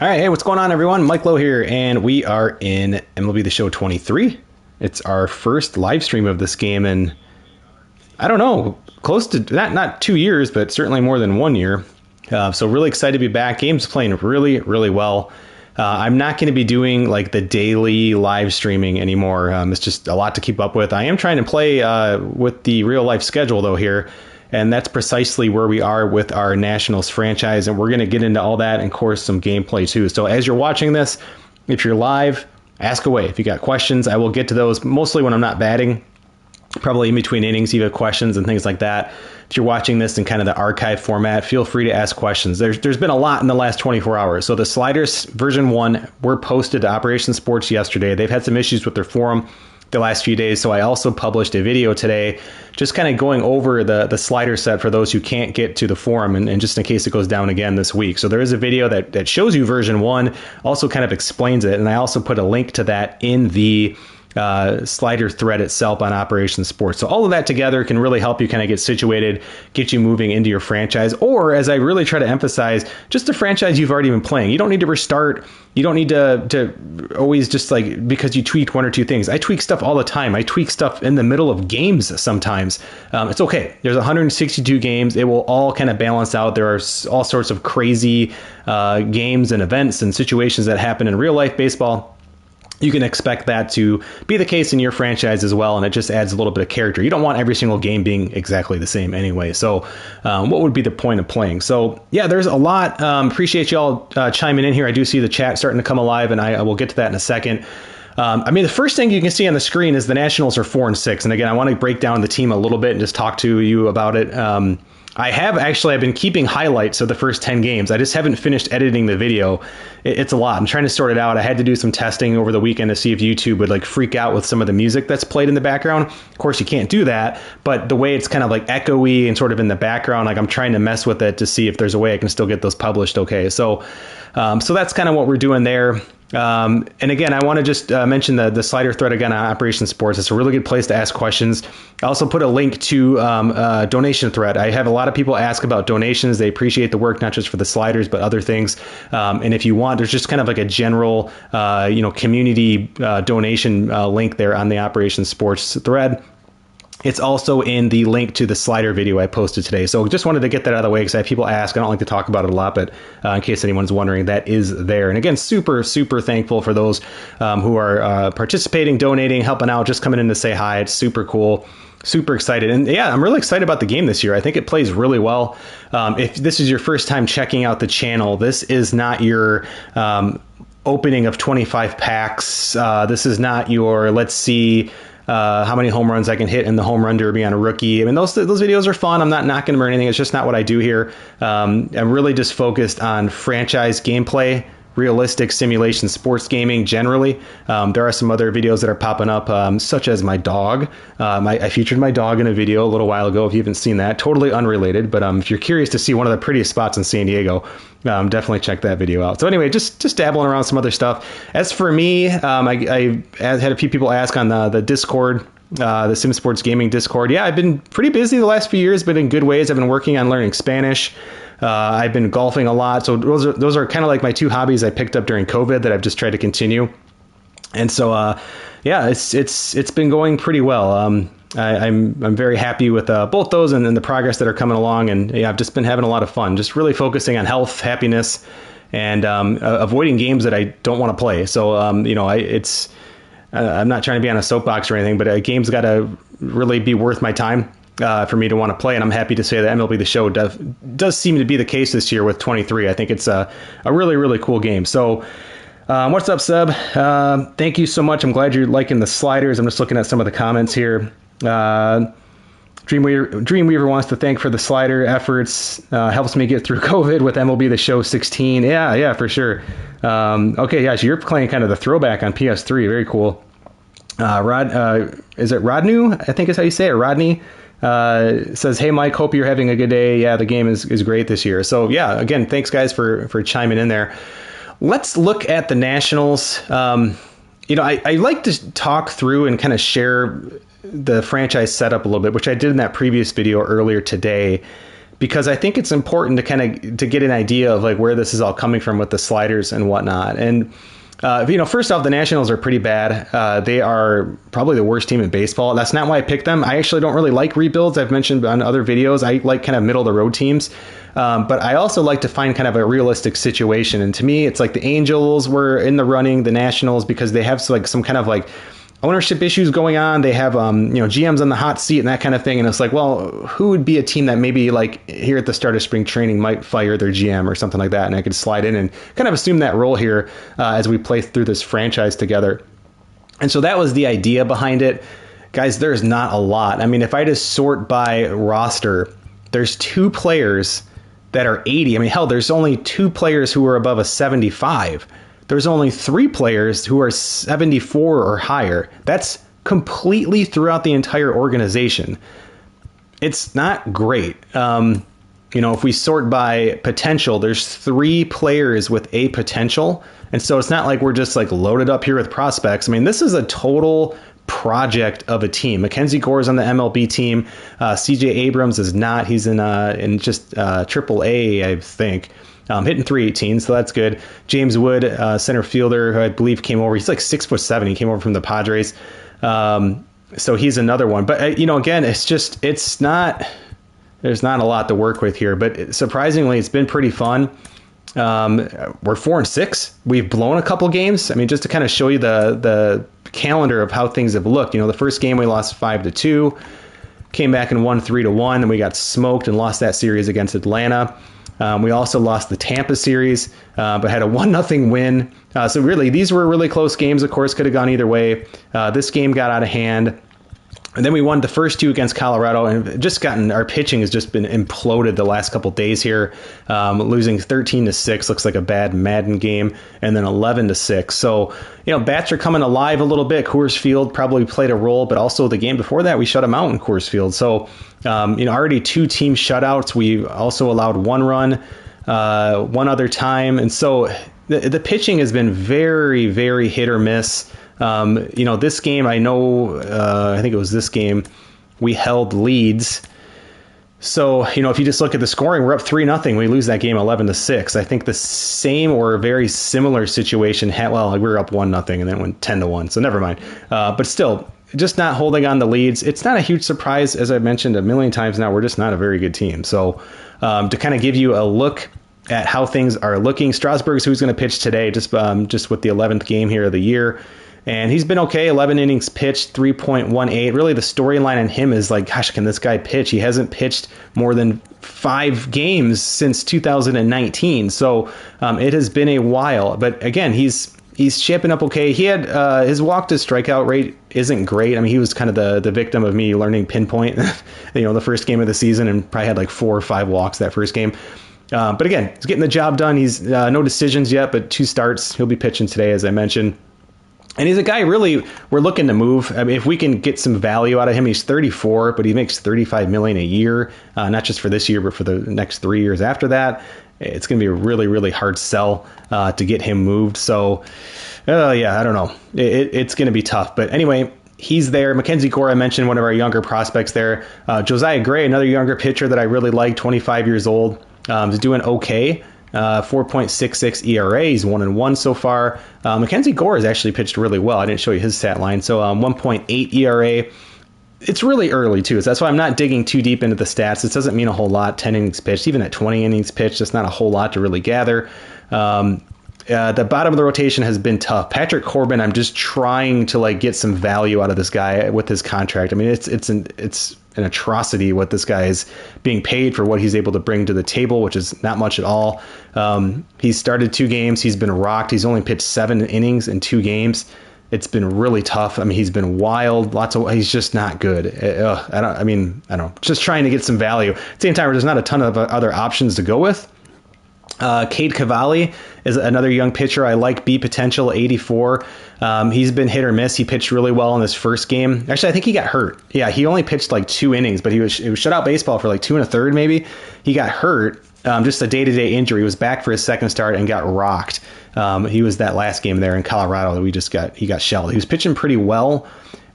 All right, hey, what's going on, everyone? Mike Lowe here, and we are in MLB The Show 23. It's our first live stream of this game in, I don't know, close to, not 2 years, but certainly more than 1 year. So really excited to be back. Game's playing really, really well. I'm not going to be doing like the daily live streaming anymore. It's just a lot to keep up with. I am trying to play with the real life schedule, though, here. And that's precisely where we are with our Nationals franchise. And we're going to get into all that and, of course, some gameplay, too. So as you're watching this, if you're live, ask away. If you got questions, I will get to those mostly when I'm not batting, probably in between innings, you have questions and things like that. If you're watching this in kind of the archive format, feel free to ask questions. There's been a lot in the last 24 hours. So the sliders version 1 were posted to Operation Sports yesterday. They've had some issues with their forum the last few days. So I also published a video today just kind of going over the slider set for those who can't get to the forum and just in case it goes down again this week. So there is a video that shows you version 1, also kind of explains it. And I also put a link to that in the slider thread itself on Operation Sports. So all of that together can really help you kind of get situated, get you moving into your franchise, or as I really try to emphasize, just a franchise you've already been playing. You don't need to restart. You don't need to always just like because you tweaked 1 or 2 things. I tweak stuff all the time. I tweak stuff in the middle of games sometimes. It's okay. There's 162 games. It will all kind of balance out. There are all sorts of crazy games and events and situations that happen in real life baseball. You can expect that to be the case in your franchise as well, and it just adds a little bit of character. You don't want every single game being exactly the same anyway, so what would be the point of playing? So, yeah, there's a lot. Appreciate y'all chiming in here. I do see the chat starting to come alive, and I will get to that in a second. The first thing you can see on the screen is the Nationals are 4-6, and again, I want to break down the team a little bit and just talk to you about it. I've been keeping highlights of the first 10 games. I just haven't finished editing the video. It's a lot. I'm trying to sort it out. I had to do some testing over the weekend to see if YouTube would like freak out with some of the music that's played in the background. Of course, you can't do that, but the way it's kind of like echoey and sort of in the background, like I'm trying to mess with it to see if there's a way I can still get those published okay. So that's kind of what we're doing there. And again, I want to just mention the slider thread again on Operation Sports. It's a really good place to ask questions. I also put a link to a donation thread. I have a lot of people ask about donations. They appreciate the work, not just for the sliders, but other things. And if you want, there's just kind of like a general, community donation link there on the Operation Sports thread. It's also in the link to the slider video I posted today. So just wanted to get that out of the way because I have people ask. I don't like to talk about it a lot, but in case anyone's wondering, that is there. And again, super, super thankful for those who are participating, donating, helping out, just coming in to say hi. It's super cool. Super excited. And yeah, I'm really excited about the game this year. I think it plays really well. If this is your first time checking out the channel, this is not your opening of 25 packs. This is not your, let's see how many home runs I can hit in the home run derby on a rookie. I mean, those videos are fun. I'm not knocking them or anything. It's just not what I do here. I'm really just focused on franchise gameplay, realistic simulation sports gaming generally. There are some other videos that are popping up, such as my dog. I featured my dog in a video a little while ago. If you haven't seen that, totally unrelated. But if you're curious to see one of the prettiest spots in San Diego, definitely check that video out. So anyway, just dabbling around some other stuff. As for me, I had a few people ask on the Discord, the Sim Sports Gaming Discord. Yeah, I've been pretty busy the last few years, but in good ways. I've been working on learning Spanish. I've been golfing a lot. So those are kind of like my 2 hobbies I picked up during COVID that I've just tried to continue. And so, it's been going pretty well. I'm very happy with both those and the progress that are coming along. And yeah, I've just been having a lot of fun, just really focusing on health, happiness, and avoiding games that I don't want to play. So, I'm not trying to be on a soapbox or anything, but a game's got to really be worth my time for me to want to play. And I'm happy to say that MLB The Show does seem to be the case this year with 23. I think it's a really, really cool game. So what's up, Seb? Thank you so much. I'm glad you're liking the sliders. I'm just looking at some of the comments here. Dreamweaver wants to thank for the slider efforts. Helps me get through COVID with MLB The Show 16. Yeah, for sure. Okay, yeah, so you're playing kind of the throwback on PS3. Very cool. Is it Rodnu? I think is how you say it. Rodney says, "Hey Mike, hope you're having a good day. Yeah, the game is great this year." So yeah, again, thanks guys for chiming in there. Let's look at the Nationals. I like to talk through and kind of share the franchise setup a little bit, which I did in that previous video earlier today. because I think it's important to kind of to get an idea of like where this is all coming from with the sliders and whatnot. And first off, the Nationals are pretty bad. They are probably the worst team in baseball. That's not why I picked them. I actually don't really like rebuilds. I've mentioned on other videos, I like kind of middle of the road teams. But I also like to find kind of a realistic situation. And to me, it's like the Angels were in the running, the Nationals, because they have like some kind of like ownership issues going on. They have, GMs on the hot seat and that kind of thing. And it's like, well, who would be a team that maybe like here at the start of spring training might fire their GM or something like that? And I could slide in and kind of assume that role here as we play through this franchise together. And so that was the idea behind it. Guys, there's not a lot. I mean, if I just sort by roster, there's 2 players that are 80. I mean, hell, there's only 2 players who are above a 75. There's only 3 players who are 74 or higher. That's completely throughout the entire organization. It's not great. If we sort by potential, there's 3 players with a potential. And so it's not like we're just like loaded up here with prospects. I mean, this is a total project of a team. Mackenzie Gore is on the MLB team. CJ Abrams is not. He's in just Triple A, I think. Hitting 318, so that's good. James Wood, center fielder, who I believe came over. He's like 6'7". He came over from the Padres. So he's another one. But, again, there's not a lot to work with here. But surprisingly, it's been pretty fun. We're 4-6. We've blown a couple games. I mean, just to kind of show you the calendar of how things have looked. The first game we lost 5-2, came back and won 3-1, and we got smoked and lost that series against Atlanta. We also lost the Tampa series, but had a 1-0 win. So really, these were really close games. Of course, could have gone either way. This game got out of hand. And then we won the first 2 against Colorado, and our pitching has just been imploded the last couple days here. Losing 13-6 looks like a bad Madden game, and then 11-6. So, bats are coming alive a little bit. Coors Field probably played a role, but also the game before that, we shut them out in Coors Field. So, already 2 team shutouts. We also allowed 1 run one other time. And so the pitching has been very, very hit or miss. This game, I think it was this game, we held leads. So, if you just look at the scoring, we're up 3-0. We lose that game 11-6. I think the same or a very similar situation we were up 1-0 and then it went 10-1. So never mind. But still, just not holding on the leads. It's not a huge surprise. As I've mentioned a million times now, we're just not a very good team. So to kind of give you a look at how things are looking, Strasburg's who's going to pitch today, just with the 11th game here of the year. And he's been okay, 11 innings pitched, 3.18. Really, the storyline on him is like, gosh, can this guy pitch? He hasn't pitched more than 5 games since 2019. So it has been a while. But again, he's shaping up okay. He had his walk to strikeout rate isn't great. I mean, he was kind of the victim of me learning pinpoint, the first game of the season, and probably had like 4 or 5 walks that first game. But again, he's getting the job done. He's no decisions yet, but 2 starts. He'll be pitching today, as I mentioned. And he's a guy really we're looking to move. I mean, if we can get some value out of him, he's 34, but he makes $35 million a year, not just for this year, but for the next 3 years after that. It's going to be a really, really hard sell to get him moved. So, I don't know. It's going to be tough. But anyway, he's there. Mackenzie Gore, I mentioned, one of our younger prospects there. Josiah Gray, another younger pitcher that I really like, 25 years old, is doing okay. 4.66 ERA. He's 1-1 so far. Mackenzie Gore has actually pitched really well. I didn't show you his stat line. So 1.8 ERA. It's really early, too. So that's why I'm not digging too deep into the stats. This doesn't mean a whole lot. 10 innings pitched, even at 20 innings pitched, that's not a whole lot to really gather. The bottom of the rotation has been tough. Patrick Corbin, I'm just trying to get some value out of this guy with his contract. I mean, it's an atrocity what this guy is being paid for what he's able to bring to the table, which is not much at all. He's started 2 games. He's been rocked. He's only pitched 7 innings in 2 games. It's been really tough. I mean, he's been wild. He's just not good. I don't know. Just trying to get some value. At the same time, there's not a ton of other options to go with. Cade Cavalli is another young pitcher. I like B potential, 84. He's been hit or miss. He pitched really well in his first game. Actually, I think he got hurt. Yeah, he only pitched 2 innings, but it was shutout baseball for 2 1/3 maybe. He got hurt, just a day-to-day injury. He was back for his second start and got rocked. He was that last game there in Colorado that he got shelled. He was pitching pretty well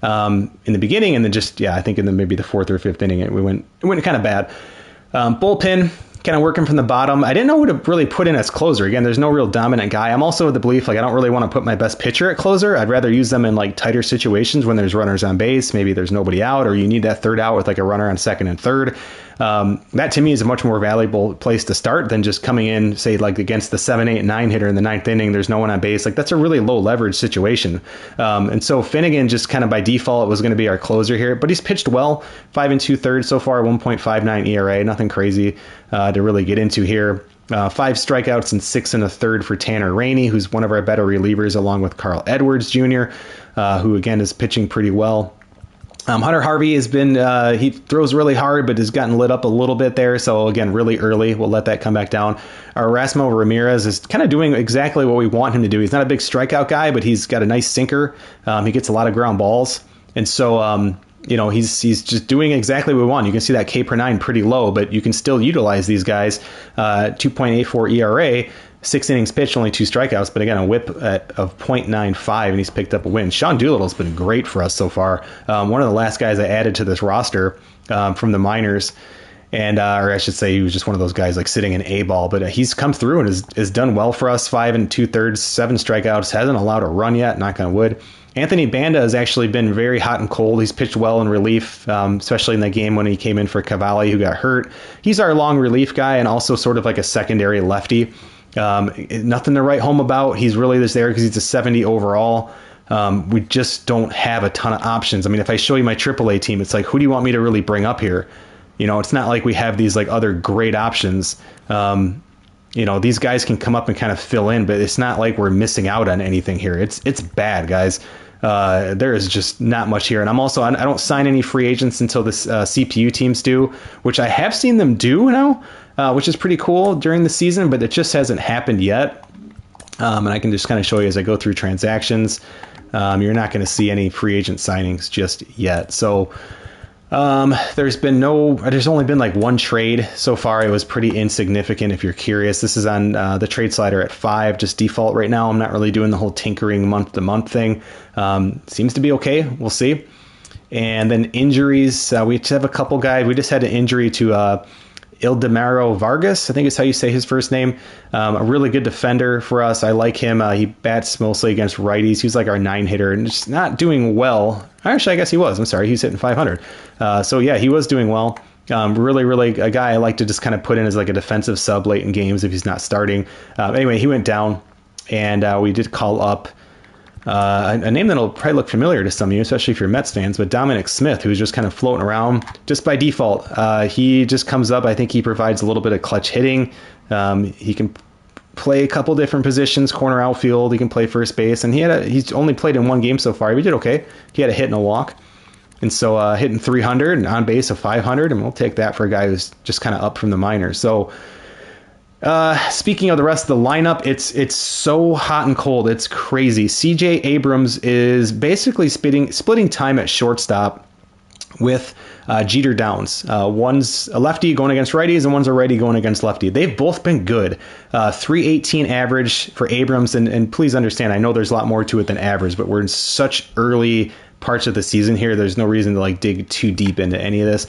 in the beginning, and then I think in maybe the 4th or 5th inning, it went kind of bad. Bullpen, kind of working from the bottom. I didn't know who to really put in as closer. Again, there's no real dominant guy. I'm also of the belief, like, I don't really want to put my best pitcher at closer. I'd rather use them in like tighter situations when there's runners on base. Maybe there's nobody out, or you need that third out with like a runner on second and third. That to me is a much more valuable place to start than just coming in, say, like against the 7, 8, 9 hitter in the ninth inning. There's no one on base. Like, that's a really low leverage situation. And so Finnegan just kind of by default was going to be our closer here, but he's pitched well, 5 2/3 so far, 1.59 ERA, nothing crazy to really get into here. 5 strikeouts and 6 1/3 for Tanner Rainey, who's one of our better relievers, along with Carl Edwards Jr., who again is pitching pretty well. Hunter Harvey has been, he throws really hard, but has gotten lit up a little bit there. So again, really early. We'll let that come back down. Erasmo Ramirez is kind of doing exactly what we want him to do. He's not a big strikeout guy, but he's got a nice sinker. He gets a lot of ground balls. And so, he's just doing exactly what we want. You can see that K per 9 pretty low, but you can still utilize these guys. 2.84 ERA. 6 innings pitched, only 2 strikeouts, but again, a whip of .95, and he's picked up a win. Sean Doolittle's been great for us so far. One of the last guys I added to this roster from the minors, and or I should say he was just one of those guys like sitting in A-ball, but he's come through and has done well for us. 5 2/3, 7 strikeouts, hasn't allowed a run yet, knock on wood. Anthony Banda has actually been very hot and cold. He's pitched well in relief, especially in the game when he came in for Cavalli, who got hurt. He's our long relief guy and also sort of like a secondary lefty. Nothing to write home about. He's really just there because he's a 70 overall. We just don't have a ton of options. I mean, if I show you my AAA team, it's like, who do you want me to really bring up here? It's not like we have these like other great options. These guys can come up and kind of fill in, but it's not like we're missing out on anything here. It's bad, guys. There is just not much here. And I don't sign any free agents until the CPU teams do, which I have seen them do now, which is pretty cool during the season, but it just hasn't happened yet. And I can just kind of show you as I go through transactions. You're not going to see any free agent signings just yet. So there's only been like one trade so far. It was pretty insignificant if you're curious. This is on the trade slider at 5, just default right now. I'm not really doing the whole tinkering month to month thing. Seems to be okay. We'll see. And then injuries, we just have a couple guys. We just had an injury to Ildemaro Vargas, I think is how you say his first name. A really good defender for us. I like him. He bats mostly against righties. He's like our 9 hitter and just not doing well. Actually, I guess he was. I'm sorry. He's hitting 500. So yeah, he was doing well. Really, really a guy I like to just kind of put in as like a defensive sub late in games if he's not starting. Anyway, he went down, and we did call up a name that'll probably look familiar to some of you, especially if you're Mets fans, but Dominic Smith, who's just kind of floating around just by default. He just comes up. I think he provides a little bit of clutch hitting. He can play a couple different positions, corner, outfield. He can play first base, and he's only played in one game so far. He did okay. He had a hit and a walk. And so hitting 300 and on base of 500, and we'll take that for a guy who's just kind of up from the minors. So speaking of the rest of the lineup, it's so hot and cold. It's crazy. CJ Abrams is basically splitting time at shortstop with Jeter Downs. One's a lefty going against righties, and one's a righty going against lefty. They've both been good. 318 average for Abrams, and please understand, I know there's a lot more to it than average, but we're in such early parts of the season here. There's no reason to like dig too deep into any of this.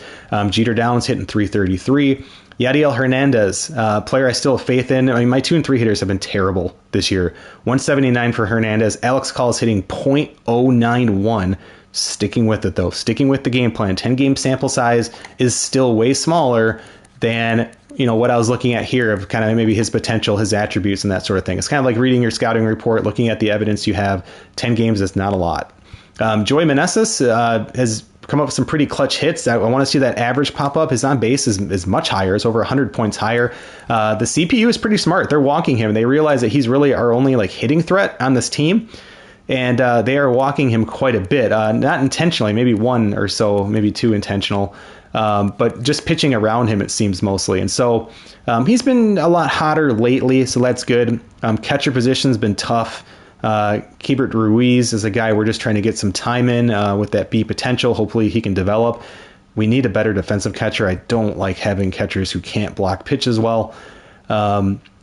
Jeter Downs hitting 333. Yadiel Hernandez, player I still have faith in. I mean, my 2 and 3 hitters have been terrible this year. 179 for Hernandez. Alex Call is hitting .091. Sticking with it, though. Sticking with the game plan. 10-game sample size is still way smaller than what I was looking at here of kind of maybe his potential, his attributes, and that sort of thing. It's kind of like reading your scouting report, looking at the evidence you have. 10 games is not a lot. Joey Meneses has come up with some pretty clutch hits. I want to see that average pop up. His on base is much higher. It's over 100 points higher. The CPU is pretty smart. They're walking him. They realize that he's really our only like hitting threat on this team. And they are walking him quite a bit. Not intentionally, maybe 1 or so, maybe 2 intentional. But just pitching around him, it seems mostly. And so he's been a lot hotter lately, so that's good. Catcher position's been tough. Keibert Ruiz is a guy we're just trying to get some time in with that B potential. Hopefully he can develop. We need a better defensive catcher. I don't like having catchers who can't block pitches well.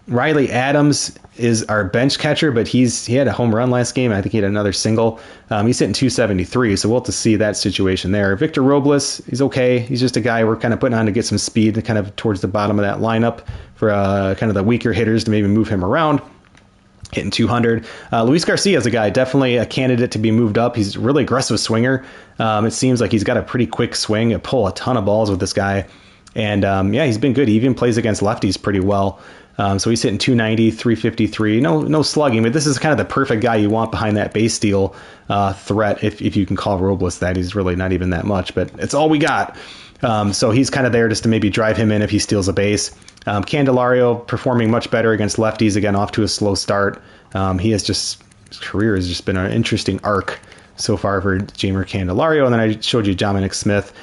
Riley Adams is our bench catcher, but he had a home run last game. I think he had another single. He's hitting 273, so we'll have to see that situation there. Victor Robles, he's okay. He's just a guy we're kind of putting on to get some speed kind of towards the bottom of that lineup for kind of the weaker hitters to maybe move him around. Hitting 200. Luis Garcia is a guy, definitely a candidate to be moved up. He's a really aggressive swinger. It seems like he's got a pretty quick swing. I pull a ton of balls with this guy. And yeah, he's been good. He even plays against lefties pretty well. So he's hitting 290, 353. No slugging, but this is kind of the perfect guy you want behind that base steal threat, if you can call Robles that. He's really not even that much, but it's all we got. So he's kind of there just to maybe drive him in if he steals a base. Candelario performing much better against lefties, again, off to a slow start. His career has just been an interesting arc so far for Jeimer Candelario. And then I showed you Dominic Smith.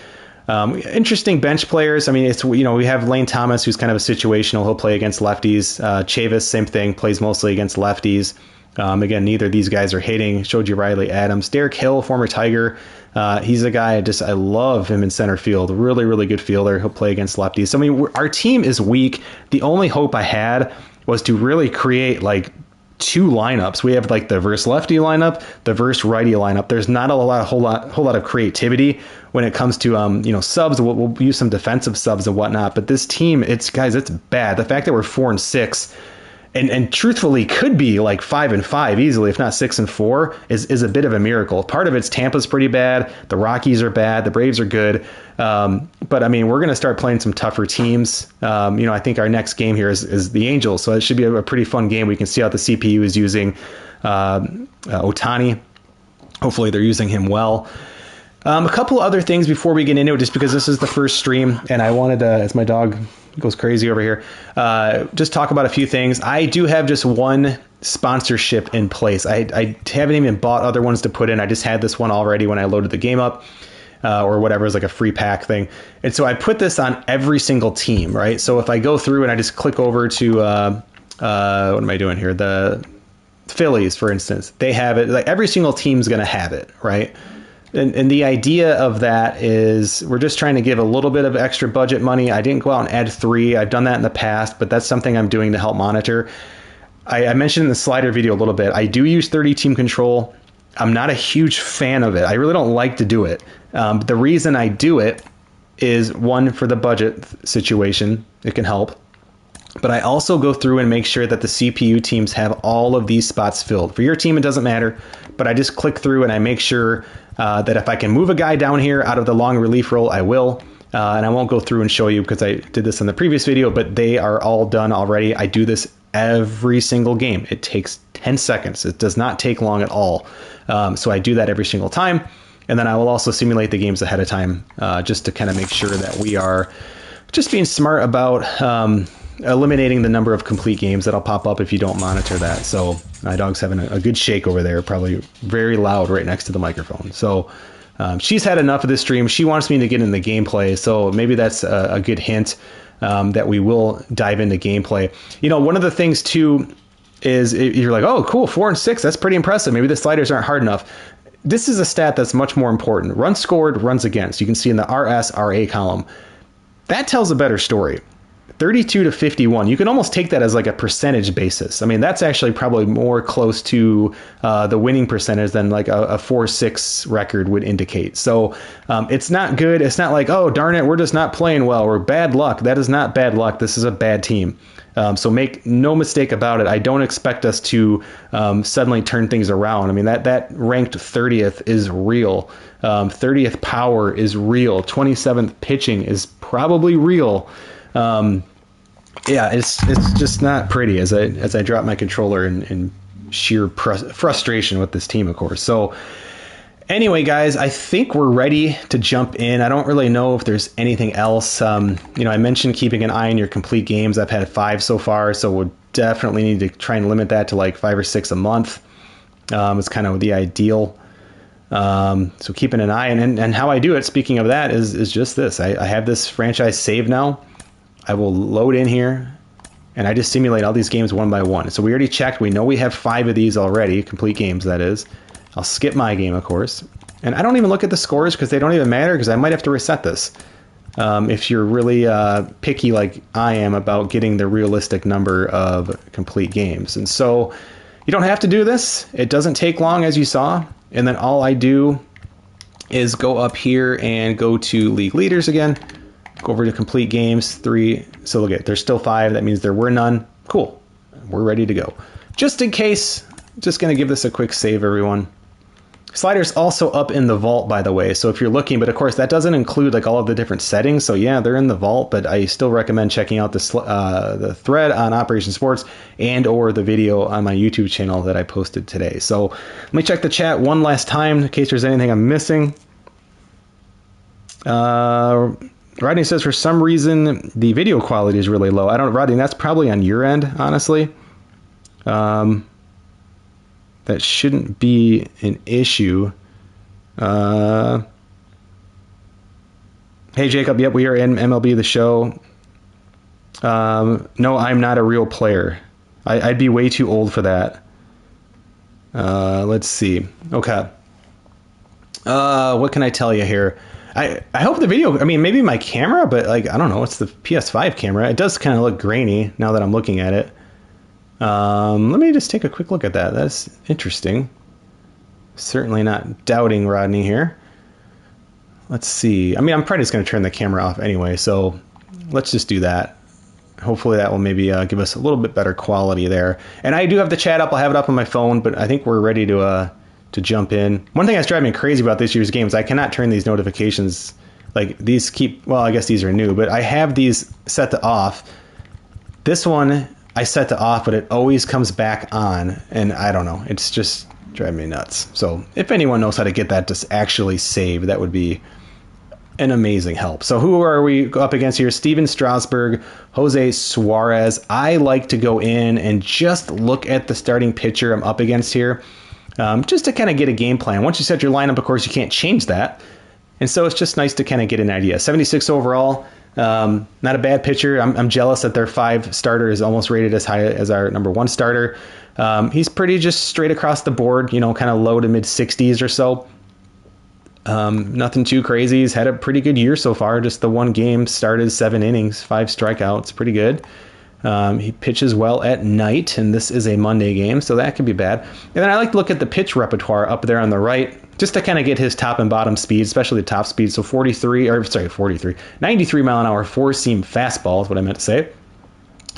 Interesting bench players. I mean, we have Lane Thomas, who's kind of a situational. He'll play against lefties. Chavis, same thing, plays mostly against lefties. Again, neither of these guys are hitting. Showed you Riley Adams. Derek Hill, former Tiger. He's a guy I love him in center field. Really, really good fielder. He'll play against lefties. So, I mean, our team is weak. The only hope I had was to really create like two lineups. We have like the verse lefty lineup, the verse righty lineup. There's not a whole lot of creativity when it comes to subs. We'll use some defensive subs and whatnot. But this team, it's bad. The fact that we're 4-6 and truthfully could be like 5-5 easily, if not 6-4, is a bit of a miracle. Part of it's Tampa's pretty bad. The Rockies are bad. The Braves are good. But I mean, we're going to start playing some tougher teams. I think our next game here is the Angels. So it should be a pretty fun game. We can see how the CPU is using Ohtani. Hopefully they're using him well. A couple other things before we get into it, just because this is the first stream and I wanted to, as my dog goes crazy over here, just talk about a few things. I do have just one sponsorship in place. I haven't even bought other ones to put in. I just had this one already when I loaded the game up, or whatever, is like a free pack thing. And so I put this on every single team, right? So if I go through and I just click over to, what am I doing here? The Phillies, for instance, they have it. Like every single team's going to have it, right? And the idea of that is we're just trying to give a little bit of extra budget money. I didn't go out and add 3. I've done that in the past, but that's something I'm doing to help monitor. I mentioned in the slider video a little bit. I do use 30 team control. I'm not a huge fan of it. I really don't like to do it. The reason I do it is, one, for the budget situation. It can help. But I also go through and make sure that the CPU teams have all of these spots filled. For your team, it doesn't matter, but I just click through and I make sure that if I can move a guy down here out of the long relief role, I will. And I won't go through and show you because I did this in the previous video, but they are all done already. I do this every single game. It takes 10 seconds. It does not take long at all. So I do that every single time. And then I will also simulate the games ahead of time just to kind of make sure that we are just being smart about eliminating the number of complete games that'll pop up if you don't monitor that. So my dog's having a good shake over there, probably very loud right next to the microphone. So she's had enough of this stream. She wants me to get in the gameplay. So maybe that's a good hint that we will dive into gameplay. One of the things too is you're like, oh, cool, 4-6. That's pretty impressive. Maybe the sliders aren't hard enough. This is a stat that's much more important. Runs scored, runs against. You can see in the RS/RA column. That tells a better story. 32-51. You can almost take that as like a percentage basis. I mean, that's actually probably more close to the winning percentage than like a 4-6 record would indicate. So it's not good. It's not like, oh, darn it, we're just not playing well. We're bad luck. That is not bad luck. This is a bad team. So make no mistake about it. I don't expect us to suddenly turn things around. I mean, that ranked 30th is real. 30th power is real. 27th pitching is probably real. It's just not pretty as I drop my controller in sheer frustration with this team, of course. So anyway, guys, I think we're ready to jump in. I don't really know if there's anything else. I mentioned keeping an eye on your complete games. I've had 5 so far, so we'll definitely need to try and limit that to like 5 or 6 a month. It's kind of the ideal. So keeping an eye and how I do it, speaking of that, is just this. I have this franchise saved now. I will load in here and I just simulate all these games one by one. So we already checked. We know we have 5 of these already, complete games, that is. I'll skip my game, of course. And I don't even look at the scores because they don't even matter because I might have to reset this. if you're really picky like I am about getting the realistic number of complete games. And so you don't have to do this. It doesn't take long, as you saw. And then all I do is go up here and go to League Leaders again. Go over to complete games, 3. So look at, there's still 5. That means there were none. Cool. We're ready to go. Just in case, just going to give this a quick save, everyone. Sliders also up in the vault, by the way. So if you're looking, but of course that doesn't include like all of the different settings. So yeah, they're in the vault, but I still recommend checking out the thread on Operation Sports and or the video on my YouTube channel that I posted today. So let me check the chat one last time in case there's anything I'm missing. Rodney says for some reason the video quality is really low. I don't, Rodney, that's probably on your end, honestly. That shouldn't be an issue. Hey, Jacob. Yep, we are in MLB The Show. No, I'm not a real player. I'd be way too old for that. Let's see. Okay. What can I tell you here? I hope the video, I mean, maybe my camera, but like, I don't know. It's the PS5 camera. It does kind of look grainy now that I'm looking at it. Let me just take a quick look at that. That's interesting. Certainly not doubting Rodney here. Let's see. I mean, I'm probably just going to turn the camera off anyway, so let's just do that. Hopefully that will maybe give us a little bit better quality there. And I do have the chat up. I'll have it up on my phone, but I think we're ready to jump in. One thing that's driving me crazy about this year's games, I cannot turn these notifications. Like, these keep, well, I guess these are new, but I have these set to off. This one I set to off, but it always comes back on, and I don't know. It's just driving me nuts. So if anyone knows how to get that to actually save, that would be an amazing help. So who are we up against here? Steven Strasburg, Jose Suarez. I like to go in and just look at the starting pitcher I'm up against here, just to kind of get a game plan. Once you set your lineup, of course, you can't change that. And so it's just nice to kind of get an idea. 76 overall. Not a bad pitcher. I'm jealous that their 5 starter is almost rated as high as our number 1 starter. He's pretty just straight across the board, you know, kind of low to mid 60s or so. Nothing too crazy. He's had a pretty good year so far. Just the one game, started 7 innings, 5 strikeouts, pretty good. He pitches well at night, and this is a Monday game, so that could be bad. And then I like to look at the pitch repertoire up there on the right, just to kind of get his top and bottom speed, especially the top speed. So 93 mile an hour, 4-seam fastball is what I meant to say.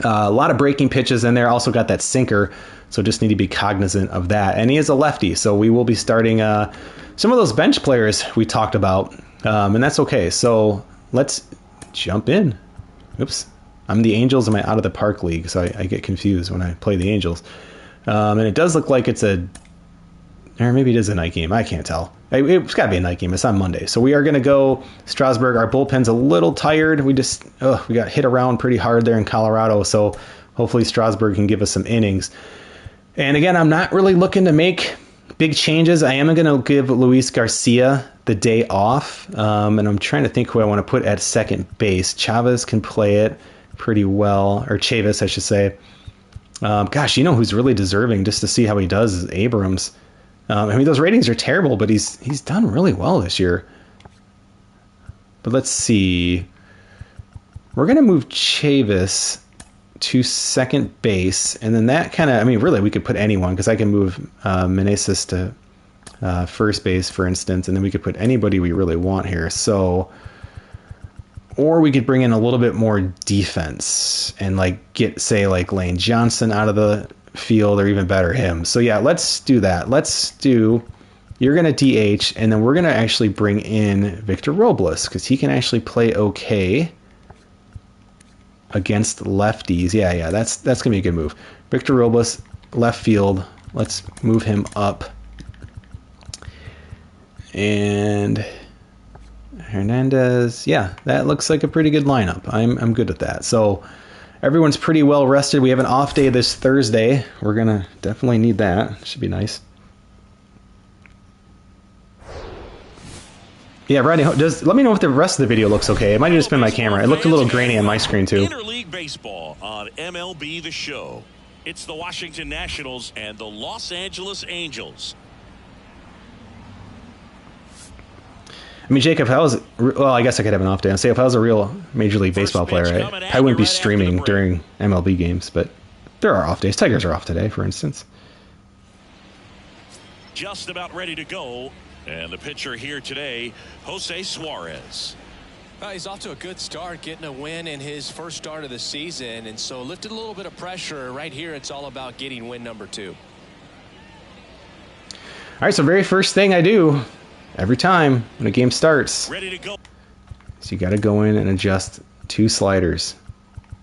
A lot of breaking pitches in there. Also got that sinker, so just need to be cognizant of that. And he is a lefty, so we will be starting some of those bench players we talked about, and that's okay. So let's jump in. Oops. I'm the Angels in my Out of the Park League, so I get confused when I play the Angels. And it does look like it's or maybe it is a night game. I can't tell. It's got to be a night game. It's on Monday. So we are going to go Strasburg. Our bullpen's a little tired. We got hit around pretty hard there in Colorado, so hopefully Strasburg can give us some innings. And again, I'm not really looking to make big changes. I am going to give Luis Garcia the day off, and I'm trying to think who I want to put at second base. Chavez can play it pretty well, or Chavis, I should say. Gosh, you know who's really deserving just to see how he does is Abrams. I mean, those ratings are terrible, but he's done really well this year. But let's see. We're going to move Chavis to second base, and then that kind of, I mean, really, we could put anyone, because I can move Meneses to first base, for instance, and then we could put anybody we really want here. So, or we could bring in a little bit more defense and like get, say, like Lane Johnson out of the field, or even better, him. So yeah, let's do that. You're going to DH, and then we're going to actually bring in Victor Robles, because he can actually play okay against lefties. Yeah, that's going to be a good move. Victor Robles, left field. Let's move him up. And Hernandez, yeah, that looks like a pretty good lineup. I'm good at that. So everyone's pretty well rested. We have an off day this Thursday. We're going to definitely need that. Should be nice. Yeah, Rodney, let me know if the rest of the video looks okay. It might have just been my camera. It looked a little grainy on my screen, too. Interleague Baseball on MLB The Show. It's the Washington Nationals and the Los Angeles Angels. I mean, Jake, if I was, well, I guess I could have an off day. I'd say if I was a real Major League Baseball player, I probably wouldn't be streaming during MLB games, but there are off days. Tigers are off today, for instance. Just about ready to go. And the pitcher here today, Jose Suarez. He's off to a good start, getting a win in his first start of the season, and so lifted a little bit of pressure. Right here, it's all about getting win number 2. All right, so very first thing I do every time when a game starts, Ready to go. So you got to go in and adjust 2 sliders.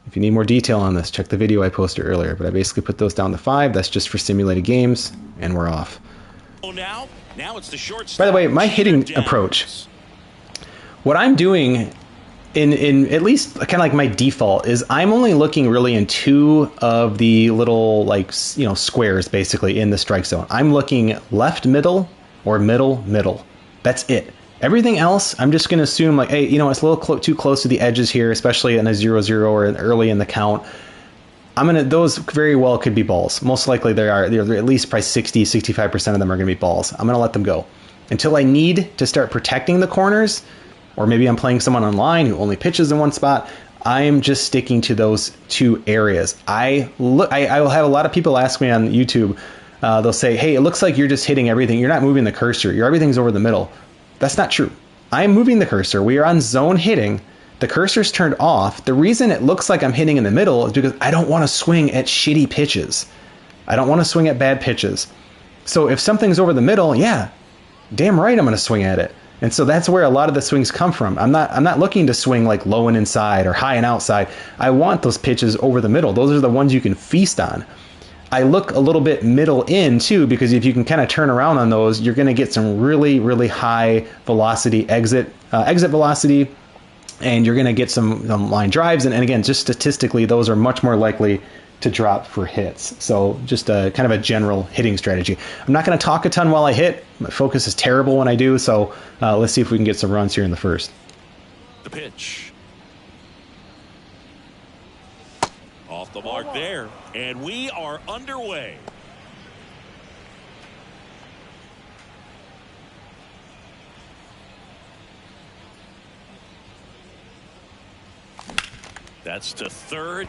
If you need more detail on this, check the video I posted earlier, but I basically put those down to 5. That's just for simulated games, and we're off. Now it's the short. By the way, my hitting approach, what I'm doing in at least kind of like my default is I'm only looking really in 2 of the little, like, squares basically in the strike zone. I'm looking left middle or middle. That's it. Everything else, I'm just going to assume, like, hey, it's a little too close to the edges here, especially in a 0-0 or early in the count. Those very well could be balls. Most likely they're at least probably 60-65% of them are going to be balls. I'm going to let them go until I need to start protecting the corners, or maybe I'm playing someone online who only pitches in one spot. I'm just sticking to those 2 areas. I will have a lot of people ask me on YouTube. They'll say, hey, it looks like you're just hitting everything. You're not moving the cursor. Everything's over the middle. That's not true. I'm moving the cursor. We are on zone hitting. The cursor's turned off. The reason it looks like I'm hitting in the middle is because I don't want to swing at shitty pitches. I don't want to swing at bad pitches. So if something's over the middle, yeah, damn right I'm going to swing at it. And so that's where a lot of the swings come from. I'm not looking to swing like low and inside or high and outside. I want those pitches over the middle. Those are the ones you can feast on. I look a little bit middle in too, because if you can kind of turn around on those, you're going to get some really, really high velocity exit velocity, and you're going to get some line drives. And again, just statistically, those are much more likely to drop for hits. So just a kind of a general hitting strategy. I'm not going to talk a ton while I hit. My focus is terrible when I do. So let's see if we can get some runs here in the first. The pitch. Off the mark there. And we are underway. That's to third.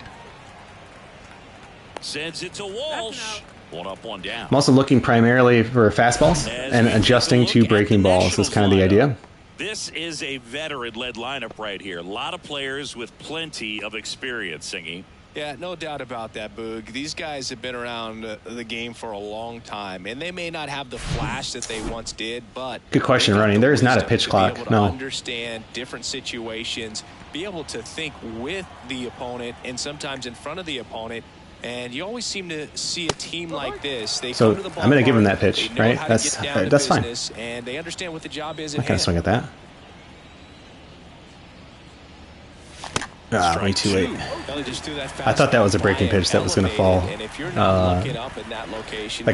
Sends it to Walsh. 1 up, 1 down. I'm also looking primarily for fastballs and adjusting to breaking balls is kind of the idea. This is a veteran-led lineup right here. A lot of players with plenty of experience, Singy. Yeah, no doubt about that, Boog. These guys have been around the game for a long time, and they may not have the flash that they once did, but good question, Running. There is not a pitch clock. No. Understand different situations, be able to think with the opponent and sometimes in front of the opponent. And you always seem to see a team like this. They so come to the I'm going to give him that pitch, right? That's fine. And they understand what the job is. I can't swing at that. Way too late. I thought that was a breaking pitch that was going to fall. Like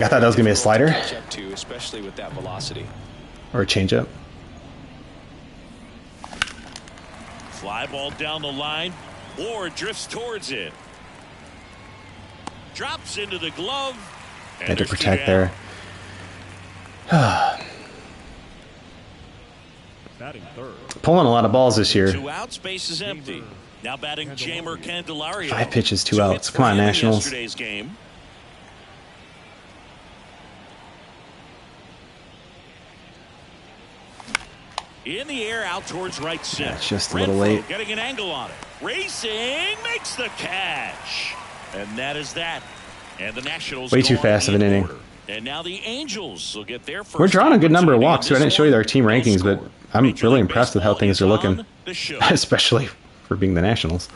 I thought that was going to be a slider or a changeup. Fly ball down the line. Ward drifts towards it. Drops into the glove. Had to protect there. Pulling a lot of balls this year. 2 outs, base is empty. Now batting Jamer Candelario. 5 pitches, 2 outs. Come on, Nationals. Yesterday's game. In the air, out towards right center. That's just a little late. Getting an angle on it. Racing makes the catch. And that is that. And the Nationals way too fast of an inning. Order. And now the Angels will get their first. We're drawing a good number of walks, too. I didn't show you our team rankings, but I'm really impressed with how things are looking, especially for being the Nationals.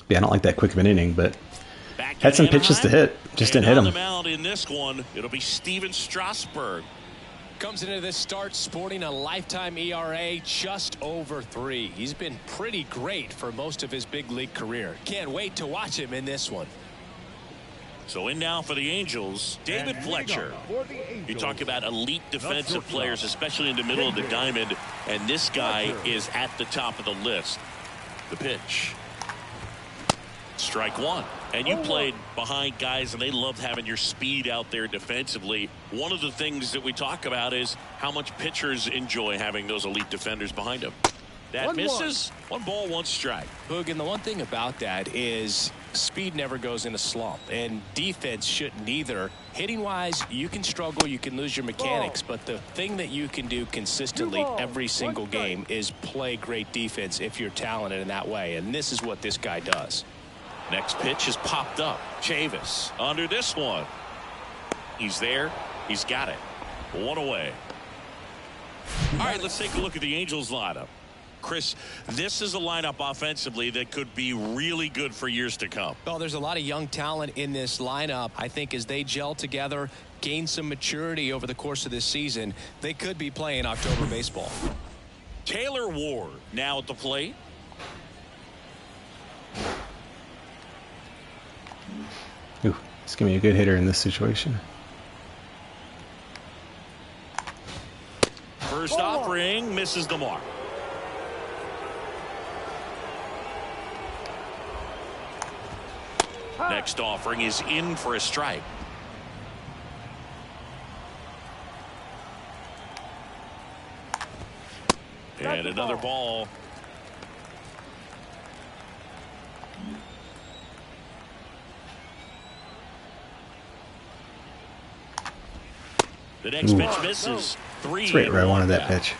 Yeah, I don't like that quick of an inning, but had some pitches to hit. Just didn't hit them. On the mound in this one, it'll be Steven Strasburg. Comes into this start sporting a lifetime ERA just over 3. He's been pretty great for most of his big league career. Can't wait to watch him in this one. So in now for the Angels, David Fletcher. You talk about elite defensive players, especially in the middle of the diamond, and this guy is at the top of the list. The pitch. Strike 1. And you played behind guys, and they loved having your speed out there defensively. One of the things that we talk about is how much pitchers enjoy having those elite defenders behind them. That misses. 1 ball, 1 strike. Boog, and the one thing about that is speed never goes in a slump, and defense shouldn't either. Hitting wise, you can struggle, you can lose your mechanics, but the thing that you can do consistently every single game is play great defense if you're talented in that way, and this is what this guy does. Next pitch is popped up. Chavis under this one. He's there. He's got it. 1 away. All right, let's take a look at the Angels lineup. Chris, this is a lineup offensively that could be really good for years to come. Well, there's a lot of young talent in this lineup. I think as they gel together, gain some maturity over the course of this season, they could be playing October baseball. Taylor Ward now at the plate. Ooh, it's going to be a good hitter in this situation. First offering misses the mark. Next offering is in for a strike. And another ball. The next pitch misses. 3. That's right where I wanted that pitch.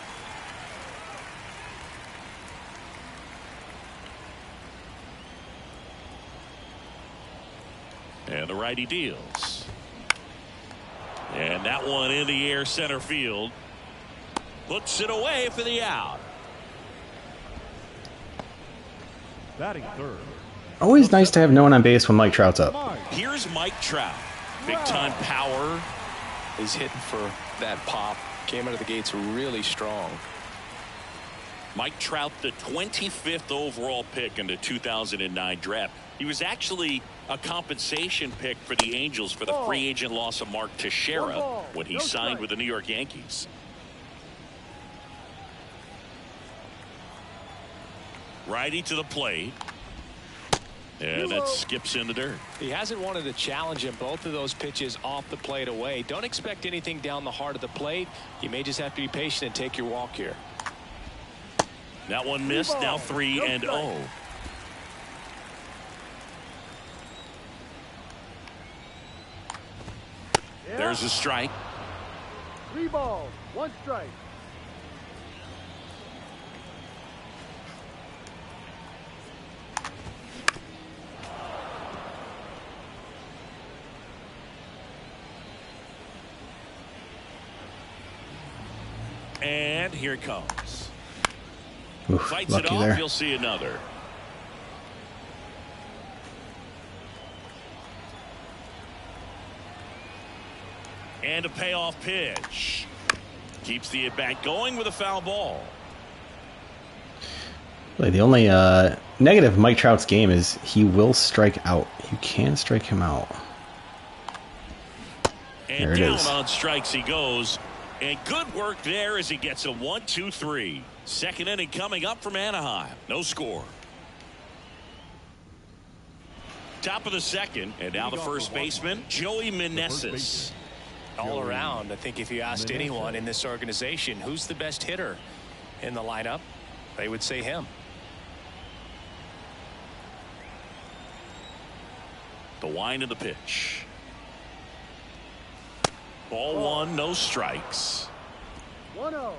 And the righty deals. And that one in the air center field. Puts it away for the out. Batting third. Always nice to have no one on base when Mike Trout's up. Here's Mike Trout. Big time power. He's hitting for that pop. Came out of the gates really strong. Mike Trout, the 25th overall pick in the 2009 draft. He was actually a compensation pick for the Angels for the free agent loss of Mark Teixeira when he signed with the New York Yankees. Righty to the plate. And that skips in the dirt. He hasn't wanted to challenge him both of those pitches off the plate away. Don't expect anything down the heart of the plate. You may just have to be patient and take your walk here. That one missed. Now 3-0. There's a strike. 3 balls, 1 strike. And here it comes. Oof, Fights it lucky off. there. You'll see another. And a payoff pitch. Keeps the at-bat going with a foul ball. Really, the only negative of Mike Trout's game is he will strike out. You can strike him out. And there it down is. on strikes he goes. And good work there as he gets a 1-2-3. Second inning coming up from Anaheim. No score. Top of the second. And now the first baseman, Joey Meneses. All around, I think if you asked anyone in this organization who's the best hitter in the lineup, they would say him. The wind of the pitch. Ball 1, no strikes. 1-0.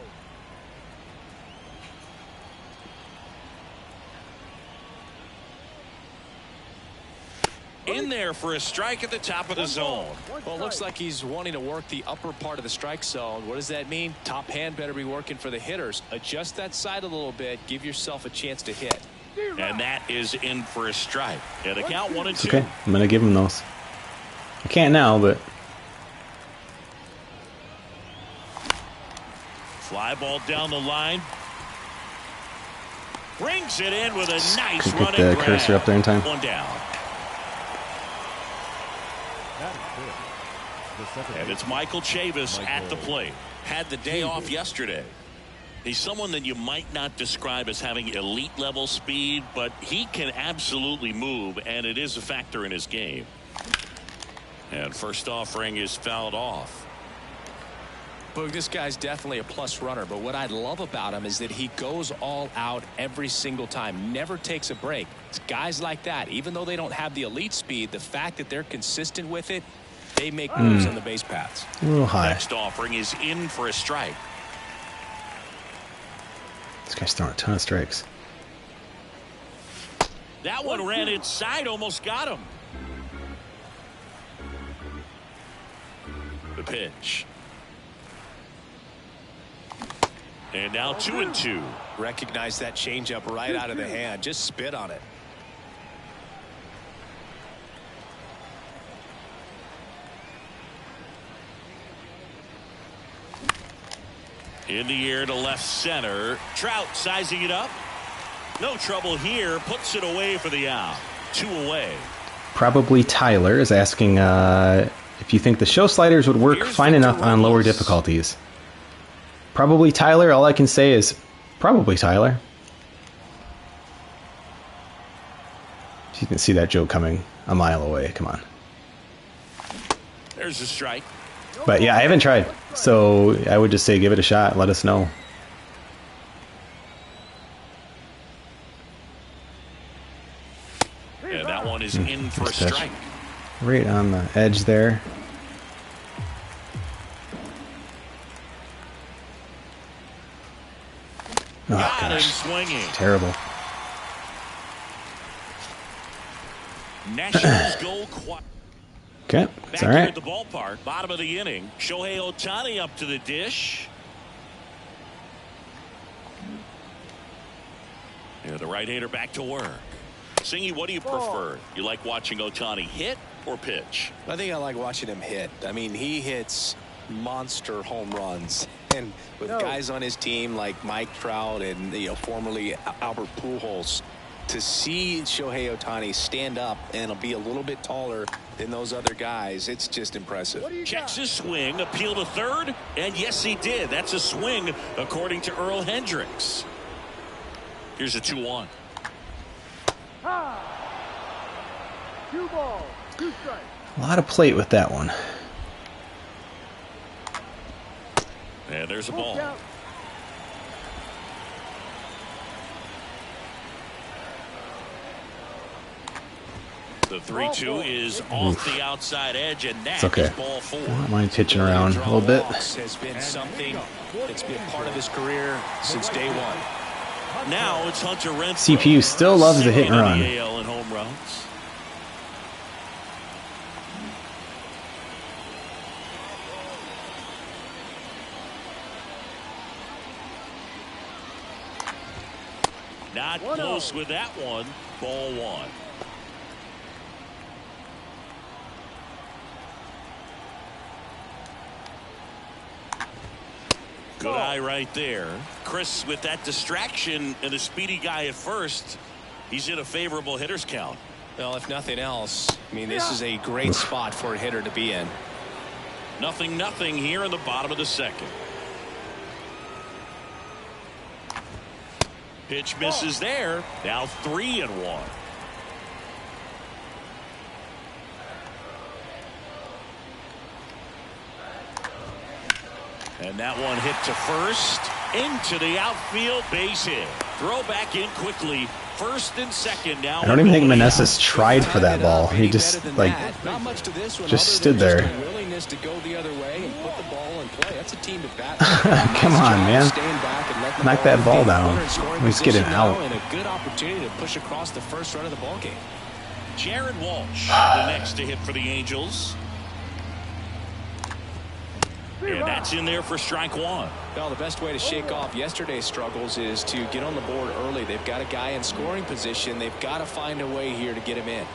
In there for a strike at the top of the zone. Well, it looks like he's wanting to work the upper part of the strike zone. What does that mean? Top hand better be working for the hitters. Adjust that side a little bit. Give yourself a chance to hit. And that is in for a strike. And the count 1-2. Okay, I'm going to give him those. I can't now, but... Fly ball down the line. Brings it in with a nice Could running get the grab. cursor up there in time. 1 down. And it's Michael Chavis at the plate. Had the day off yesterday. He's someone that you might not describe as having elite level speed, but he can absolutely move, and it is a factor in his game. And first offering is fouled off. Boog, this guy's definitely a plus runner, but what I love about him is that he goes all out every single time, never takes a break. It's guys like that, even though they don't have the elite speed, the fact that they're consistent with it, they make moves on the base paths. A little high. Next offering is in for a strike. This guy's throwing a ton of strikes. That one ran inside, almost got him. The pitch. And now 2-2. Recognize that changeup right out of the hand. Just spit on it. In the air to left center. Trout sizing it up. No trouble here. Puts it away for the out. 2 away. Probably Tyler is asking if you think the show sliders would work fine enough on lower difficulties. Probably Tyler. All I can say is probably Tyler. You can see that joke coming a mile away. Come on. There's a strike. But yeah, I haven't tried. So I would just say give it a shot. Let us know. And that one is in for a strike. Right on the edge there. Oh, Got him gosh. swinging. Terrible. Nationals go quiet. Okay, Back it's all here right. at the ballpark, bottom of the inning. Shohei Ohtani up to the dish. Yeah, the right-hander back to work. Singy, what do you prefer? You like watching Ohtani hit or pitch? I think I like watching him hit. I mean, he hits monster home runs. And with guys on his team like Mike Trout and, formerly Albert Pujols, to see Shohei Ohtani stand up and be a little bit taller than those other guys, it's just impressive. Checks his swing, appeal to third, and yes, he did. That's a swing, according to Earl Hendricks. Here's a 2-1. 2 balls, 2 strikes. A lot of plate with that one. And there's a ball. The 3-2 is off the outside edge, and that's okay. ball 4. I don't mind pitching around a little bit. Has been something that's been part of his career since day one. Now it's Hunter Renfroe. CPU still loves the hit and run. The AL in home runs. Not close with that one. Ball 1. Good eye right there. Chris, with that distraction and a speedy guy at first, he's in a favorable hitter's count. Well, if nothing else, I mean, this is a great spot for a hitter to be in. 0-0 here in the bottom of the second. Pitch misses there. Now 3-1. And that one hit to first, into the outfield, base hit. Throw back in quickly. First and second now. I don't even think Meneses tried for that ball. He just like just stood there. Willingness to go the other way and put the ball in play. That's a team to bat. Come on, man. Knock that ball down. He's getting out. And a good opportunity to push across the first run of the ball game. Jared Walsh, the next to hit for the Angels. And that's in there for strike 1. Well, the best way to shake off yesterday's struggles is to get on the board early. They've got a guy in scoring position. They've got to find a way here to get him in.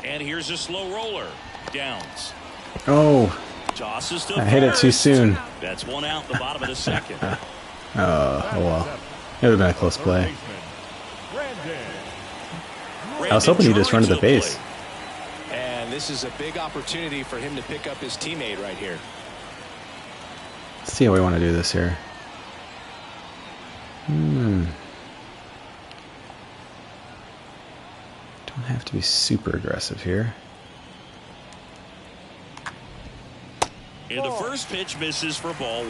And here's a slow roller. Downs. Oh, Tosses to I hit it too first. soon. That's one out in the bottom of the second. Oh well. It would have been a close play. Brandon. I was hoping he'd just run to the base. And And this is a big opportunity for him to pick up his teammate right here. Let's see how we want to do this here. Don't have to be super aggressive here. And the first pitch misses for ball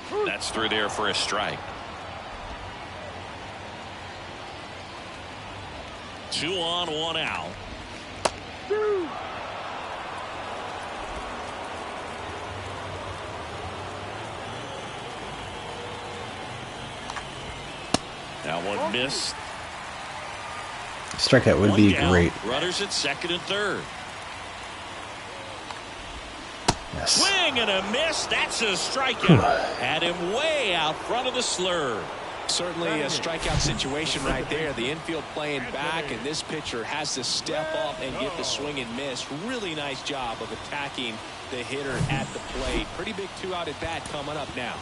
1. That's through there for a strike. 2 on, 1 out. That one missed. Strikeout would be great. Runners at second and third. Yes. Swing and a miss. That's a strikeout. Had him way out front of the slur. Certainly a strikeout situation right there. The infield playing back, and this pitcher has to step up and get the swing and miss. Really nice job of attacking the hitter at the plate. Pretty big 2-out at bat coming up now.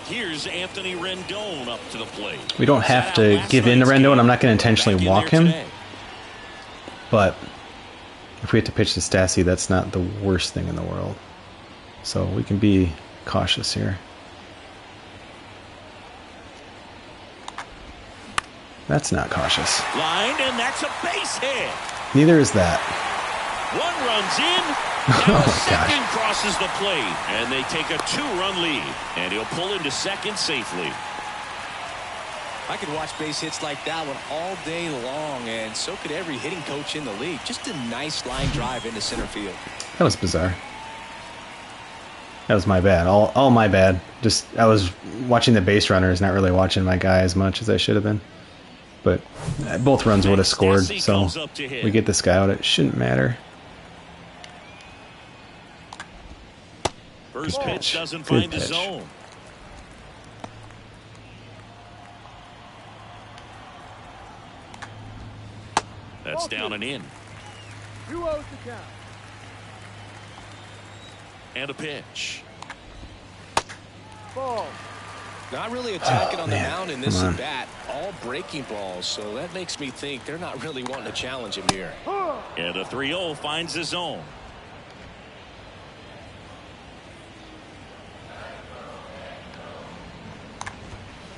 Here's Anthony Rendon up to the plate. We don't have to give in to Rendon. I'm not going to intentionally walk him. But if we have to pitch to Stassi, that's not the worst thing in the world. So we can be cautious here. That's not cautious. Line, and that's a base hit. Neither is that. One runs in. Now Oh, a second gosh. crosses the plate, and they take a 2-run lead, and he'll pull into second safely. I could watch base hits like that one all day long, and so could every hitting coach in the league. Just a nice line drive into center field. That was bizarre. That was my bad. All my bad. Just I was watching the base runners, not really watching my guy as much as I should have been. But both runs would have scored, so we get this guy out. It shouldn't matter. First Good pitch pitch. doesn't Good find the pitch. zone. That's down and in. 2-0 to count. And a pitch. Ball. Not really attacking on the man. mound in this Come on. at bat. All breaking balls, so that makes me think they're not really wanting to challenge him here. And a 3-0 finds the zone.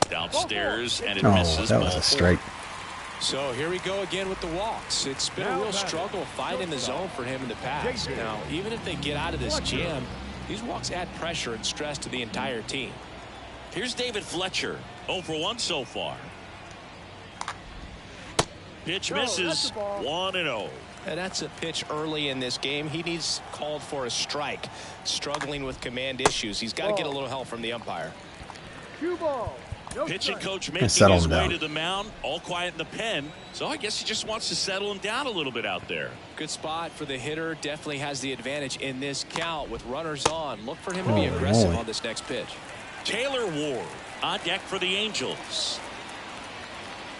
Downstairs, and it Oh, misses. that was ball a strike. 4. So here we go again with the walks. It's been a real struggle finding the zone for him in the past. Now, even if they get out of this jam, these walks add pressure and stress to the entire team. Here's David Fletcher. 0 for 1 so far. Pitch misses. 1-0. And that's a pitch early in this game. He needs called for a strike. Struggling with command issues. He's got to get a little help from the umpire. 2 balls. No Pitching strike. coach making settle his him way down. to the mound. All quiet in the pen. So I guess he just wants to settle him down a little bit out there. Good spot for the hitter. Definitely has the advantage in this count with runners on. Look for him to be Holy aggressive moly. on this next pitch. Taylor Ward on deck for the Angels.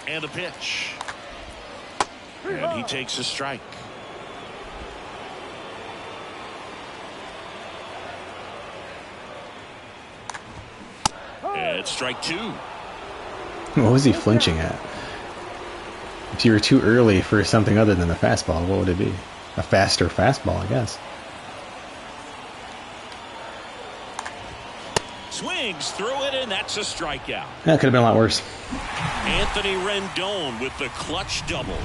And a pitch. And he takes a strike. And strike 2. What was he flinching at? If you were too early for something other than a fastball, what would it be? A faster fastball, I guess. Swings through it, and that's a strikeout. That could have been a lot worse. Anthony Rendon with the clutch double.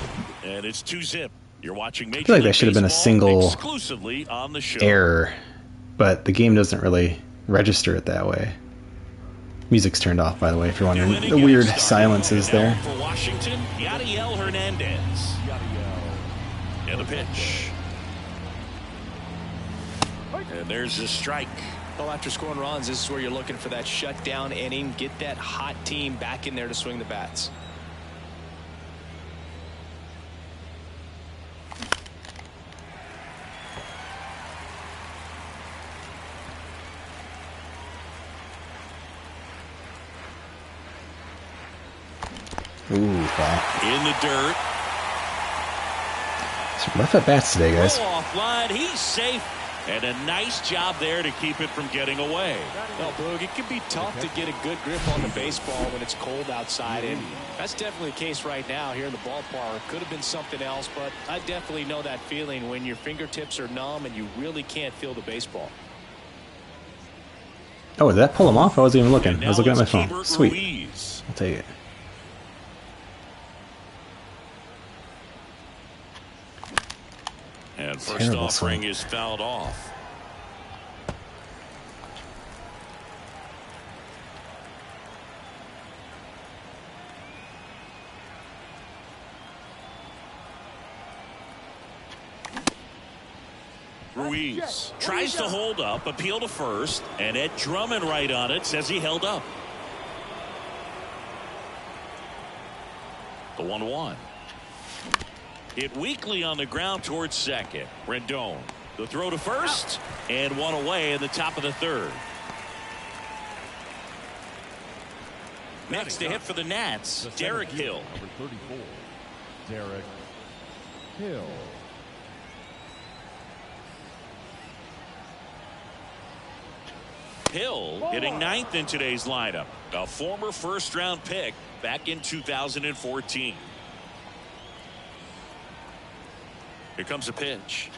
And it's 2-0. You're watching Major feel like League that should have been a Baseball single exclusively on the show. Error, but the game doesn't really register it that way. Music's turned off, by the way, if you're New wondering. inning The weird started. silences And now there. for Washington, Yadiel Hernandez. And a pitch. And there's a strike. Well, after scoring runs, this is where you're looking for that shutdown inning. Get that hot team back in there to swing the bats. Ooh, foul. In the dirt. Some rough at bats today, guys. Throw off line. He's safe. And a nice job there to keep it from getting away. Well, Boog, it can be tough to get a good grip on the baseball when it's cold outside, and that's definitely the case right now here in the ballpark. Could have been something else, but I definitely know that feeling when your fingertips are numb and you really can't feel the baseball. Oh, did that pull him off? I wasn't even looking. I was looking at my phone. Keibert Sweet. Ruiz. I'll take it. And first Terrible offering swing. is fouled off. Ruiz tries to hold up, appeal to first, and Ed Drummond right on it, says he held up. The 1-1. Hit weakly on the ground towards second. Rendon. The throw to first, and one away in the top of the third. Next to hit for the Nats, Derek Hill. Number 34, Derek Hill. Hill hitting ninth in today's lineup. A former first-round pick back in 2014. Here comes a pitch.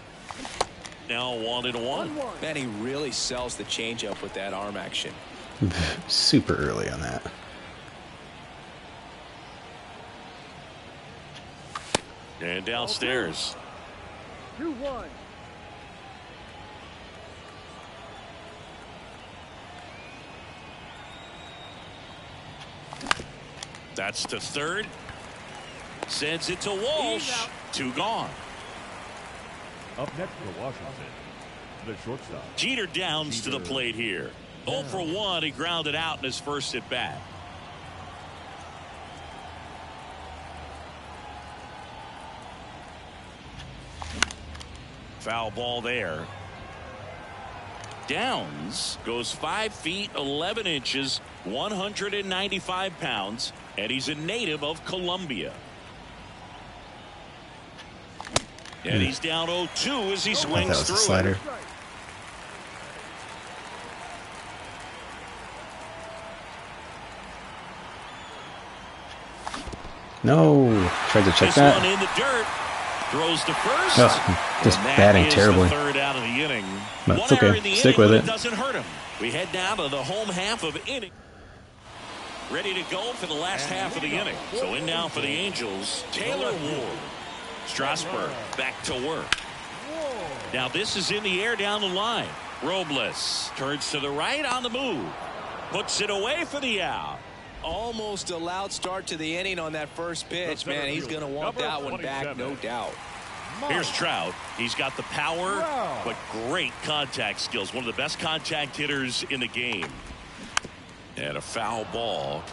Now 1-1. Man, he really sells the changeup with that arm action. Super early on that. And downstairs. 2-1. That's to third. Sends it to Walsh. 2 gone. Up next for Washington, the shortstop. Jeter downs to the plate here. 0 for 1. He grounded out in his first at bat. Foul ball there. Downs goes 5 feet 11 inches, 195 pounds, and he's a native of Colombia. And he's down 0-2 as he I thought that swings was a through slider. it. No. Tried to check This one that. in the dirt. Throws to first. Oh, just And that batting is terribly. The third out of the inning. But One it's okay. error in the Stick inning, with but it. Doesn't hurt him. We head down to the home half of inning. Ready to go for the last half of the inning. So in now for the Angels, Taylor Ward. Strasburg back to work. Now this is in the air down the line. Robles turns to the right on the move. Puts it away for the out. Almost a loud start to the inning on that first pitch. Man, he's going to want that one back, no doubt. Here's Trout. He's got the power, but great contact skills. One of the best contact hitters in the game. And a foul ball.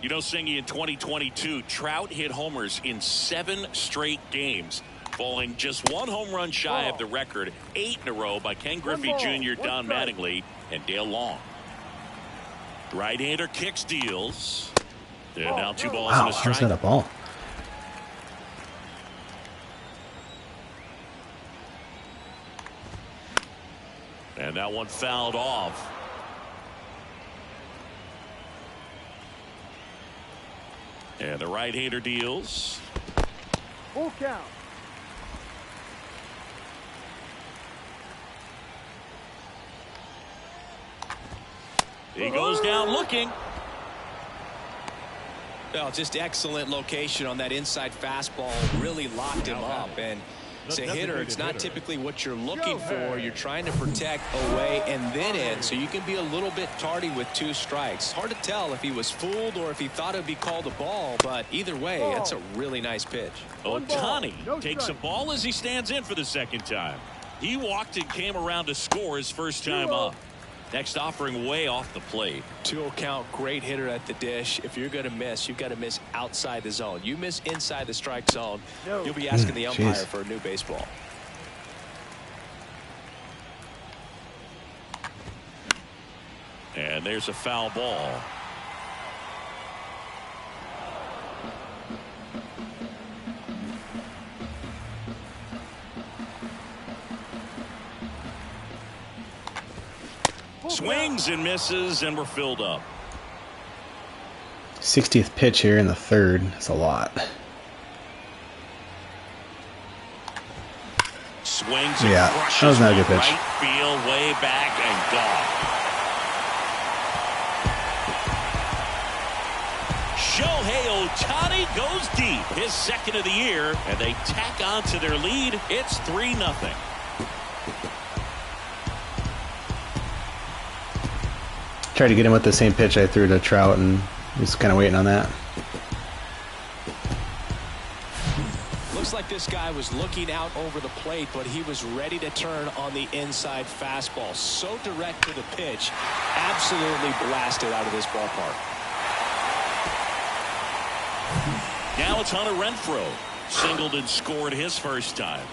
You know, Singy, in 2022, Trout hit homers in 7 straight games, falling just 1 home run shy of the record, 8 in a row by Ken Griffey Jr., Don Mattingly, and Dale Long. Right-hander kicks, deals. And now 2 balls Wow, and a how's strike. that a ball? And that one fouled off. And the right-hander deals. Full count. He goes down looking. Well, just excellent location on that inside fastball. Really locked him up. And as a hitter, it's not typically what you're looking for. You're trying to protect away and then in, so you can be a little bit tardy with 2 strikes. Hard to tell if he was fooled or if he thought it would be called a ball, but either way, that's a really nice pitch. Ohtani takes a ball as he stands in for the second time. He walked and came around to score his first time up. Next offering way off the plate. 2-0 count, great hitter at the dish. If you're going to miss, you've got to miss outside the zone. You miss inside the strike zone, you'll be asking the umpire for a new baseball. And there's a foul ball. Swings and misses, and we're filled up. 60th pitch here in the third. That's a lot. Swings and Yeah, crushes that was not a good one pitch. right field, way back and gone. Shohei Ohtani goes deep, his second of the year, and they tack on to their lead. It's 3-0. Tried to get him with the same pitch I threw to Trout, and he's kind of waiting on that. Looks like this guy was looking out over the plate, but he was ready to turn on the inside fastball. So direct to the pitch, absolutely blasted out of this ballpark. Now it's Hunter Renfroe. Singled and scored his first time.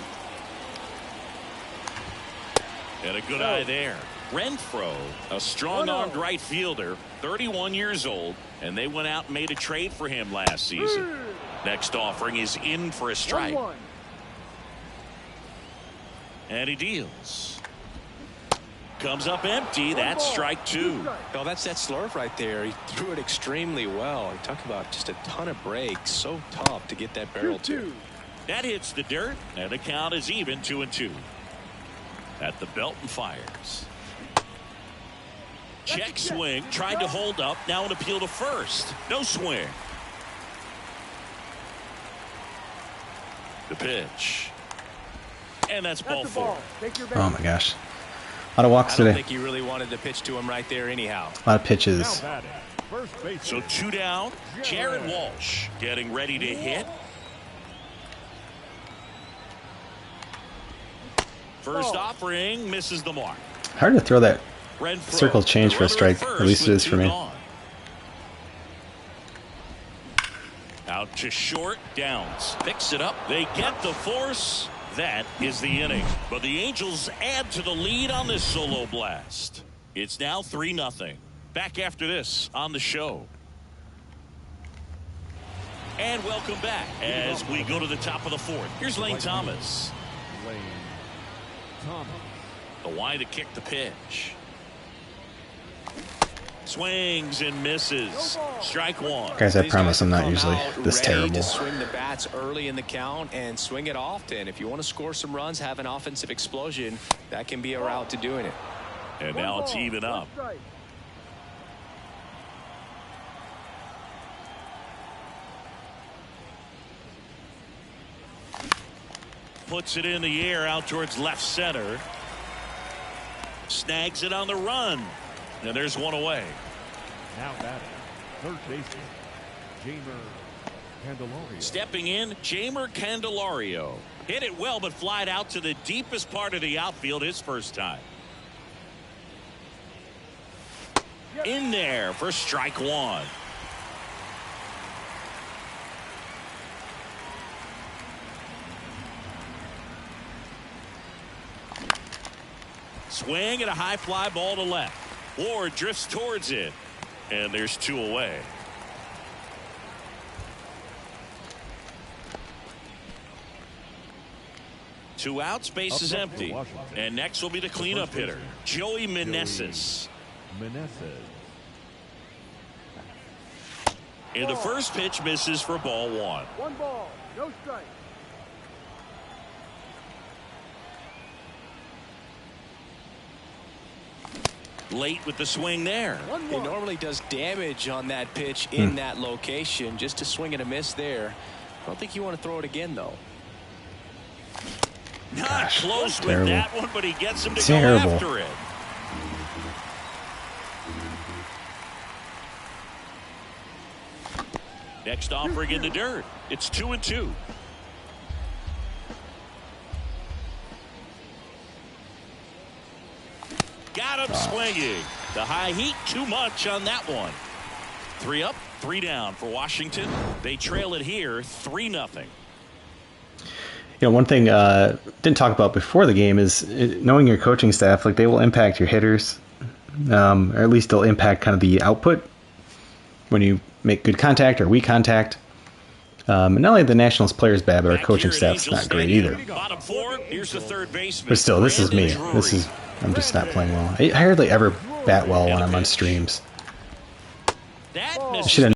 And a good eye there. Renfroe, a strong-armed right fielder, 31 years old, and they went out and made a trade for him last season. Next offering is in for a strike. 1-1. And he deals. Comes up empty. That's strike two. Oh, that's that slurve right there. He threw it extremely well. You talk about just a ton of breaks. So tough to get that barrel to. That hits the dirt, and the count is even 2-2. At the belt and fires. Check swing, tried to hold up, now an appeal to first. No swing. The pitch. And that's ball That's the four. ball. Take your Oh my gosh. A lot of walks I don't today. think he really wanted to pitch to him right there anyhow. A lot of Now pitches. batting, first base. So 2 down. Jared Walsh getting ready to hit. First offering misses the mark. Hard to throw that Renfroe, circle change the for a runner strike. first At least it with is for 2 me. gone. Out to short, Downs picks it up. They get the force. That is the inning. But the Angels add to the lead on this solo blast. It's now 3-0. Back after this on the show. And welcome back as we go to the top of the fourth. Here's Lane Thomas. Lane Thomas. The wide to kick the pitch. Swings and misses. Strike one. Guys, I These promise guys I'm not come usually out this ready terrible. to swing the bats early in the count and swing it often. If you want to score some runs, have an offensive explosion, that can be a route to doing it. And now it's even up. Puts it in the air out towards left center. Snags it on the run. And there's one away. Now batting, third baseman, Jamer Candelario. Stepping in, Jamer Candelario. Hit it well, but flied out to the deepest part of the outfield his first time. In there for strike one. Swing and a high fly ball to left. Ward drifts towards it. And there's 2 away. Two outs, base is empty. And next will be the cleanup hitter, Joey Meneses. Meneses. And the first pitch misses for ball one. 1 ball, no strike. Late with the swing there. He normally does damage on that pitch in that location. Just to swing and a miss there. I don't think you want to throw it again, though. Not Gosh, close with terrible. that one, but he gets him to Terrible. go after it. Next offering in the dirt. It's 2-2. Got him swinging. The high heat too much on that one. 3 up, 3 down for Washington. They trail it here 3-0. You know, one thing didn't talk about before the game is knowing your coaching staff. Like, they will impact your hitters, or at least they'll impact kind of the output when you make good contact or weak contact. And not only the Nationals players bad, but our Back coaching here at staff's Angels not great Stadium. either. Bottom 4, here's the third baseman. But still, this is me. Brandon This Drury. is I'm just not playing well. I hardly ever bat well when I'm on streams. That I misses. should have.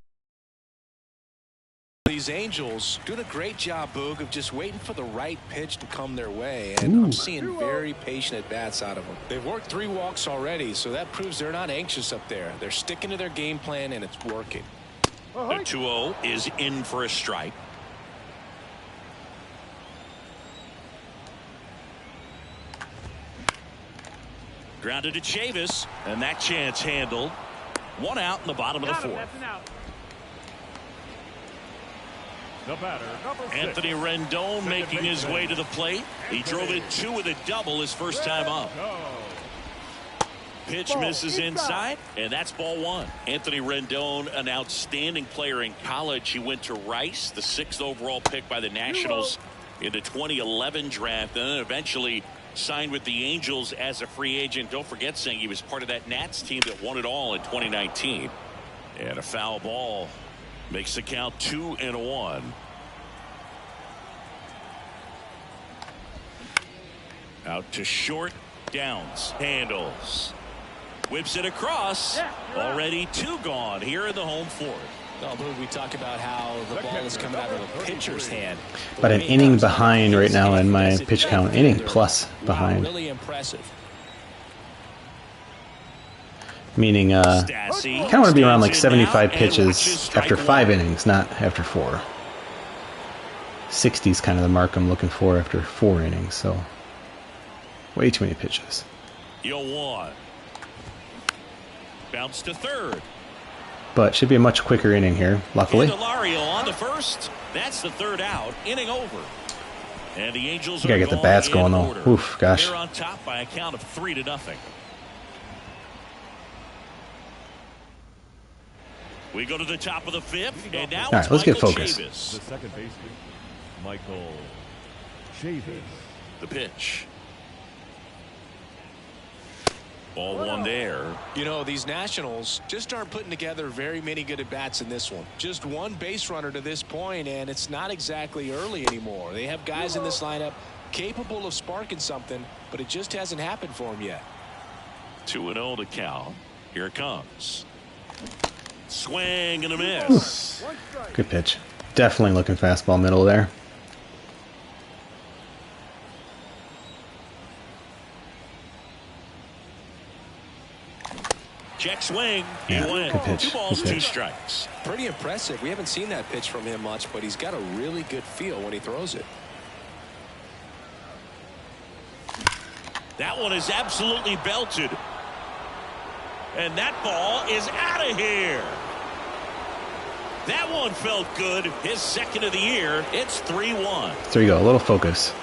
These Angels doing a great job, Boog, of just waiting for the right pitch to come their way. And I'm seeing very patient at-bats out of them. They've worked 3 walks already, so that proves they're not anxious up there. They're sticking to their game plan, and it's working. The 2-0 is in for a strike. Grounded to Chavis, and that chance handled. 1 out in the bottom of the 4th. The batter, number 6. Anthony Rendon making his way to the plate. He drove in 2 with a double his first time up. Go. Pitch misses inside, and that's ball 1. Anthony Rendon, an outstanding player in college. He went to Rice, the 6th overall pick by the Nationals in the 2011 draft, and then eventually signed with the Angels as a free agent. Don't forget, saying he was part of that Nats team that won it all in 2019. And a foul ball makes the count 2-1. Out to short. Downs handles. Whips it across. Already 2 gone here in the home 4th. Well, Boog, we talk about how the ball is coming out of the pitcher's hand. But an inning behind right now in my pitch count. Inning plus behind. Really impressive. Meaning, Stassi kind of want to be around like stands in 75 now and pitches watches strike after 5 1. innings, not after 4. 60 is kind of the mark I'm looking for after 4 innings, so way too many pitches. 0-1. Bounce to 3rd. But should be a much quicker inning here, luckily. Candelario on the 1st. That's the 3rd out. Inning over. And the Angels You gotta are get the going bats in going, though. order. Oof, gosh. They're on top by a count of 3-0. We go to the top of the 5th, and now All right, it's let's get Michael focused. The Chavis. second baseman, Michael Chavis. The pitch. Ball 1 there. You know, these Nationals just aren't putting together very many good at-bats in this one. Just 1 base runner to this point, and it's not exactly early anymore. They have guys in this lineup capable of sparking something, but it just hasn't happened for them yet. 2-0 to count. Here it comes. Swing and a miss. Good pitch. Definitely looking fastball middle there. Check swing. He Yeah, went. good pitch, 2 balls, good 2 pitch. strikes. Pretty impressive. We haven't seen that pitch from him much, but he's got a really good feel when he throws it. That one is absolutely belted. And that ball is out of here. That one felt good. His 2nd of the year. It's 3-1. There you go, a little focus.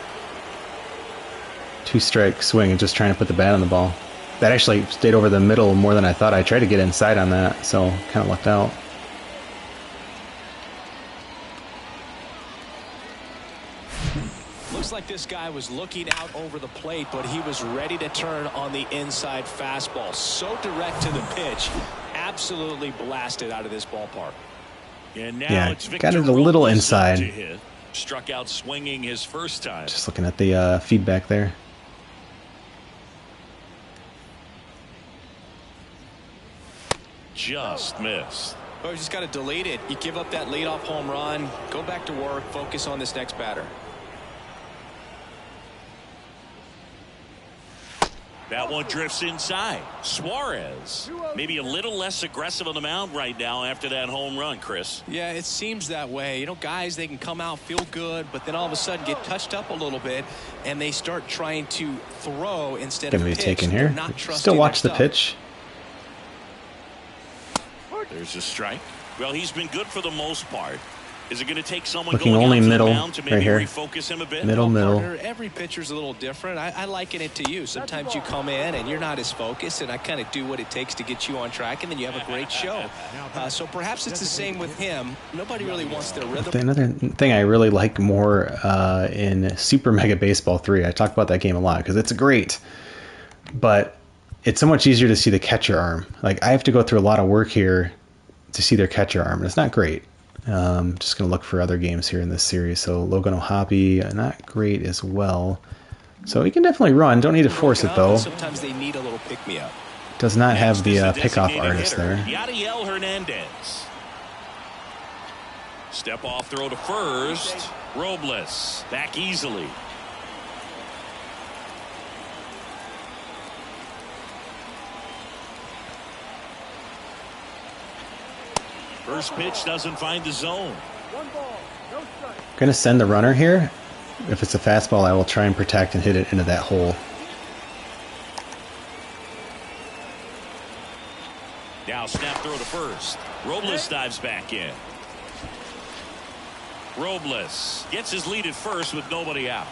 2-strike swing and just trying to put the bat on the ball. That actually stayed over the middle more than I thought. I tried to get inside on that, so kind of lucked out. Looks like this guy was looking out over the plate, but he was ready to turn on the inside fastball. So direct to the pitch. Absolutely blasted out of this ballpark. And now Yeah, it's got Victor it a little Robles inside. to hit. Struck out swinging his first time. Just looking at the feedback there. Just missed. Oh, you just got to delete it. You give up that leadoff home run, go back to work, focus on this next batter. That one drifts inside. Suarez maybe a little less aggressive on the mound right now after that home run, Chris. Yeah, it seems that way. You know, guys, they can come out, feel good, but then all of a sudden get touched up a little bit, and they start trying to throw instead Gonna of be pitch. taken They're here. not trusting Still watch the their stuff. pitch. There's a strike. Well, he's been good for the most part. Is it going to take someone Looking going only out to middle, the mound to maybe right here. refocus him a bit? Middle. Partner, every pitcher's a little different. I liken it to you. Sometimes you come in and you're not as focused, and I kind of do what it takes to get you on track, and then you have a great show. So perhaps it's the same with him. Nobody really wants their rhythm. Another thing I really like more in Super Mega Baseball 3, I talk about that game a lot because it's great, but it's so much easier to see the catcher arm. Like, I have to go through a lot of work here to see their catcher arm, and it's not great. Just going to look for other games here in this series. So Logan O'Hoppe, not great as well. So he can definitely run. Don't need to force it, though. Sometimes they need a little pick-me-up. Does not have the Next is pickoff designated artist hitter, there. Yadiel Hernandez. Step off throw to first. Robles back easily. First pitch doesn't find the zone. One ball, no strike. Gonna send the runner here. If it's a fastball, I will try and protect and hit it into that hole. Now snap throw to first. Robles dives back in. Robles gets his lead at first with nobody out.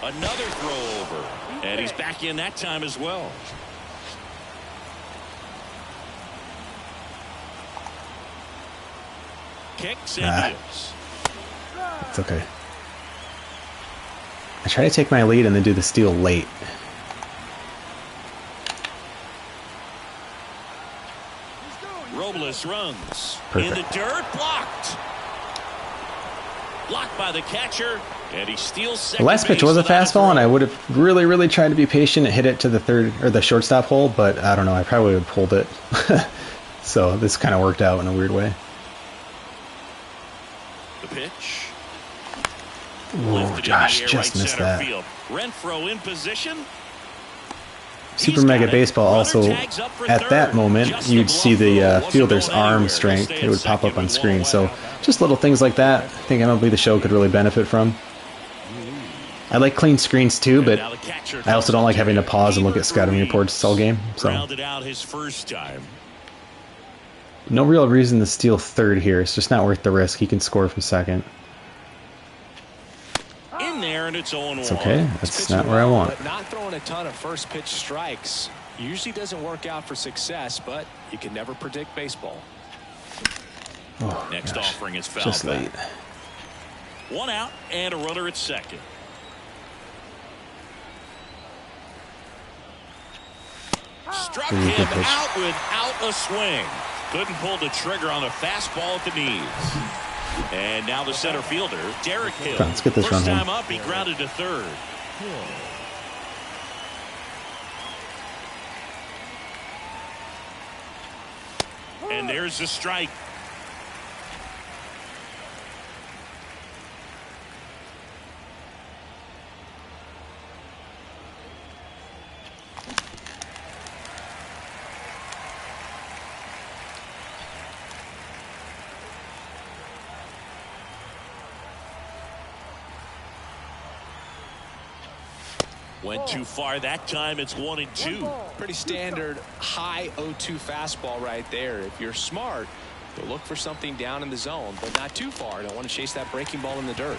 Another throw over. And he's back in that time as well. Kicks and deals. It's okay. I try to take my lead and then do the steal late. Robles runs Perfect. in the dirt, blocked. Blocked by the catcher, and he steals The second last pitch base was a without fastball, throw. and I would have really tried to be patient and hit it to the third or the shortstop hole, but I don't know. I probably would have pulled it. So this kind of worked out in a weird way. The pitch. Whoa, Lifted in Josh, the air, just right missed center that. field. Renfroe in position. Super He's Mega got it. Baseball Runner also, tags up for at third. that moment, Just you'd the see glove throw. the Wasn't fielder's going arm anywhere. strength. Stay It in would pop second up on with screen. one So out. just little things like that. I think MLB The Show could really benefit from. I like clean screens too, but Now the catcher I also comes don't like up having to to pause and look at scouting Reeves. reports all game. So Grounded out his first time. no real reason to steal third here. It's just not worth the risk. He can score from second. In there, and it's 0-1. It's okay. That's Pitching not where I well, want. but not throwing a ton of first pitch strikes usually doesn't work out for success, but you can never predict baseball. Oh, Next gosh. offering is fouled Just back. late. One out and a runner at second. Struck Ooh, him good pitch. out without a swing. Couldn't pull the trigger on the fastball at the knees. And now the center fielder, Derek Hill. Let's get this First run time home. up, he grounded to third. And there's the strike. Went too far that time. It's 1-2. Pretty standard high 0-2 fastball right there. If you're smart, you'll look for something down in the zone, but not too far. Don't want to chase that breaking ball in the dirt.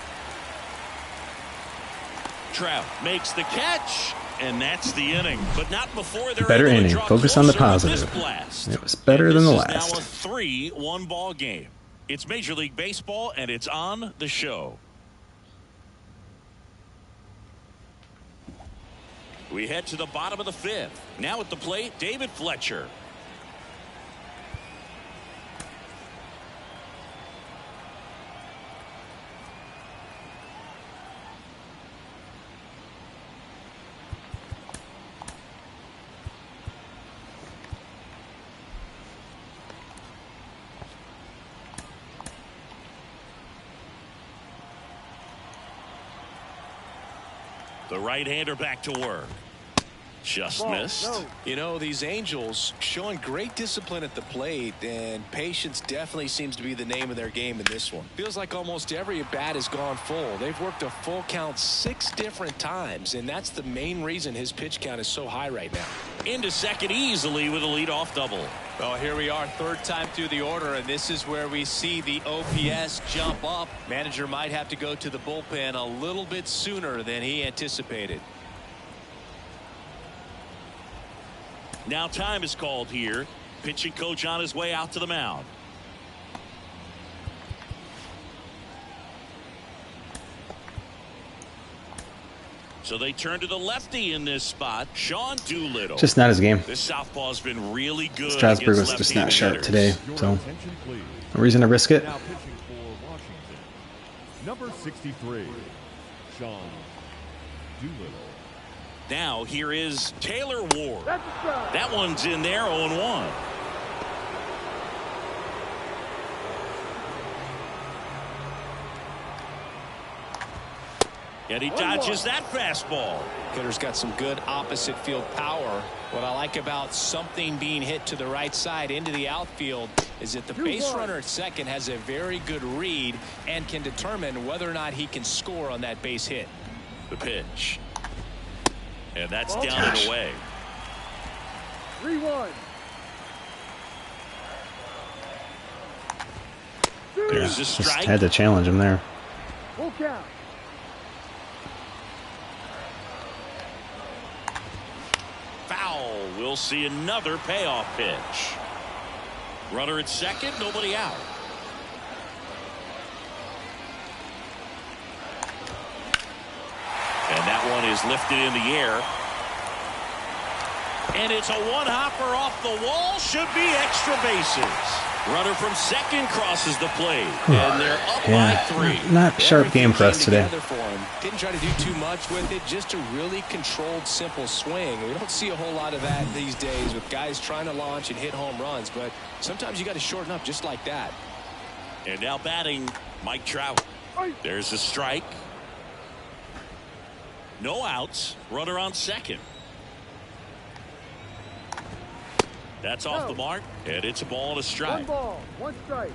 Trout makes the catch, and that's the inning. But not before they're Better able to inning. draw Focus on the closer with this positive. blast. It was better And than the this is last. now a 3-1 ball game. It's Major League Baseball, and it's on the show. We head to the bottom of the fifth. Now at the plate, David Fletcher. The right-hander back to work. Just Ball, missed. no. You know, these Angels showing great discipline at the plate, and patience definitely seems to be the name of their game in this one. Feels like almost every at bat has gone full. They've worked a full count 6 different times, and that's the main reason his pitch count is so high right now. Into second easily with a leadoff double. Well, here we are, third time through the order, and this is where we see the OPS jump up. Manager might have to go to the bullpen a little bit sooner than he anticipated. Now time is called here. Pitching coach on his way out to the mound. So they turn to the lefty in this spot, Sean Doolittle. Just not his game. This southpaw's been really good. Strasburg against was just not left-handed sharp hitters. today. Your So attention, please. no reason to risk it. Now pitching for Washington, number 63, Sean Doolittle. Now here is Taylor Ward. That's a strike. That one's in there, 0-1. And he dodges that fastball. Hitter's got some good opposite field power. What I like about something being hit to the right side into the outfield is that the base runner at second has a very good read and can determine whether or not he can score on that base hit. The pitch. And that's down and away. 3-1. There's a Just strike. had to challenge him there. Full count. Foul. We'll see another payoff pitch. Runner at second, nobody out. And that one is lifted in the air. And it's a one-hopper off the wall. Should be extra bases. Runner from second crosses the plate. And they're up by 3. Not sharp game for us today. For him. Didn't try to do too much with it. Just a really controlled, simple swing. We don't see a whole lot of that these days with guys trying to launch and hit home runs. But sometimes you got to shorten up just like that. And now batting, Mike Trout. There's a strike. No outs. Runner on second. That's off the mark, and it's a ball and a strike. 1 ball, 1 strike.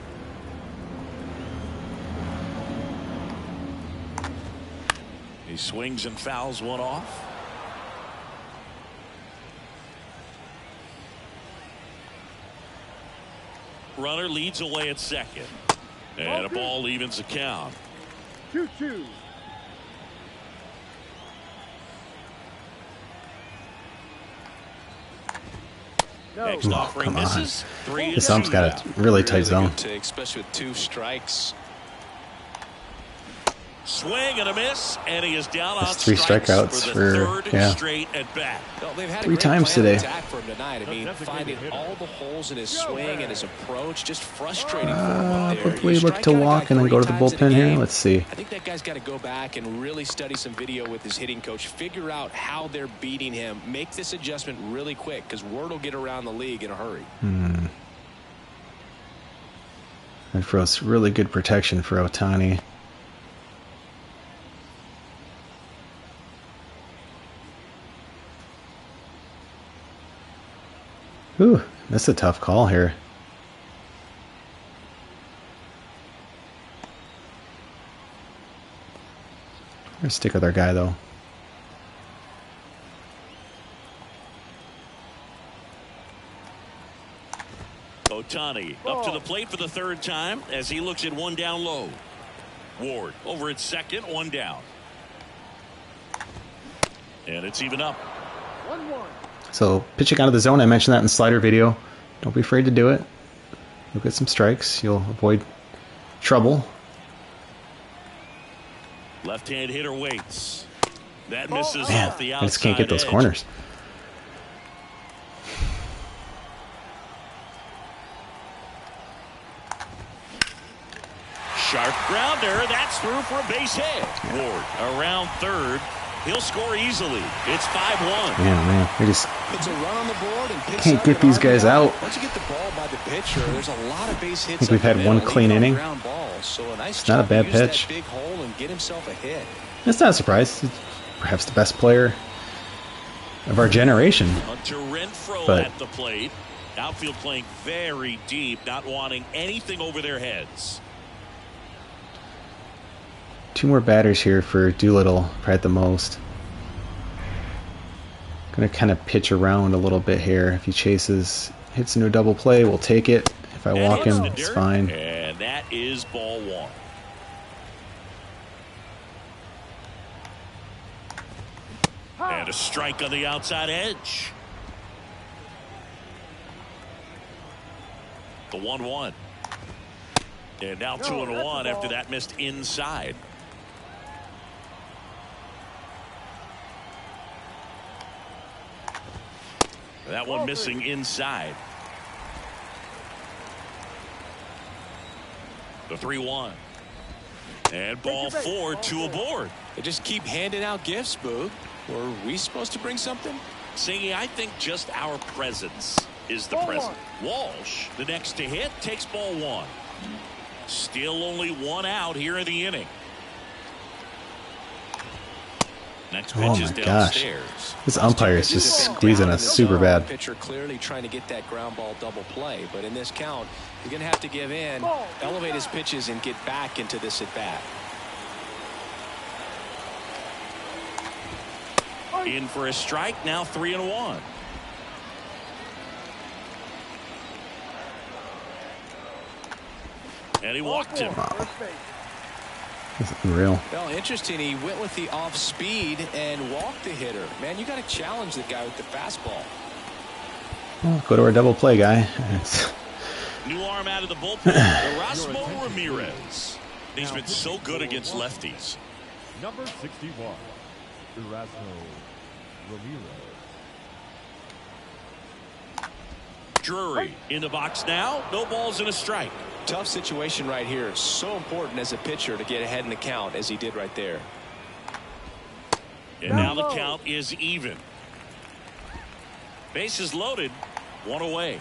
He swings and fouls one off. Runner leads away at second. And a ball evens the count. 2-2. Next offering come on. misses. 3 This ump's got a really tight zone. Good take, especially with 2 strikes. Swing and a miss, and he is down on That's 3 strikes strikeouts for the for- third yeah. straight at bat. Well, they've had a 3 great times plan of today. attack for him tonight. I mean, finding all the holes in his swing and his approach, just frustrating for him up there. Probably You look strike to out a guy walk and then 30 go to the times in a bullpen here. game. Let's see. I think that guy's got to go back and really study some video with his hitting coach, figure out how they're beating him, make this adjustment really quick because word will get around the league in a hurry. And for us, really good protection for Ohtani. Ooh, that's a tough call here. We're gonna stick with our guy though. Ohtani up to the plate for the 3rd time as he looks at 1 down low. Ward over at second, 1 down. And it's even up. 1-1. So pitching out of the zone, I mentioned that in the slider video. Don't be afraid to do it. You'll get some strikes. You'll avoid trouble. Left-hand hitter waits. That misses Man, off the I outside just can't get those edge. corners. Sharp grounder. That's through for a base hit. Ward around third. He'll score easily. It's 5-1. Man, we just Puts a run on the board and picks can't up get an these guys RBI. out. Once you get the ball by the pitcher, there's a lot of base hits. I think we've up the had one middle, clean even on inning. ground balls. So a nice It's not a job to bad use that pitch. big hole and get himself a hit. It's not a surprise. He's perhaps the best player of our generation. Hunter Renfroe But- at the plate. Outfield playing very deep, not wanting anything over their heads. 2 more batters here for Doolittle, probably at the most. Gonna kind of pitch around a little bit here. If he chases, hits into a double play, we'll take it. If I And walk hits him, the it's dirt, fine. And that is ball 1. And a strike on the outside edge. The 1-1. And now 2-1 after that missed inside. That one missing inside. The 3-1. And ball 4, 2 aboard. They just keep handing out gifts, Boog. Were we supposed to bring something? Singy, I think just our presence is the present. Walsh, the next to hit, takes ball 1. Still only 1 out here in the inning. Next pitch is downstairs. This umpire is just squeezing us super bad. Pitcher clearly trying to get that ground ball double play, but in this count, he's going to have to give in, elevate his pitches, and get back into this at bat. In for a strike, now 3-1. And he walked him. This is unreal. Well, interesting. He went with the off speed and walked the hitter. Man, you got to challenge the guy with the fastball. Well, go to our double play guy. New arm out of the bullpen, Erasmo Ramirez. He's been so good against lefties. Number 61, Erasmo Ramirez. Drury in the box now. No balls and a strike. Tough situation right here. So important as a pitcher to get ahead in the count as he did right there. And now the count is even. Bases loaded. 1 away.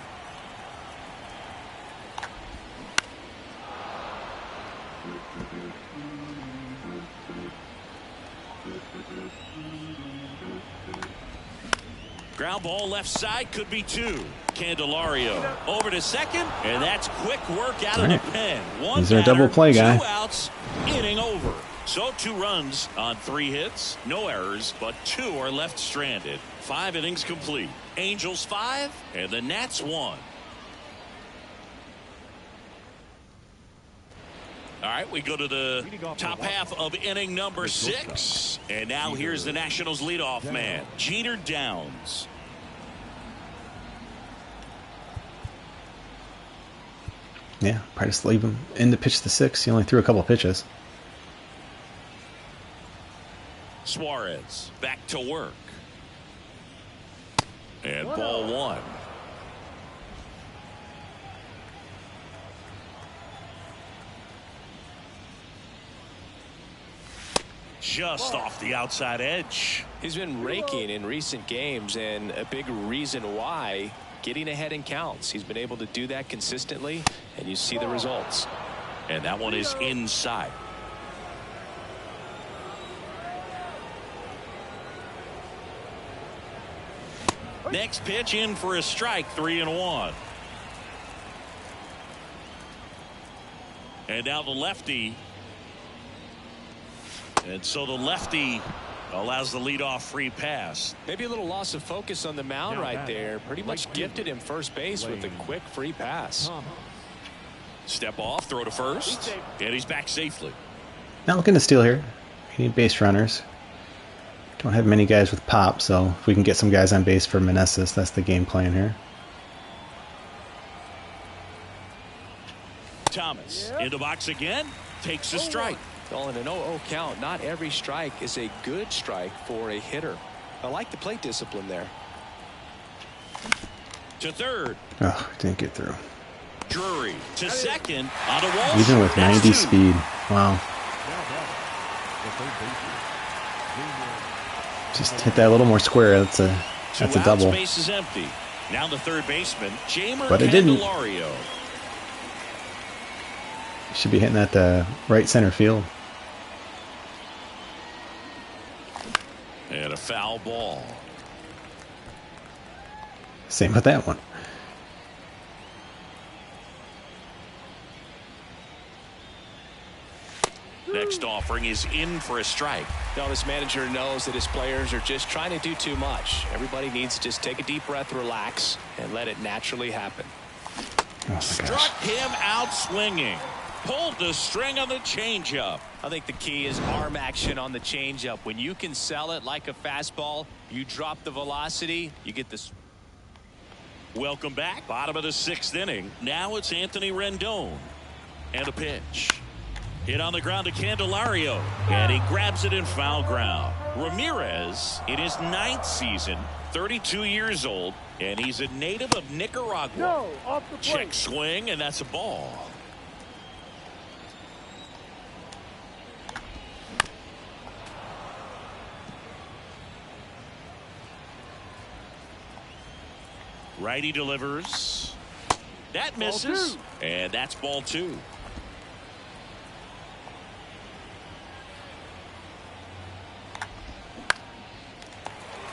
Ground ball left side, could be 2. Candelario over to second, and that's quick work out of the pen. One He's our double play guy. 2 outs, inning over. So 2 runs on 3 hits, no errors, but 2 are left stranded. 5 innings complete. Angels 5 and the Nats 1. All right, we go to the top half of inning number 6. And now here's the Nationals leadoff man, Jeter Downs. Yeah, probably just leave him in to pitch the 6. He only threw a couple of pitches. Suarez back to work. And ball 1. Just off the outside edge. He's been raking in recent games, and a big reason why, getting ahead in counts. He's been able to do that consistently, and you see the results. And that one is inside. Next pitch in for a strike, 3-1. And now the lefty. And so the lefty allows the leadoff free pass. Maybe a little loss of focus on the mound right there. Pretty much gifted him first base with a quick free pass. Step off, throw to first, and he's back safely. Not looking to steal here. We need base runners. Don't have many guys with pop, so if we can get some guys on base for Meneses, that's the game plan here. Thomas in the box again, takes a strike. Well, in an 0-0 count, not every strike is a good strike for a hitter. I like the plate discipline there. To third. Oh, didn't get through. Drury to second. On a Walsh. Even with 90 speed. Wow. Just hit that a little more square. That's a double. Base is empty. Now the third baseman, Jamer But it didn't. Candelario. Should be hitting that right center field. And a foul ball. Same with that one. Next offering is in for a strike. Now this manager knows that his players are just trying to do too much. Everybody needs to just take a deep breath, relax, and let it naturally happen. Oh my Struck gosh. him out swinging. Pulled the string on the changeup. I think the key is arm action on the changeup. When you can sell it like a fastball, you drop the velocity, you get this. Welcome back. Bottom of the 6th inning. Now it's Anthony Rendon. And a pitch. Hit on the ground to Candelario. And he grabs it in foul ground. Ramirez in his 9th season, 32 years old, and he's a native of Nicaragua. No, off the plate. Check swing, and that's a ball. Righty delivers. That misses. And that's ball 2.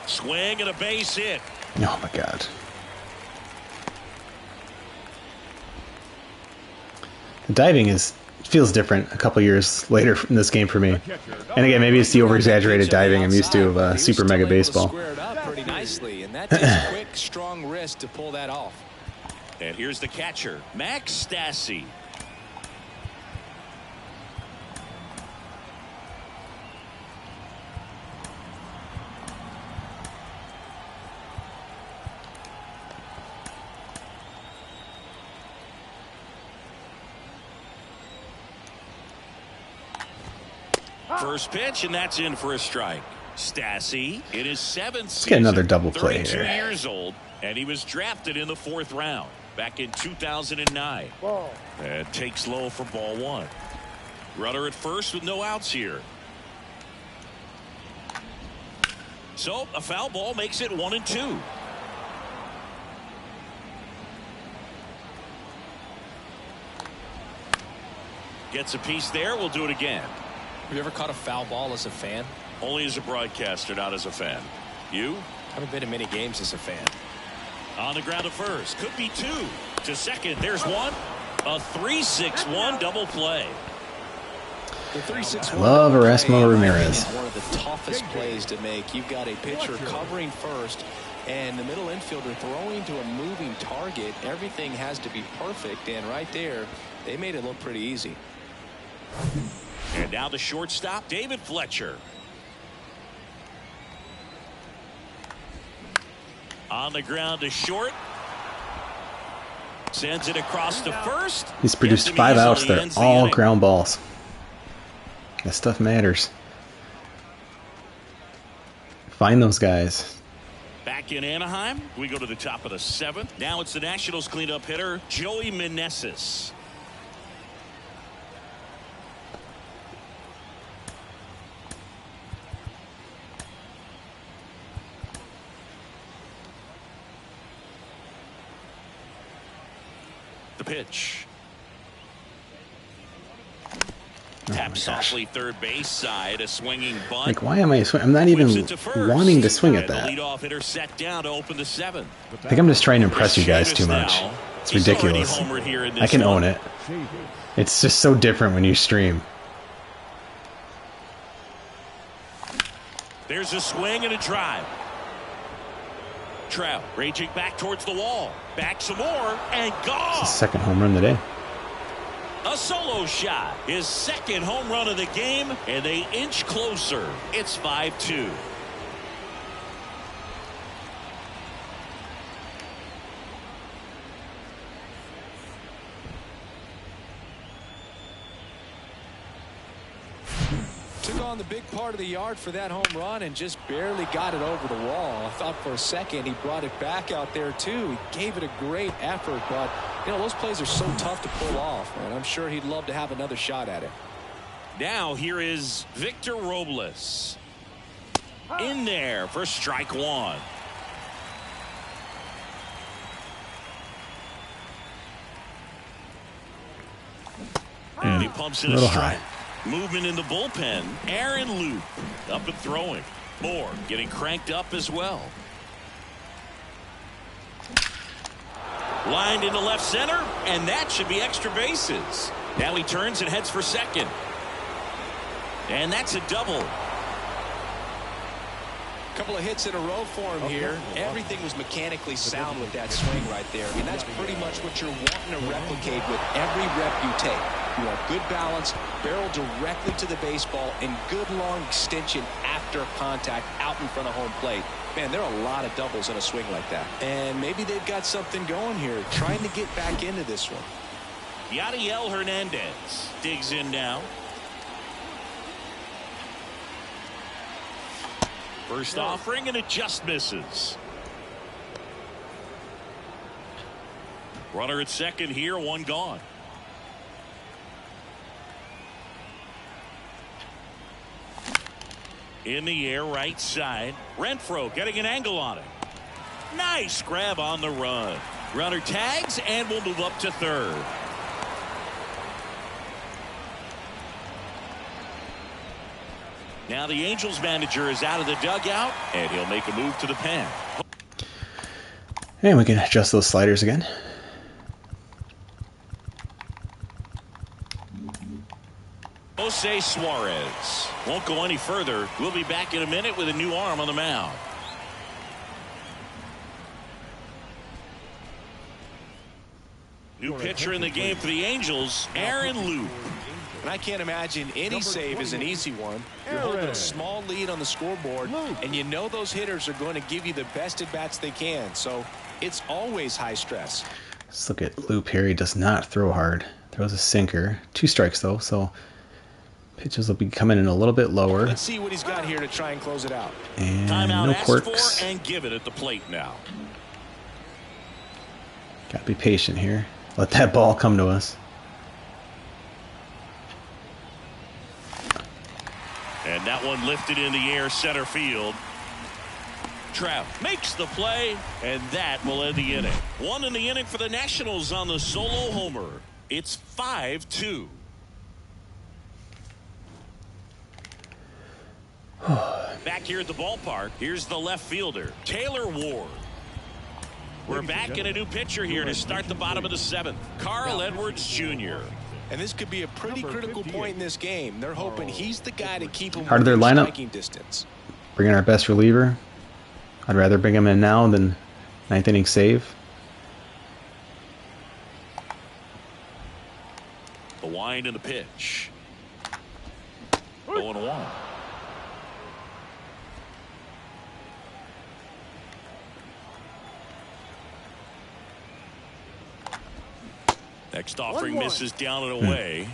Swing and a base hit. Oh my God. The diving feels different a couple years later in this game for me. And again, maybe it's the over-exaggerated diving I'm used to of Super Mega Baseball. Square it up pretty nicely, and that takes quick, strong wrist to pull that off. And here's the catcher, Max Stassi. First pitch, and that's in for a strike. Stassi, in his 7th season, get another double play 32 here. years old, and he was drafted in the 4th round back in 2009. Ball. And takes Lowe for ball 1. Runner at first with no outs here. So a foul ball makes it 1-2. Gets a piece there. We'll do it again. Have you ever caught a foul ball as a fan? Only as a broadcaster, not as a fan. You? Haven't been to many games as a fan. On the ground to first. Could be 2. To second. There's 1. A 3-6-1 double play. The 3-6-1 Love Erasmo Ramirez. One of the toughest plays to make. You've got a pitcher covering first and the middle infielder throwing to a moving target. Everything has to be perfect, and right there they made it look pretty easy. And now the shortstop, David Fletcher. On the ground to short. Sends it across to first. He's produced 5 outs that are all ground balls. That stuff matters. Find those guys. Back in Anaheim, we go to the top of the 7th. Now it's the Nationals cleanup hitter, Joey Meneses. The pitch. Tap softly third base side, a swinging bunt. Like, why am I swinging? I'm not even wanting to swing at The that. leadoff hitter set down to open the 7th. I think I'm just trying to impress you guys too much. It's ridiculous. I can own it. It's just so different when you stream. There's a swing and a drive. Trout raging back towards the wall. Back some more and gone. It's the 2nd home run of the day. A solo shot. His 2nd home run of the game, and they inch closer. It's 5-2. Took on the big part of the yard for that home run and just barely got it over the wall. I thought for a second he brought it back out there too. He gave it a great effort, but you know those plays are so tough to pull off, and I'm sure he'd love to have another shot at it. Now here is Victor Robles. In there for strike 1. And he pumps it a strike. Movement in the bullpen. Aaron Lowe up and throwing. Moore getting cranked up as well. Lined into left center, and that should be extra bases. Now he turns and heads for second. And that's a double. Couple of hits in a row for him here. Everything was mechanically sound with that swing right there. And that's pretty much what you're wanting to replicate with every rep you take. You want good balance, barrel directly to the baseball, and good long extension after contact out in front of home plate. Man, there are a lot of doubles in a swing like that. And maybe they've got something going here, trying to get back into this one. Yadiel Hernandez digs in now. First offering, and it just misses. Runner at second here, 1 gone. In the air, right side. Renfroe getting an angle on it. Nice grab on the run. Runner tags and will move up to third. Now the Angels manager is out of the dugout, and he'll make a move to the pen. And we can adjust those sliders again. Jose Suarez won't go any further. We'll be back in a minute with a new arm on the mound. New pitcher in the game for the Angels, Aaron Lowe. And I can't imagine any save is an easy one. You're holding a small lead on the scoreboard, and you know those hitters are going to give you the best at-bats they can. So it's always high stress. Let's look at Lowe here. He does not throw hard. Throws a sinker. 2 strikes, though, so pitches will be coming in a little bit lower. Let's see what he's got here to try and close it out. And Timeout no asked quirks. for and give it at the plate now. Got to be patient here. Let that ball come to us. And that one lifted in the air center field. Trout makes the play, and that will end the inning. 1 in the inning for the Nationals on the solo homer. It's 5-2. Back here at the ballpark, here's the left fielder, Taylor Ward. We're back in a new pitcher here to start the bottom of the 7th, Carl Edwards Jr. And this could be a pretty critical point in this game. They're hoping he's the guy to keep him Part of their within lineup. striking distance. Bring in our best reliever. I'd rather bring him in now than 9th inning save. The wind and the pitch. 0-1. Next offering 1-1. misses down and away.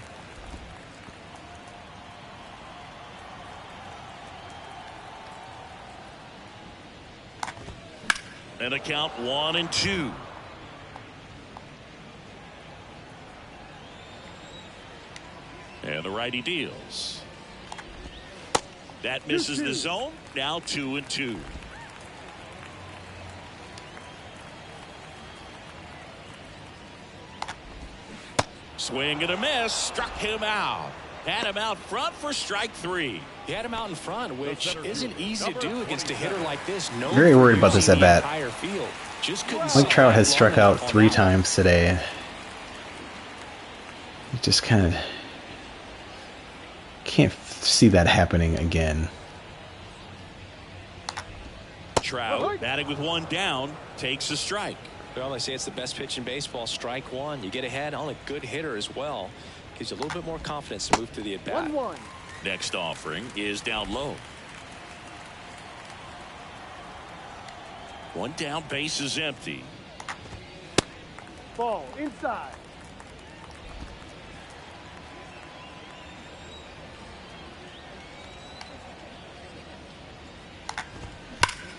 And a count 1-2. And the righty deals. That misses the zone. Now 2-2. Swing and a miss. Struck him out. Had him out front for strike 3. He had him out in front, which isn't easy to do against a hitter like this. Very worried about this at bat. Mike Trout has struck out 3 times today. You just kind of can't see that happening again. Trout batting with 1 down takes a strike. Well, they say it's the best pitch in baseball. Strike 1. You get ahead on a good hitter as well. Gives you a little bit more confidence to move through the at-bat. 1-1. Next offering is down low. 1 down, base is empty. Ball inside.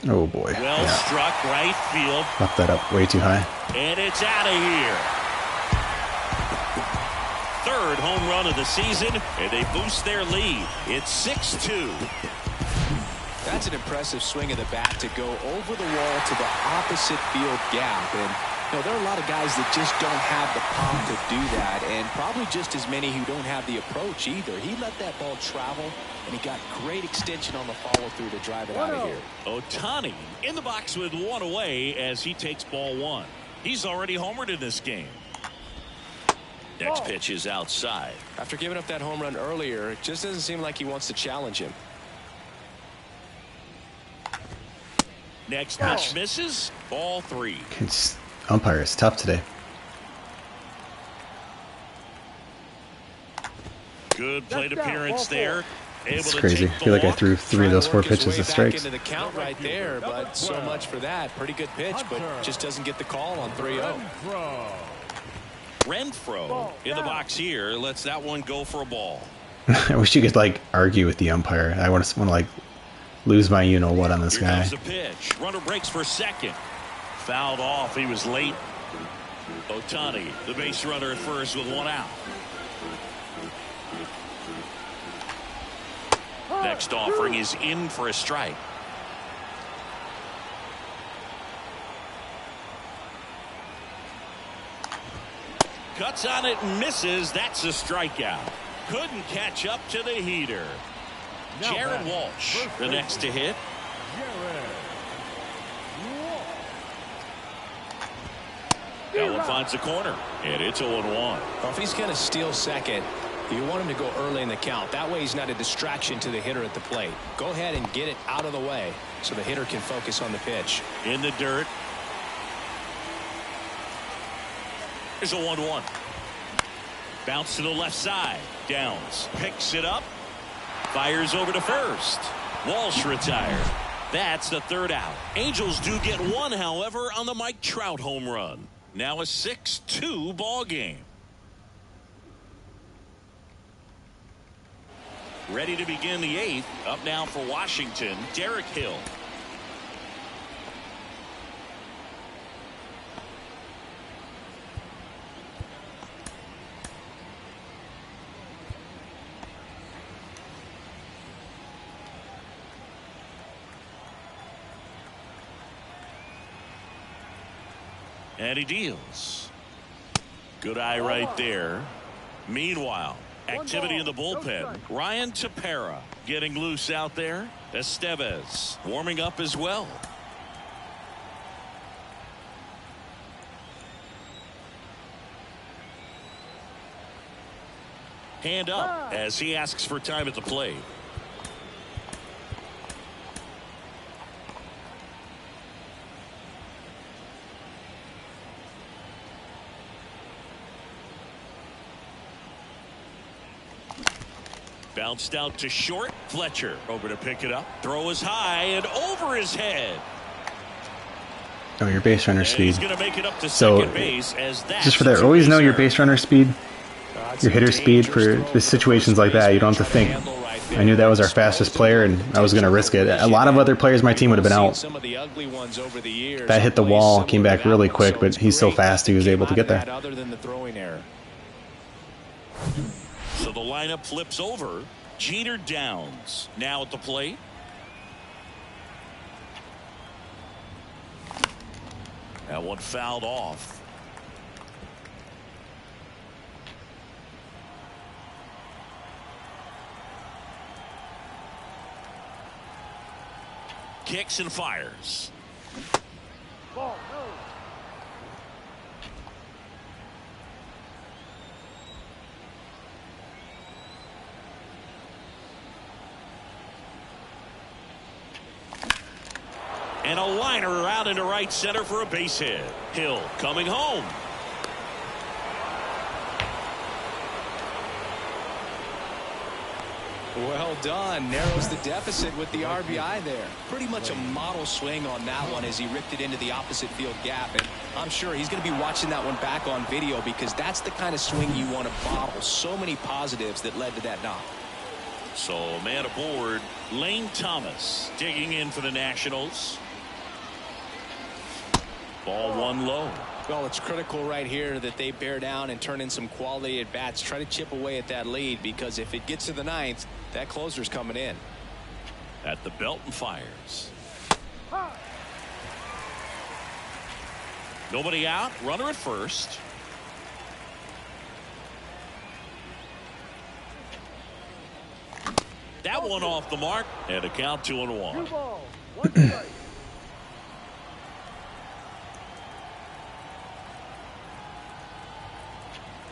Oh boy. Well struck right field. Left that up way too high. And it's out of here. 3rd home run of the season, and they boost their lead. It's 6-2. That's an impressive swing of the bat to go over the wall to the opposite field gap. And you know, there are a lot of guys that just don't have the pop to do that, and probably just as many who don't have the approach either. He let that ball travel, and he got great extension on the follow-through to drive it out of here. Ohtani in the box with 1 away as he takes ball 1. He's already homered in this game. Next pitch is outside. After giving up that home run earlier, it just doesn't seem like he wants to challenge him. Next pitch misses. Ball 3. Umpire is tough today. Good plate appearance there. It's crazy. I feel like I threw 3 of those 4 pitches as strikes. Into the count right there, but so much for that. Pretty good pitch, but just doesn't get the call on 3-0. Renfroe in the box here lets that one go for a ball. I wish you could like argue with the umpire. I want to like lose my what on this guy. Here's the pitch. Runner breaks for second. Fouled off. He was late. Ohtani, the base runner at first with 1 out. Next offering is in for a strike. Cuts on it and misses. That's a strikeout. Couldn't catch up to the heater. Jared Walsh, the next to hit. That one finds the corner, and it's 0-1. Well, if he's going to steal second, you want him to go early in the count. That way he's not a distraction to the hitter at the plate. Go ahead and get it out of the way so the hitter can focus on the pitch. In the dirt. Here's a 1-1. Bounce to the left side. Downs picks it up. Fires over to first. Walsh retired. That's the third out. Angels do get one, however, on the Mike Trout home run. Now a 6-2 ball game. Ready to begin the eighth. Up now for Washington, Derek Hill. And he deals. Good eye right there. Meanwhile, activity in the bullpen. Ryan Tepera getting loose out there. Estevez warming up as well. Hand up as he asks for time at the plate. Bounced out to short. Fletcher over to pick it up. Throw is high and over his head. Oh, your base runner speed. He's going to make it up to So, second base as just for that, always know your base runner speed, your hitter speed for the situations like that. You don't have to think. I knew that was our fastest player, and I was going to risk it. A lot of other players on my team would have been out. That hit the wall, came back really quick, but he's so fast he was able to get there. So the lineup flips over. Jeter Downs now at the plate. That one fouled off. Kicks and fires. Ball, no. And a liner out into right center for a base hit. Hill coming home. Well done. Narrows the deficit with the RBI there. Pretty much a model swing on that one as he ripped it into the opposite field gap. And I'm sure he's going to be watching that one back on video because that's the kind of swing you want to bottle. So many positives that led to that knock. So man aboard. Lane Thomas digging in for the Nationals. Ball one low. Well, it's critical right here that they bear down and turn in some quality at bats. Try to chip away at that lead because if it gets to the ninth, that closer's coming in. At the belt and fires. Nobody out. Runner at first. That one off the mark. And a count 2-1. 2 balls, 1 strike.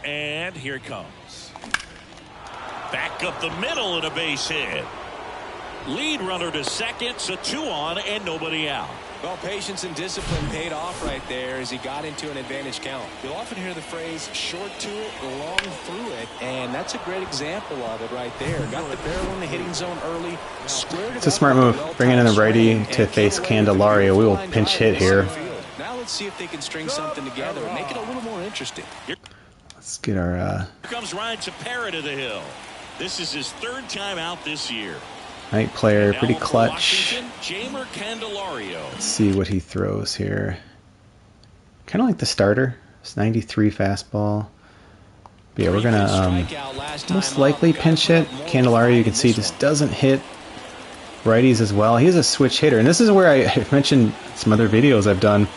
And here it comes. Back up the middle and a base hit. Lead runner to second, so 2 on and nobody out. Well, patience and discipline paid off right there as he got into an advantage count. You'll often hear the phrase short to it, long through it, and that's a great example of it right there. Got the barrel in the hitting zone early. It's a smart move. Bringing in the righty to face Candelario. We will pinch hit here. Now let's see if they can string something together and make it a little more interesting. Let's get our Here comes Ryan Tepera to the hill. This is his 3rd time out this year. night player, pretty clutch. Jamer Candelario. Let's see what he throws here. Kind of like the starter. It's 93 fastball. But yeah, we're gonna most likely pinch hit. Candelario, you can see, just doesn't hit righties as well. He's a switch hitter, and this is where I mentioned some other videos I've done.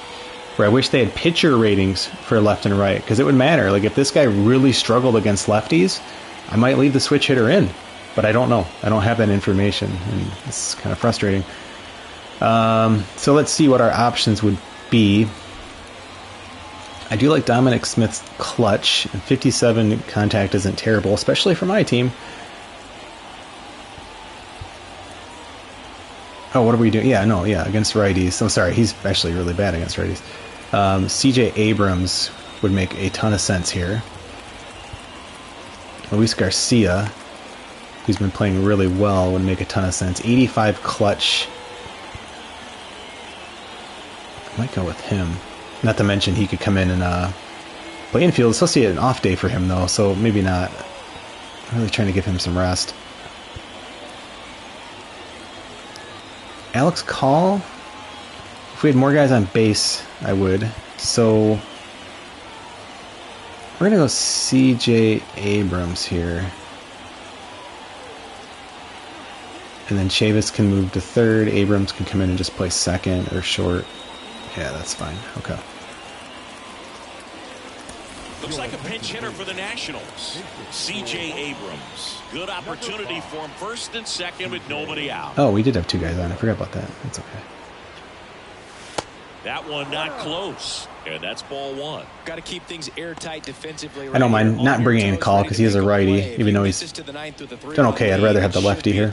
where I wish they had pitcher ratings for left and right, because it would matter. Like, if this guy really struggled against lefties, I might leave the switch hitter in, but I don't know. I don't have that information, and it's kind of frustrating. So let's see what our options would be. I do like Dominic Smith's clutch, and 57 contact isn't terrible, especially for my team. Oh, what are we doing? Yeah, no, yeah, against righties. I'm sorry, he's actually really bad against righties. CJ Abrams would make a ton of sense here. Luis Garcia, who's been playing really well, would make a ton of sense. 85 clutch. I might go with him. Not to mention he could come in and play infield. It's supposed to be an off day for him, though, so maybe not. I'm really trying to give him some rest. Alex Call? If we had more guys on base, I would. So we're going to go CJ Abrams here. And then Chavis can move to third. Abrams can come in and just play second or short. Yeah, that's fine. Okay. Looks like a pinch hitter for the Nationals. C.J. Abrams. Good opportunity for him first and second with nobody out. Oh, we did have two guys on. I forgot about that. That's okay. That one not close. And that's ball one. Got to keep things airtight defensively. I don't mind not bringing in Call because he is a righty, even though he's done okay. I'd rather have the lefty here.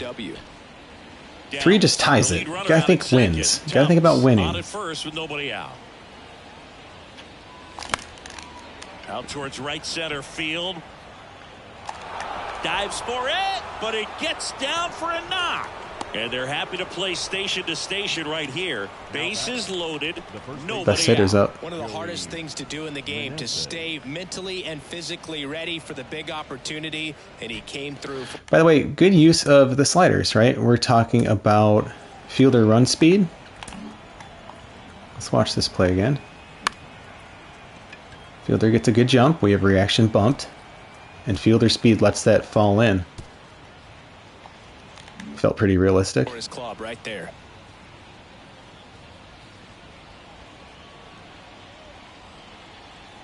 3 just ties it. You gotta think wins. You gotta think about winning. On at first with nobody out. Out towards right center field. Dives for it, but it gets down for a knock. And they're happy to play station to station right here. Bases loaded. Best hitter's up. One of the hardest things to do in the game, to stay mentally and physically ready for the big opportunity, and he came through. By the way, good use of the sliders, right? We're talking about fielder run speed. Let's watch this play again. Fielder gets a good jump. We have reaction bumped. And fielder speed lets that fall in. Felt pretty realistic. For his club right there.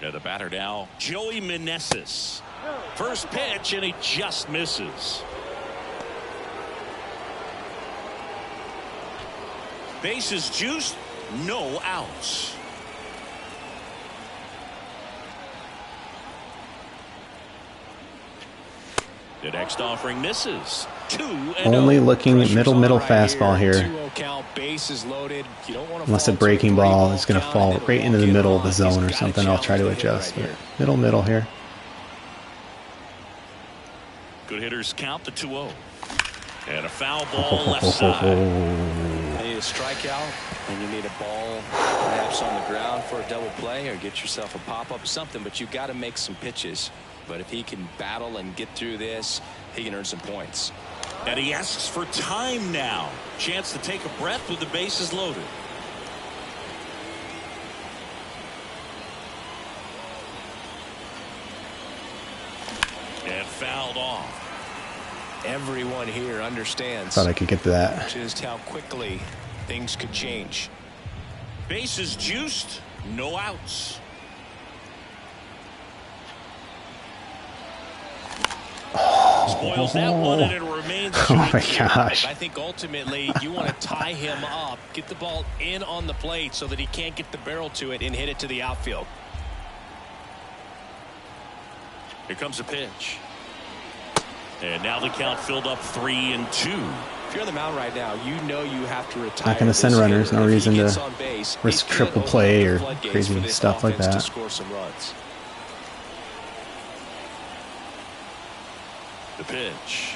Yeah, the batter now, Joey Meneses. First pitch, and he just misses. Bases juiced, no outs. The next offering misses. 2-0. Only looking middle fastball here. 2-0 count, bases loaded. You don't want to Unless a breaking ball is going to fall right into the middle of the zone or something, I'll try to adjust. But middle here. Good hitters count the 2-0. And a foul ball left side. You need a strikeout, and you need a ball perhaps on the ground for a double play, or get yourself a pop-up, something. But you've got to make some pitches. But if he can battle and get through this, he can earn some points. And he asks for time now. Chance to take a breath with the bases loaded. And fouled off. Everyone here understands. Thought I could get to that. Just how quickly things could change. Bases juiced, no outs. Spoils that one, and it remains. Oh my gosh. I think ultimately you want to tie him up, get the ball in on the plate so that he can't get the barrel to it and hit it to the outfield. Here comes a pitch. And now the count filled up 3-2. If you're on the mound right now, you know you have to retire. Not going to send runners. No reason to base, risk triple play or crazy stuff like that. To score some runs. The pitch.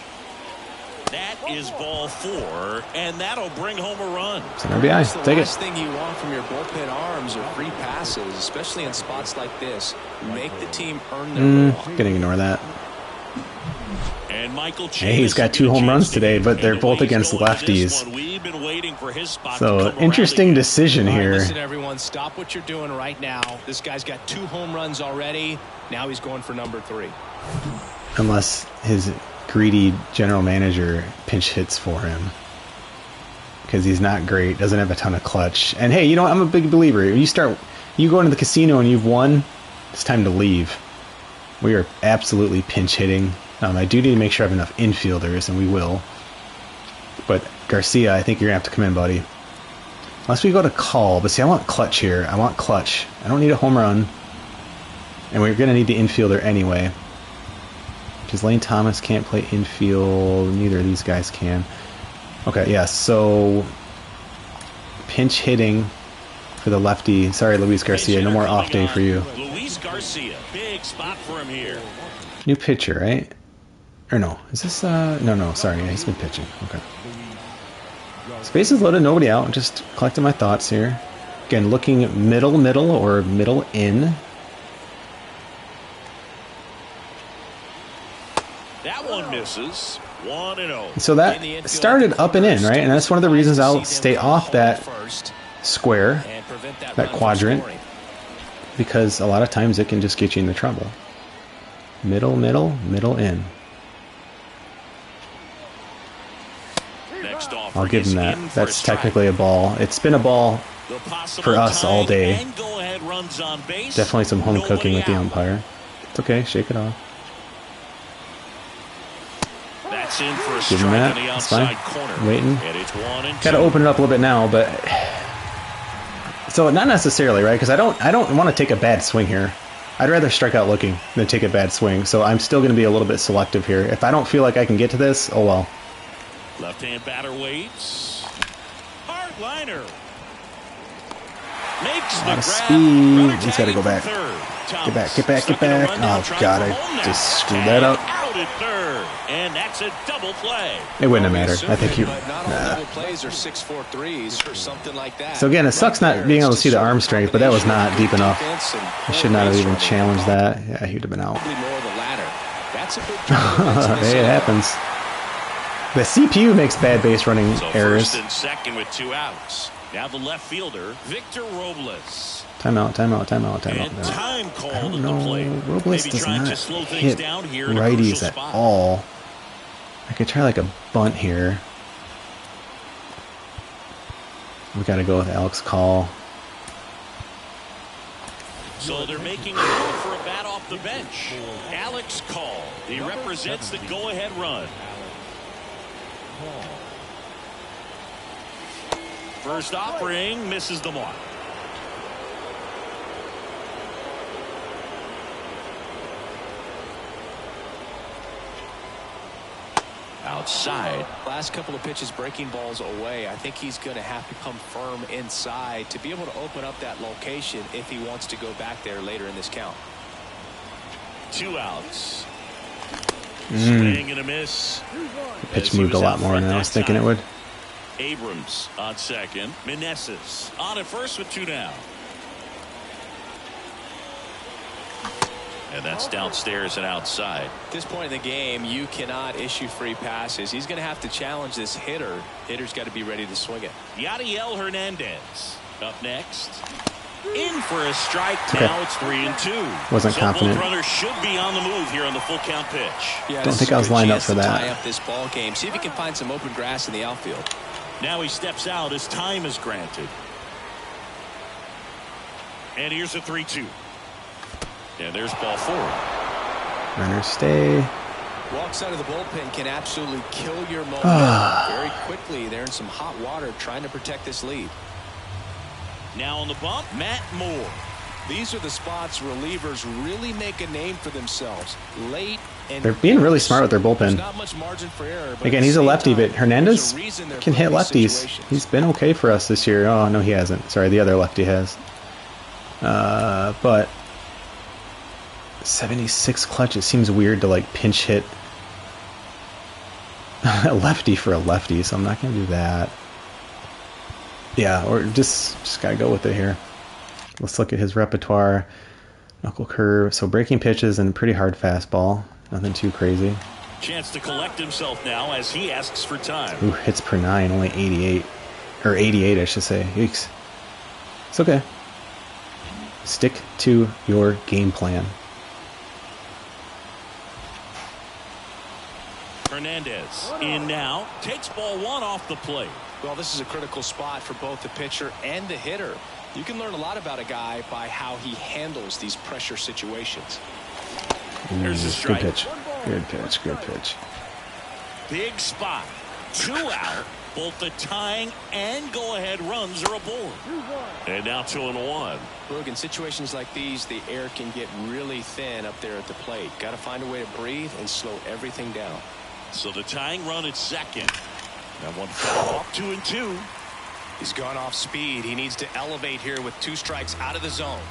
That is ball 4, and that'll bring home a run. It's an RBI. Take it. The last thing you want from your bullpen arms are free passes, especially in spots like this. Make the team earn their walk. Gonna ignore that. And Michael Hey, he's got 2 home runs today, but they're both against lefties. So interesting decision here. Listen, everyone, stop what you're doing right now. This guy's got 2 home runs already. Now he's going for number 3. Unless his greedy general manager pinch hits for him. Because he's not great, doesn't have a ton of clutch. And hey, you know, I'm a big believer. You start You go into the casino and you've won, it's time to leave. We are absolutely pinch hitting. I do need to make sure I have enough infielders, and we will. But Garcia, I think you're going to have to come in, buddy. Unless we go to call. But see, I want clutch here. I want clutch. I don't need a home run. And we're going to need the infielder anyway. Because Lane Thomas can't play infield. Neither of these guys can. Okay, yeah, so pinch hitting for the lefty. Sorry, Luis Garcia. No more off day for you. Luis Garcia, big spot for him here. New pitcher, right? Or no? Is this, no, sorry. Yeah, he's been pitching. Okay. Spaces loaded, nobody out. Just collecting my thoughts here. Again, looking middle, or middle in. That one misses. 1-0. So that started up and in, right? And that's one of the reasons I'll stay off that square, that quadrant, because a lot of times it can just get you into trouble. Middle in. I'll give him that. That's technically a ball. It's been a ball for us all day. Definitely some home cooking with the umpire. It's okay. Shake it off. Give him that. That's fine. Waiting. Got to open it up a little bit now, but so not necessarily, right? Because I don't want to take a bad swing here. I'd rather strike out looking than take a bad swing. So I'm still going to be a little bit selective here. If I don't feel like I can get to this, oh well. Left-hand batter waits. Hard liner. Makes the grab. Speed. He's got to go back. Get back. Oh, God, I just screwed that up. Out at third, and that's a double play. It wouldn't have mattered. I think you... So again, it sucks not being able to see the arm strength, but that was not deep enough. I should not have even challenged that. Yeah, he would have been out. Hey, it happens. The CPU makes bad base running errors. First and second with 2 outs. Now the left fielder, Victor Robles. Timeout. And time called I don't at know. the plate. Robles Maybe does trying not to slow things hit down here in a righties crucial at spot. all. I could try like a bunt here. We got to go with Alex Call. So they're making a move for a bat off the bench. Alex Call. He represents the go-ahead run. First offering misses the mark. Outside. Last couple of pitches breaking balls away. I think he's going to have to come firm inside to be able to open up that location if he wants to go back there later in this count. 2 outs. Swing and a miss. The pitch moved a lot more than I was thinking it would. Abrams on second. Meneses on at first with 2 down. And that's downstairs and outside. At this point in the game, you cannot issue free passes. He's going to have to challenge this hitter. Hitter's got to be ready to swing it. Yadiel Hernandez up next. In for a strike. Okay. Now it's 3-2. Wasn't confident. Both runners should be on the move here on the full count pitch. Yeah, Don't think I was lined up for that. tie up this ball game. See if he can find some open grass in the outfield. Now he steps out as time is granted. And here's a 3-2. And there's ball 4. Runners stay. Walks out of the bullpen can absolutely kill your momentum very quickly. They're in some hot water trying to protect this lead. Now on the bump, Matt Moore. These are the spots relievers really make a name for themselves. Late and They're being really smart with their bullpen. not much margin for error, but Again, he's a lefty, but Hernandez can hit lefties. He's been okay for us this year. Oh, no, he hasn't. Sorry, the other lefty has. But 76 clutch, it seems weird to like pinch hit a lefty for a lefty, so I'm not going to do that. Yeah, or just gotta go with it here. Let's look at his repertoire. Knuckle curve, so breaking pitches and pretty hard fastball. Nothing too crazy. Chance to collect himself now as he asks for time. Ooh, hits per 9, only 88. Or 88, I should say. Yikes. It's okay. Stick to your game plan. Hernandez in now. Takes ball 1 off the plate. Well, this is a critical spot for both the pitcher and the hitter. You can learn a lot about a guy by how he handles these pressure situations. There's a Good strike. pitch. Good pitch. Good pitch. Big spot. 2 out. Both the tying and go-ahead runs are aboard. And now 2-1. Look, in situations like these, the air can get really thin up there at the plate. Got to find a way to breathe and slow everything down. So the tying run at second. That one foul off 2-2. He's gone off speed. He needs to elevate here with 2 strikes out of the zone.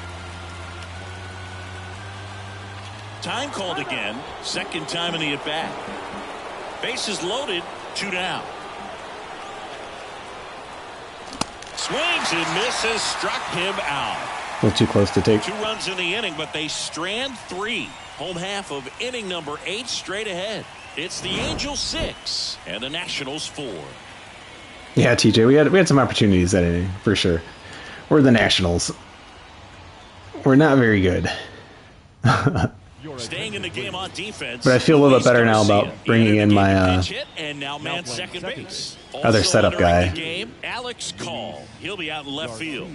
Time called again. Second time in the at-bat. Bases loaded. 2 down. Swings and misses. Struck him out. A little too close to take. 2 runs in the inning, but they strand 3. Home half of inning number 8 straight ahead. It's the Angels 6 and the Nationals 4. Yeah, TJ, we had some opportunities that inning for sure. We're the Nationals. We're not very good. Staying in the game on defense. But I feel a little bit better now about bringing in my and now man second base. other setup guy. The game, Alex Call. He'll be out in left field.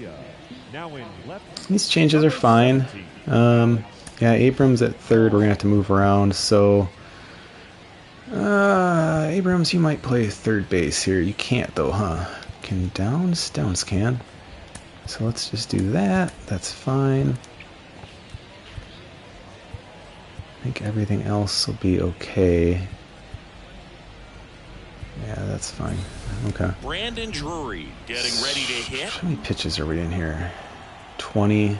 Now in left. These changes are fine. Yeah, Abrams at third. We're gonna have to move around. So, Abrams, you might play third base here. You can't though, huh? Can you Downs? Downs can. So let's just do that. That's fine. I think everything else will be okay. Yeah, that's fine. Okay. Brandon Drury getting ready to hit. How many pitches are we in here? 20.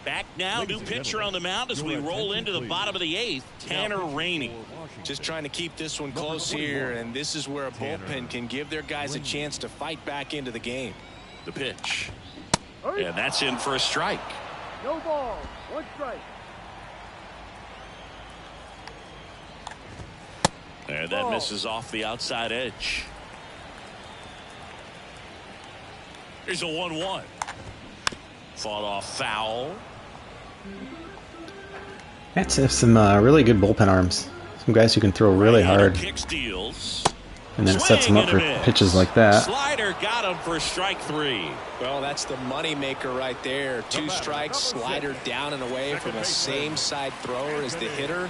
Back now, new pitcher on the mound as we roll into the bottom of the 8th. Tanner Rainey. Just trying to keep this one close here, and this is where a bullpen can give their guys a chance to fight back into the game. The pitch. And that's in for a strike. No ball. 1 strike. And that misses off the outside edge. Here's a 1-1. Fought off foul. That's some really good bullpen arms. Some guys who can throw really hard. Kicks, deals. And then it sets them up for pitches like that. Slider got him for strike 3. Well, that's the money maker right there. 2 strikes, slider down and away from a same side thrower as the hitter.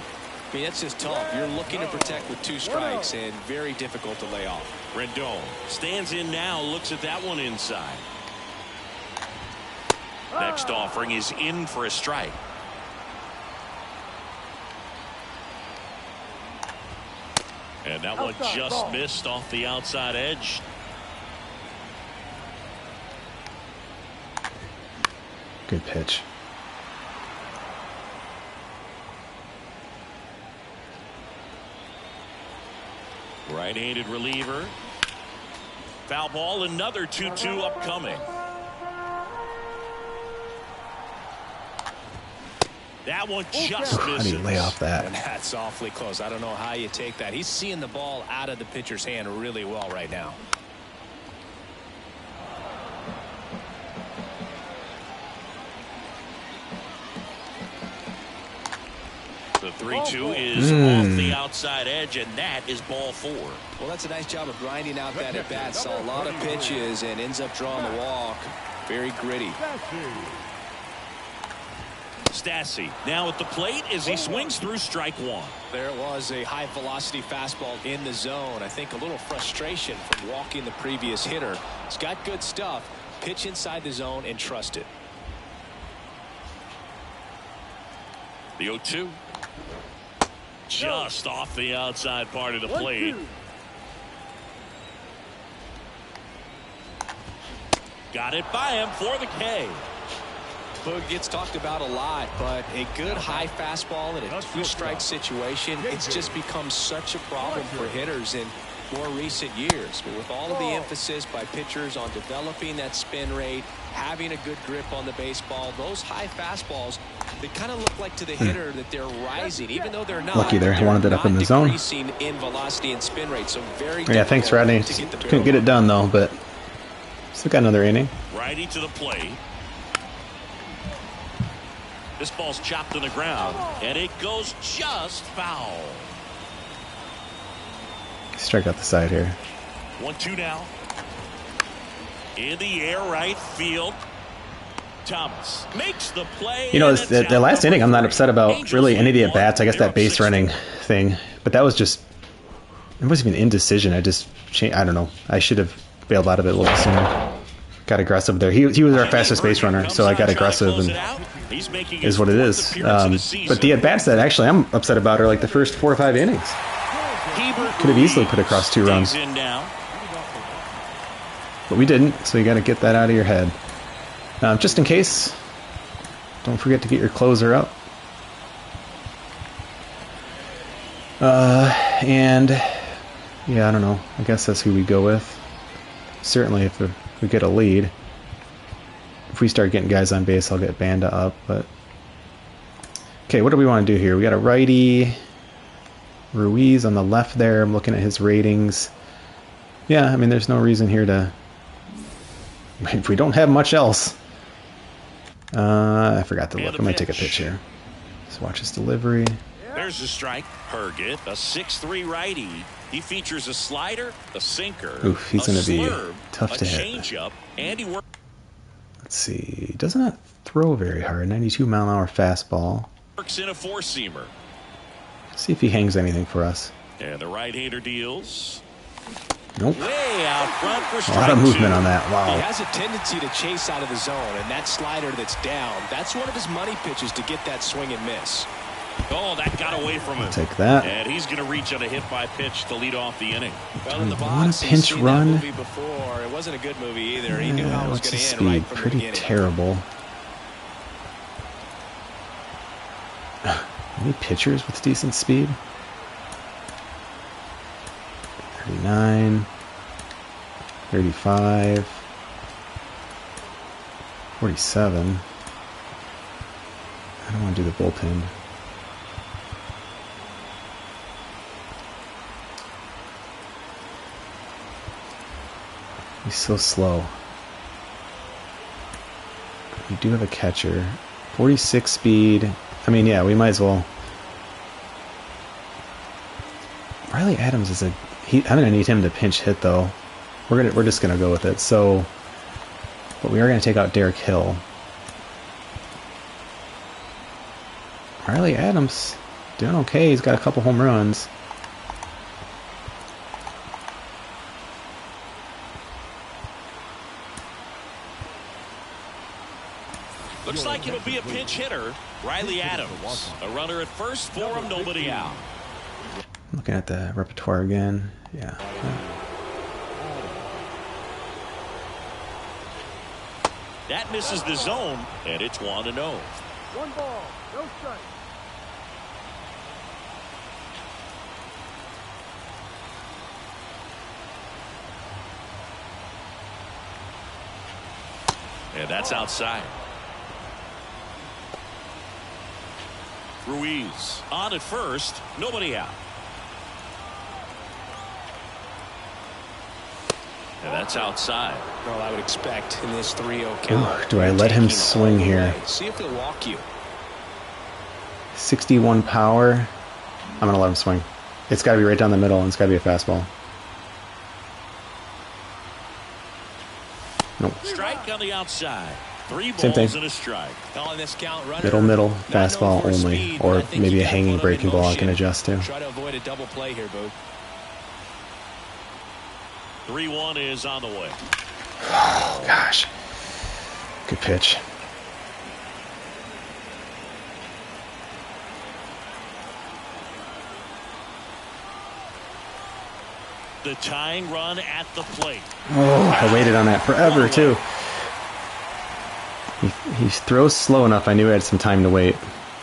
I mean, that's just tough. You're looking to protect with 2 strikes and very difficult to lay off. Rendon stands in now, looks at that one inside. Next offering is in for a strike. And that one just missed off the outside edge. Good pitch. Right-handed reliever. Foul ball, another 2-2 upcoming. That one just How misses. do you lay off that? And that's awfully close. I don't know how you take that. He's seeing the ball out of the pitcher's hand really well right now. The 3-2 is off the outside edge, and that is ball 4. Well, that's a nice job of grinding out that at bat. Saw a lot of pitches and ends up drawing the walk. Very gritty. Stassi now at the plate as he swings through strike 1. There it was, a high velocity fastball in the zone. I think a little frustration from walking the previous hitter. He's got good stuff. Pitch inside the zone and trust it. The 0-2. Just off the outside part of the plate. Got it by him for the K. Boog gets talked about a lot, but a good high fastball in a 2-strike situation, it's just become such a problem for hitters in more recent years. But with all of the emphasis by pitchers on developing that spin rate, having a good grip on the baseball, those high fastballs, they kind of look like to the hitter that they're rising, even though they're not. Lucky there, he wanted it up in the zone. Decreasing in velocity and spin rate, so very Yeah, thanks, Rodney. Couldn't get it done though, but still got another inning. Righty to the plate. This ball's chopped to the ground, and it goes just foul. Strike out the side here. 1-2 now. In the air, right field. Thomas makes the play. You know, the last inning, I'm not upset about really any of the at-bats. I guess that base running thing. But that was just... It wasn't even indecision. I just... I don't know. I should have bailed out of it a little sooner. Got aggressive there. He was our fastest base runner, so I got aggressive, and is what it is. But the at-bats that actually I'm upset about are like the first 4 or 5 innings. Could have easily put across 2 runs. But we didn't, so you got to get that out of your head. Just in case, don't forget to get your closer up. And yeah, I don't know. I guess that's who we go with. Certainly, if we get a lead. If we start getting guys on base, I'll get Banda up. But okay, what do we want to do here? We got a righty, Ruiz on the left there. I'm looking at his ratings. Yeah, I mean, there's no reason here to. If we don't have much else. I forgot to look. I'm going to take a pitch here. Let's watch his delivery. There's a strike. Herget, a 6'3" righty. He features a slider, a sinker, oof, he's going to be slurve, tough to hit. Changeup, and he Let's see. He does not throw very hard. 92-mile-an-hour fastball. works in a 4-seamer. See if he hangs anything for us. And the right-hander deals. Nope. Way out front for A strike lot of movement 2. on that. He Wow. has a tendency to chase out of the zone, and that slider that's down, that's one of his money pitches to get that swing and miss. Oh, that got away from him. Take that. And he's going to reach on a hit by pitch to lead off the inning. Well, in the Want box, a he's pinch seen run? that movie before. It wasn't a good movie either. He knew how it was What's going his to speed? end right from the Pretty beginning. terrible. Any pitchers with decent speed? 39, 35, 47. I don't want to do the bullpen. He's so slow. We do have a catcher. 46 speed. I mean, yeah, we might as well. Riley Adams is I'm gonna need him to pinch hit though. We're just gonna go with it. So, but we are gonna take out Derek Hill. Riley Adams doing okay. He's got a couple home runs. Looks like it'll be a pinch hitter. Riley Adams. A runner at first for him, nobody out. Looking at the repertoire again. Yeah. That misses the zone, and it's 1-0. 1 ball, no strike. And that's outside. Ruiz on at first, nobody out. And that's outside. Well, I would expect in this 3-0 count. Ooh, do I let him taking swing all the here? way. See if he'll walk you. 61 power. I'm going to let him swing. It's got to be right down the middle, and it's got to be a fastball. Nope. Strike on the outside. 3 Same balls thing. and a strike. On this count, runner, Middle, not fastball known for only. speed, but Or I think maybe you a gotta hanging put him in breaking ball I can motion. adjust to. Try to avoid a double play here, Boo. 3-1 is on the way. Oh, gosh. Good pitch. The tying run at the plate. Oh, I waited on that forever, too. He throws slow enough. I knew I had some time to wait.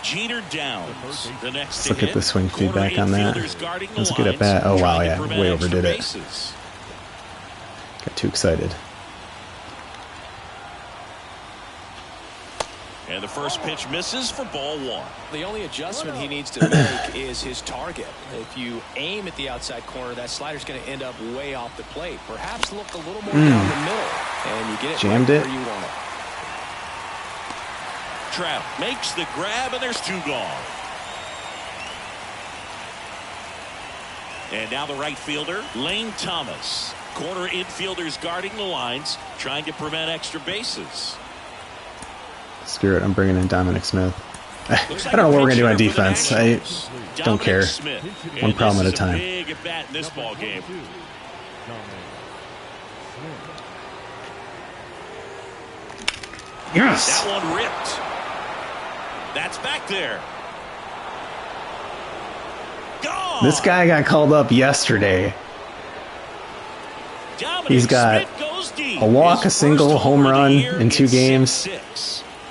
Jeter Downs. The next Let's look at the swing feedback on that. That's a good at bat. Oh, wow, yeah. Way overdid it. Got too excited. And the first pitch misses for ball 1. The only adjustment he needs to make is his target. If you aim at the outside corner, that slider's going to end up way off the plate. Perhaps look a little more down the middle, and you get it Jammed right it. where you want it. Trout makes the grab, and there's 2 gone. And now the right fielder, Lane Thomas. Corner infielders guarding the lines, trying to prevent extra bases. Screw it, I'm bringing in Dominic Smith. I don't know what we're going to do on defense. I don't care. One problem at a time. Big at bat in this ball game. Yes! That one ripped. That's back there. Gone. This guy got called up yesterday. He's got a walk, a single, home run in 2 games.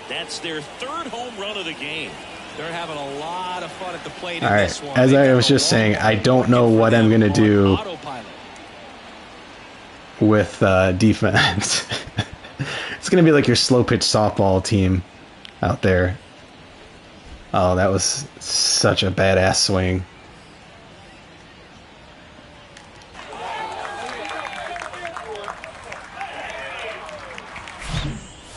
That's their 3rd home run of the game. They're having a lot of fun at the plate. All right, as I was just saying, I don't know what I'm going to do with defense. It's going to be like your slow pitch softball team out there. Oh, that was such a badass swing.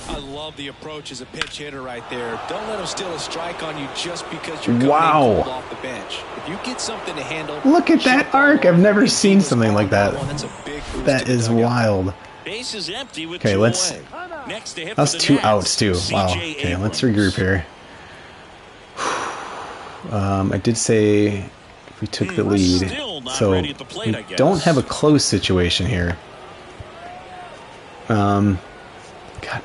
I love the approach as a pinch hitter right there. Don't let him steal a strike on you just because you're coming Wow. off the bench. If you get something to handle, Look at that arc. I've never seen something like that. That's a big boost That to is the dugout. wild. Base is empty with Okay, 2 let's. away. Next to hit That was for the 2 Nats, outs too. Wow. CJ Okay, let's Abrams. regroup here. I did say we took the lead, Still not so ready at the plate, I we guess. don't have a close situation here. God,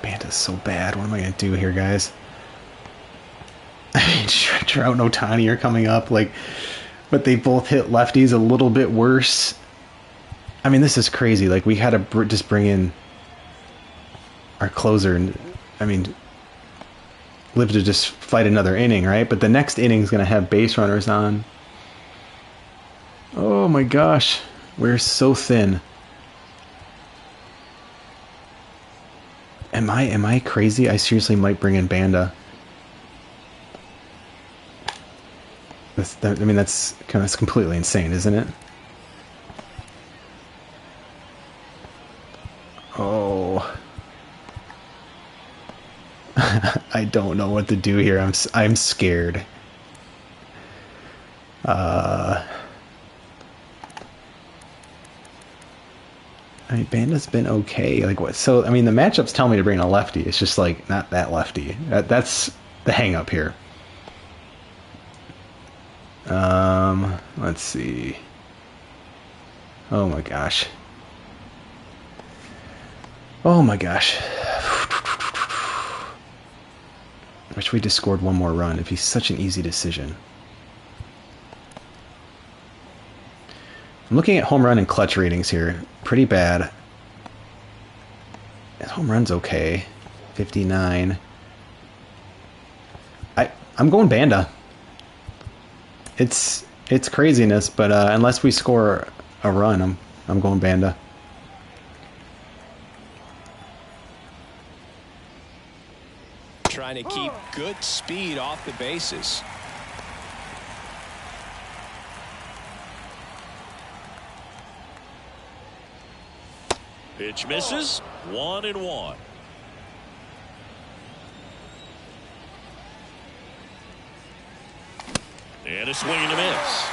Banta's so bad. What am I gonna do here, guys? I mean, Trout and Ohtani are coming up, like, but they both hit lefties a little bit worse. I mean, this is crazy. Like, we had to just bring in our closer, and I mean, live to just fight another inning, right? But the next inning is going to have base runners on. Oh my gosh, we're so thin. Am I crazy? I seriously might bring in Banda. I mean, that's completely insane, isn't it? Oh. I don't know what to do here. I'm scared. I mean, Banda's been okay. Like what? So I mean, the matchups tell me to bring in a lefty. It's just like not that lefty. That's the hang up here. Let's see. Oh my gosh. Oh my gosh. I wish we just scored one more run. It'd be such an easy decision. I'm looking at home run and clutch ratings here. Pretty bad. His home run's okay. 59. I'm going Banda. It's craziness, but unless we score a run, I'm going Banda. Trying to keep good speed off the bases. Pitch misses. 1-1. And a swing and a miss.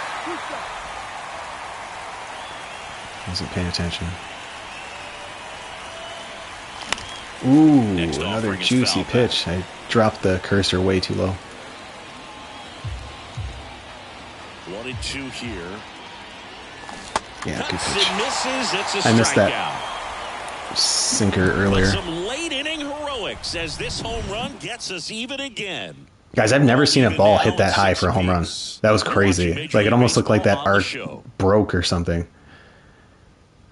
Wasn't paying attention. Ooh, Next another offering is juicy foul pitch. I dropped the cursor way too low. 1-2 here. Yeah, good Cuts pitch. and misses. It's a I missed that. strikeout. Sinker earlier. Some late inning heroics as this home run gets us even again. Guys, I've never seen a ball hit that high for a home run. That was crazy. Like, it almost looked like that arc broke or something.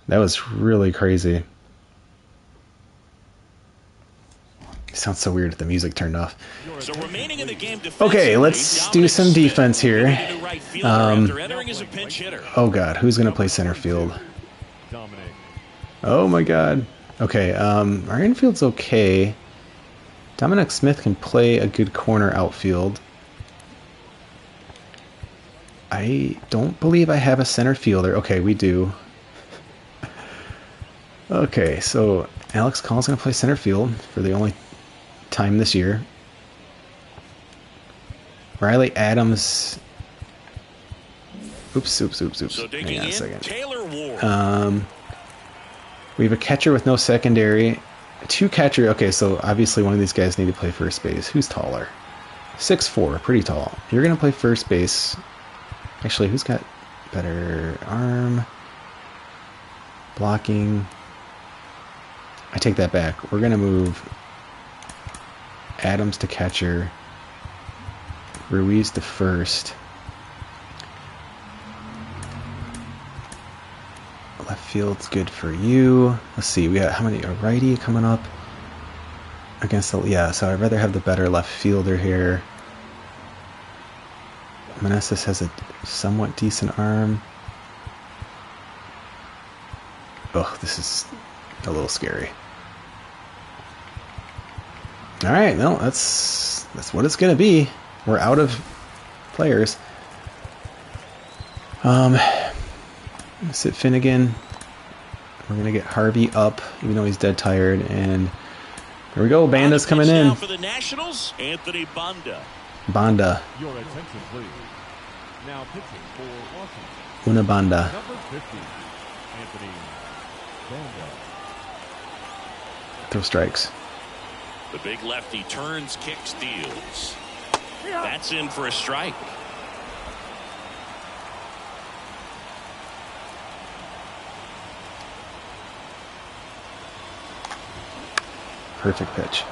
That was really crazy. It sounds so weird if the music turned off. So remaining in the game Okay, let's do some defense here. After entering as a pinch hitter. Oh god, who's gonna play center field? Oh my god. Okay, our infield's okay. Dominic Smith can play a good corner outfield. I don't believe I have a center fielder. Okay, we do. Okay, so Alex Call's gonna play center field for the only time this year. Riley Adams Oops. So Hang digging on a in, second. Taylor Ward. We have a catcher with no secondary. 2 catcher. Okay, so obviously one of these guys need to play first base. Who's taller? 6'4", pretty tall. You're going to play first base. Actually, who's got better arm? Blocking. I take that back. We're going to move Adams to catcher. Ruiz to first. Left field's good for you. Let's see, we got how many? A righty coming up against the, yeah, so I'd rather have the better left fielder here. Meneses has a somewhat decent arm. Oh, this is a little scary. All right, no, that's what it's gonna be. We're out of players. Sit Finnegan. We're gonna get Harvey up, even though he's dead tired. And here we go. Banda's coming in. For the Nationals, Anthony Banda. Your attention, please. Now pitching for Washington. Una Banda. Number 50, Anthony Banda. Throw strikes. The big lefty turns, kicks, deals. That's in for a strike. Perfect pitch.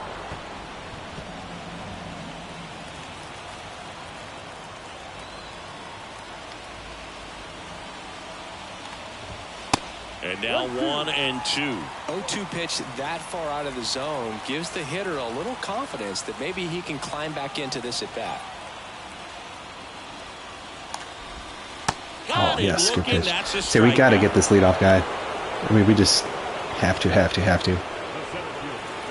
And now 1-2. 0-2 pitch that far out of the zone gives the hitter a little confidence that maybe he can climb back into this at bat. Oh, yes, good pitch. So we got to get this leadoff guy. I mean, we just have to.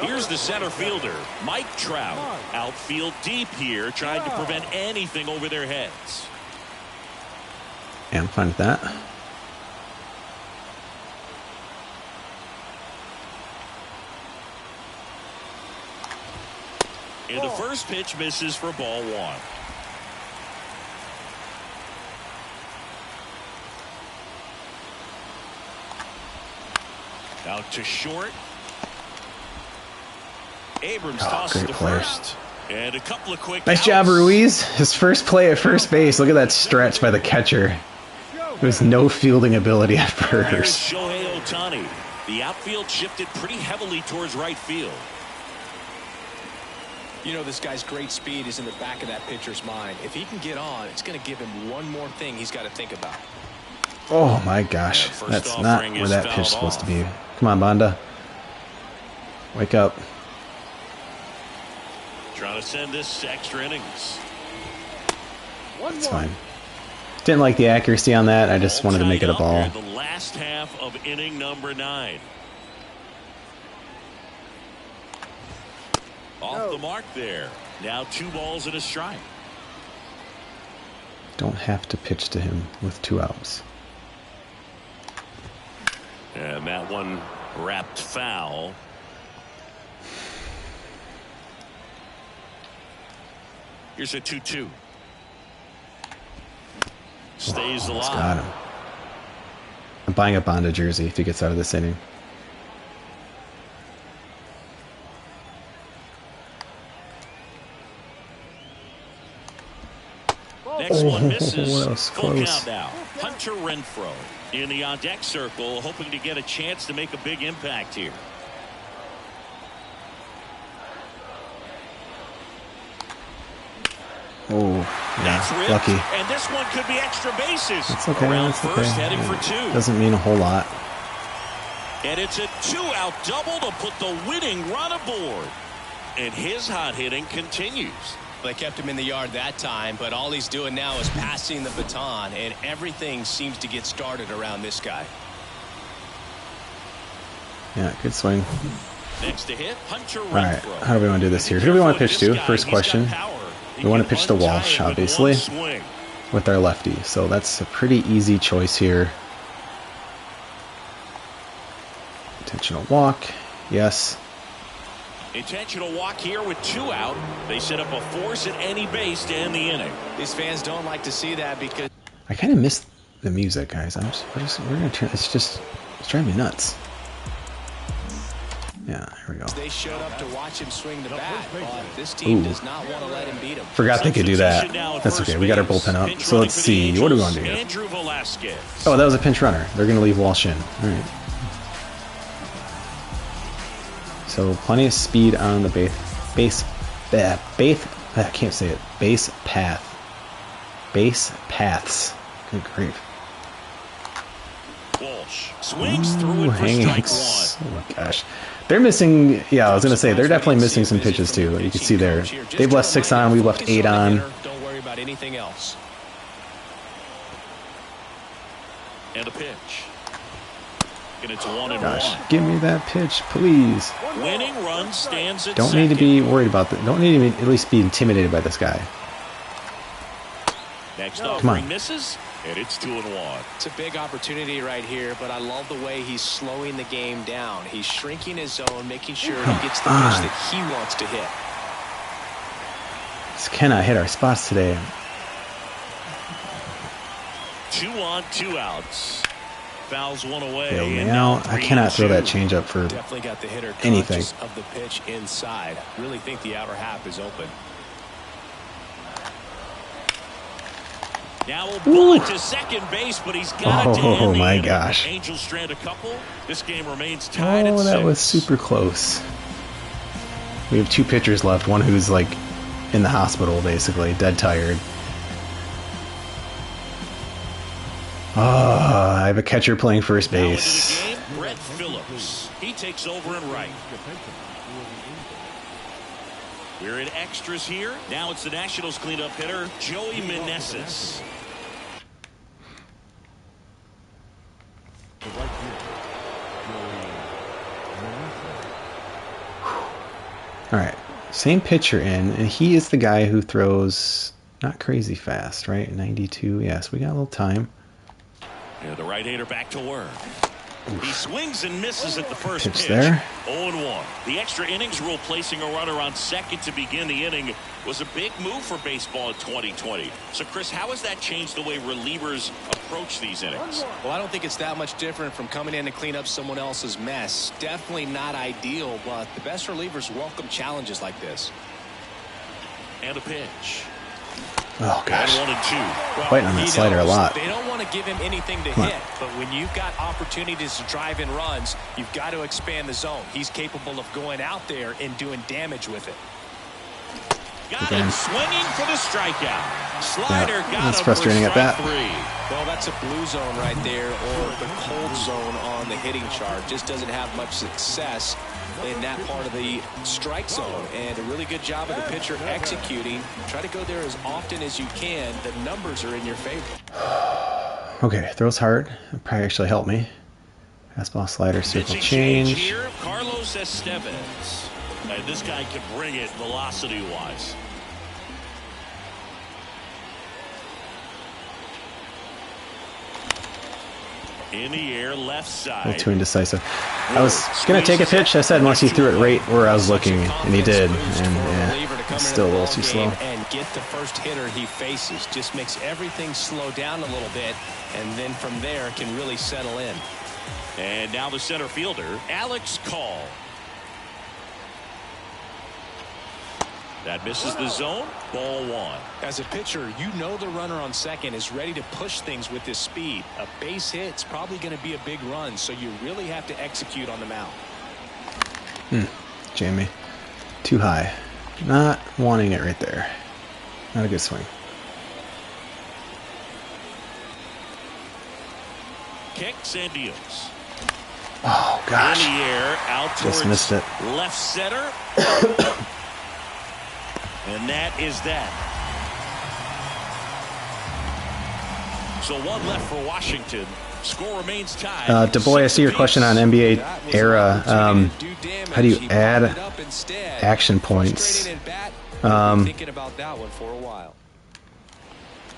Here's the center fielder, Mike Trout. Outfield deep here, trying to prevent anything over their heads. Yeah, I'm fine with that. And the first pitch misses for ball 1. Out to short. Abrams tosses to first. And a couple of quick Nice outs. job, Ruiz. His first play at first base. Look at that stretch by the catcher. There's no fielding ability at Here's first. Shohei Ohtani. The outfield shifted pretty heavily towards right field. You know, this guy's great speed is in the back of that pitcher's mind. If he can get on, it's going to give him one more thing he's got to think about. Oh my gosh. First That's not offering where is that fouled pitch's supposed to off. be. Come on, Banda. Wake up. Trying to send this to extra innings. It's fine. Didn't like the accuracy on that. I just wanted to make it a All tied ball. up here in the last half of inning number 9. Off the mark there. Now 2 balls and a strike. Don't have to pitch to him with 2 outs. And that one wrapped foul. Here's a 2-2. Stays Almost alive. got him. I'm buying a Banda jersey if he gets out of this inning. Next one misses. That was Full close. count now. Hunter Renfroe in the on-deck circle, hoping to get a chance to make a big impact here. Oh, That's yeah, ripped, lucky. and this one could be extra bases. It's okay. Around It's first, okay. heading for 2. Doesn't mean a whole lot. And it's a 2-out double to put the winning run aboard. And his hot hitting continues. They kept him in the yard that time, but all he's doing now is passing the baton, and everything seems to get started around this guy. Yeah, good swing. Next to hit, Hunter All right, Renfroe. how do we want to do this here? Who do we want to pitch to? First question. We want to pitch to Walsh, obviously, with our lefty. So that's a pretty easy choice here. Intentional walk. Yes. Intentional walk here with 2 out. They set up a force at any base to end the inning. These fans don't like to see that because I kind of missed the music, guys. We're gonna turn. It's driving me nuts. Yeah, here we go. They showed up to watch him swing the bat, but this team does not want to let him beat him. Forgot they could do that. That's okay. We got our bullpen up. So let's see. What do we want to do here? Oh, that was a pinch runner. They're going to leave Walsh in. All right. So plenty of speed on the base I can't say it. Base paths. Good grief. Walsh swings through it for strike one. Oh my gosh. They're missing, yeah, I was going to say, they're definitely missing some pitches too. You can see there. They've left 6 on, we left 8 on. Don't worry about anything else. And a pitch. And it's 1-1. Gosh, give me that pitch, please. Winning run stands at Don't need to be worried about that. Don't need to be, at least be intimidated by this guy. Next Come on. misses, and it's 2-1. It's a big opportunity right here, but I love the way he's slowing the game down. He's shrinking his zone, making sure he gets the pitch that he wants to hit. Just cannot hit our spots today. 2 on, 2 outs. Fouls one away. Bailed me and out. now I cannot throw 3-2. that changeup for Definitely got the hitter anything. conscious of the pitch inside. Really think the outer half is open. Now we'll pull it to second base, but he's got it to end Oh the my inning. gosh. Angels strand a couple. This game remains tied at Oh, 6. that was super close. We have 2 pitchers left. One who's like in the hospital, basically, dead tired. Oh, I have a catcher playing first Now into base. the game, Brett Phillips. He takes over in right. We're in extras here. Now it's the Nationals cleanup hitter, Joey Meneses. All right, same pitcher in, and he is the guy who throws not crazy fast, right? 92. Yes, we got a little time. Yeah, the right-hander back to work. He swings and misses at the first Pitch pitch. there. 0-1. The extra innings rule placing a runner on second to begin the inning was a big move for baseball in 2020. So, Chris, how has that changed the way relievers approach these innings? Well, I don't think it's that much different from coming in to clean up someone else's mess. Definitely not ideal, but the best relievers welcome challenges like this. And a pitch. Oh gosh, And 1-2. Well, fighting on that he slider a knows lot. They don't want to give him anything to Come on. hit, but when you've got opportunities to drive in runs, you've got to expand the zone. He's capable of going out there and doing damage with it. Got him swinging for the strikeout. Slider got that's him frustrating for at that. strike 3. Well, that's a blue zone right there, or the cold zone on the hitting chart. Just doesn't have much success in that part of the strike zone, and a really good job of the pitcher executing. Try to go there as often as you can. The numbers are in your favor. Okay, throws hard. It'll probably actually help me. Fastball, slider, circle Pitching change. here, Carlos Estevez. And this guy can bring it velocity-wise. In the air, left A little side. too indecisive. I was gonna take a pitch. I said unless he threw it right where I was looking, and he did. And yeah, it's still a little too slow. And get the first hitter he faces. Just makes everything slow down a little bit, and then from there can really settle in. And now the center fielder, Alex Call. That misses the zone. Ball 1. As a pitcher, you know the runner on second is ready to push things with his speed. A base hit's probably going to be a big run, so you really have to execute on the mound. Jamie, too high. Not wanting it right there. Not a good swing. Kicks and deals. Oh In gosh, the air, out just towards missed it. left center. And that is that. So 1 left for Washington. Score remains tied. DeBoy, I see your question on NBA era. How do you add action points? Thinking about that one for a while.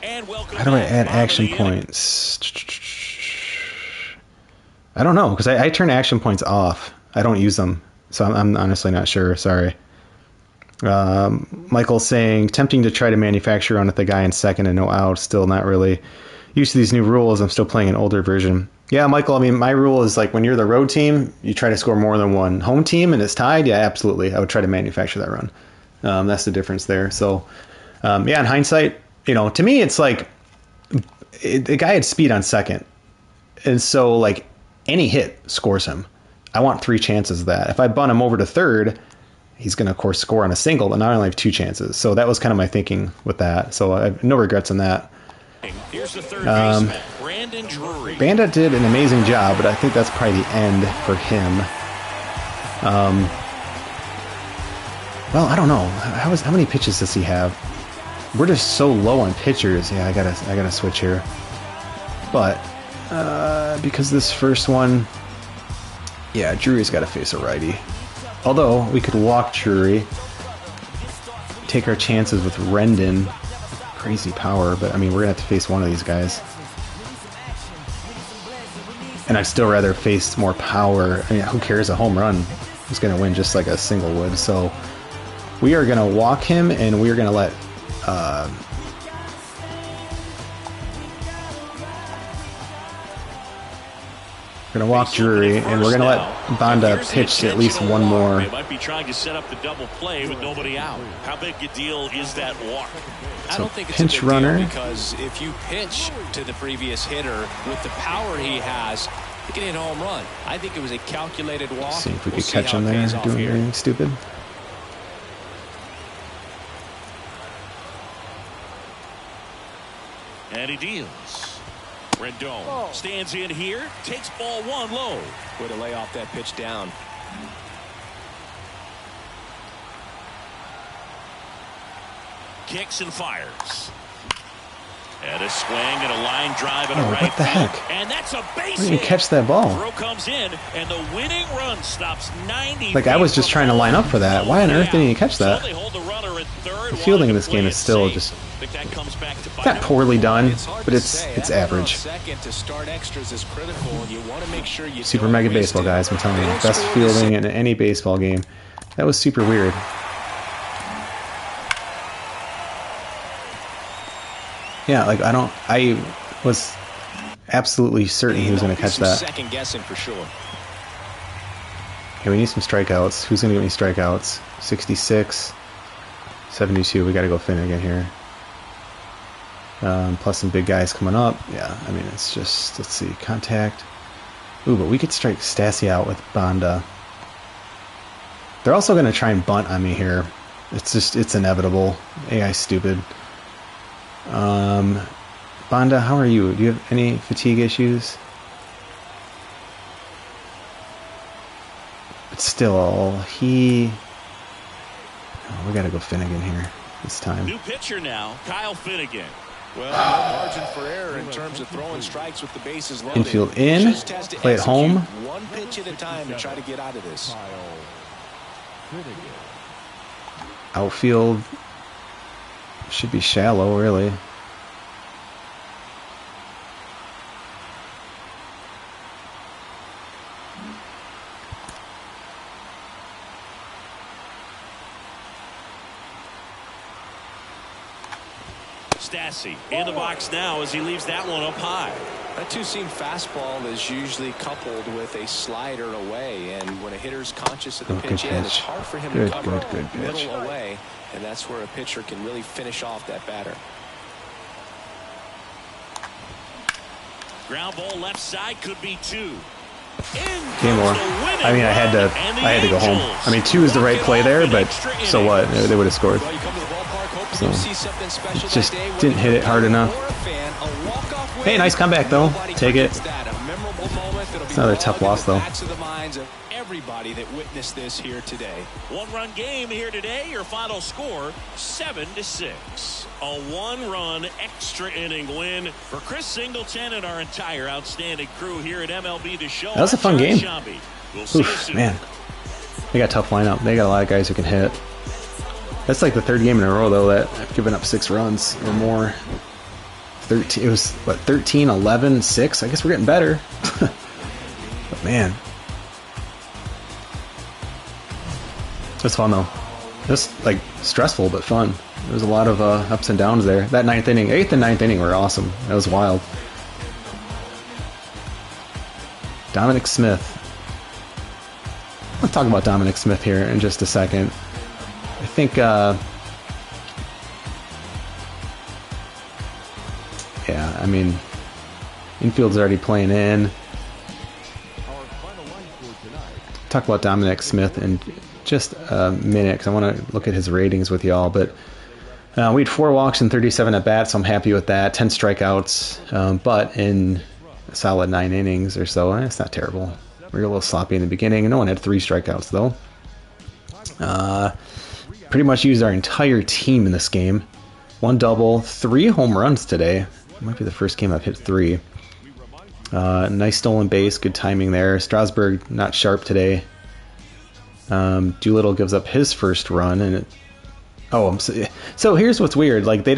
And welcome How do I back. add Bottom of action the inning. points? I don't know, because I turn action points off. I don't use them, so I'm honestly not sure. Sorry. Michael's saying, tempting to try to manufacture on with the guy in second and no out. Still not really used to these new rules. I'm still playing an older version. Yeah, Michael, I mean, my rule is like when you're the road team, you try to score more than one. Home team and it's tied, yeah, absolutely. I would try to manufacture that run. That's the difference there. So, yeah, in hindsight, you know, to me, it's like the guy had speed on second. And so, like, any hit scores him. I want 3 chances of that. If I bunt him over to third, he's going to, of course, score on a single, but now I only have 2 chances. So that was kind of my thinking with that. So I have no regrets on that. Here's the third baseman, Brandon Drury. Banda did an amazing job, but I think that's probably the end for him. Well, I don't know. How many pitches does he have? We're just so low on pitchers. Yeah, I gotta switch here. But because this first one, yeah, Drury's got to face a righty. Although we could walk Drury, take our chances with Rendon. Crazy power, but I mean, we're gonna have to face one of these guys. And I'd still rather face more power. I mean, who cares? A home run is gonna win just like a single would. So we are gonna walk him, and we are gonna let. We're gonna walk Drury, and we're gonna let Banda pitch at least one more. They might be trying to set up the double play with nobody out. How big a deal is that walk? I don't think it's pinch a big runner. deal because if you pitch to the previous hitter with the power he has, he can hit a home run. I think it was a calculated walk. See if we We'll could see catch how him it there pays off doing here. anything stupid. And he deals. Rendon stands in here, takes ball 1 low. Way to lay off that pitch down. Kicks and fires. And a swing and a line drive and a right what the field. heck? And that's a base Where did he hit. catch that ball? Throw comes in, and the winning run stops 90. Like, I was just trying to line up for that. Why on earth didn't he catch that? So they hold the runner at third. The fielding in this Wanted to game play is it still safe. just Think that comes back to it's not bite him. poorly done, It's hard but to it's say. it's I don't know, average. second to start extras is critical, and you want to make sure you Super don't mega waste baseball, it. guys. I'm telling you, They don't best score fielding in any baseball game. That was super weird. Yeah, like I was absolutely certain he was going to catch that. Second guessing for sure. Okay, we need some strikeouts. Who's going to get me strikeouts? 66, 72. We got to go Finnegan here. Plus some big guys coming up. Yeah, I mean, it's just, let's see, contact. Ooh, but we could strike Stassi out with Banda. They're also going to try and bunt on me here. It's inevitable. AI's stupid. Banda, how are you? Do you have any fatigue issues? But still, we got to go Finnegan here this time. New pitcher now, Kyle Finnegan. Well, no margin for error in terms of throwing strikes with the bases loaded. Infield in, Just has to play at execute home. one pitch at a time to try to get out of this. Outfield should be shallow, really. Stassi in the box now as he leaves that one up high. That two-seam fastball is usually coupled with a slider away, and when a hitter's conscious of the Oh, good pitch in, it's pitch. hard for him Good, to cover good pitch. middle away, and that's where a pitcher can really finish off that batter. Ground ball left side could be 2. Game over. I mean, I had to go home. I mean, 2 is the right play there, but so what? They would have scored. Well, you come to the ballpark hoping So, you see something special it just that day, didn't hit it hard enough. or a fan, a walk-off win. Hey, nice comeback, though. Nobody Take it. forgets that. A memorable moment that'll be another logged tough in loss, the though. backs of the minds of everybody that witnessed this here today. 1-run game here today. Your final score 7-6. A 1-run extra inning win for Chris Singleton and our entire outstanding crew here at MLB The Show. That was a I'm fun John game. Shambi. We'll see you Oof, soon. man. They got a tough lineup. They got a lot of guys who can hit. That's like the 3rd game in a row, though, that I've given up 6 runs or more. 13. It was, what, 13, 11, 6? I guess we're getting better. But, man. It was fun, though. Just, like, stressful, but fun. There was a lot of ups and downs there. That 8th and ninth inning were awesome. That was wild. Dominic Smith. Let's talk about Dominic Smith here in just a second. I think, yeah, I mean, infield's already playing in. Talk about Dominic Smith in just a minute because I want to look at his ratings with y'all. But we had 4 walks and 37 at bats, so I'm happy with that. 10 strikeouts, but in a solid 9 innings or so, it's not terrible. We were a little sloppy in the beginning. No one had 3 strikeouts though. Pretty much used our entire team in this game. 1 double, 3 home runs today. It might be the first game I've hit 3. Nice stolen base, good timing there. Strasburg not sharp today. Doolittle gives up his first run, and so here's what's weird. Like they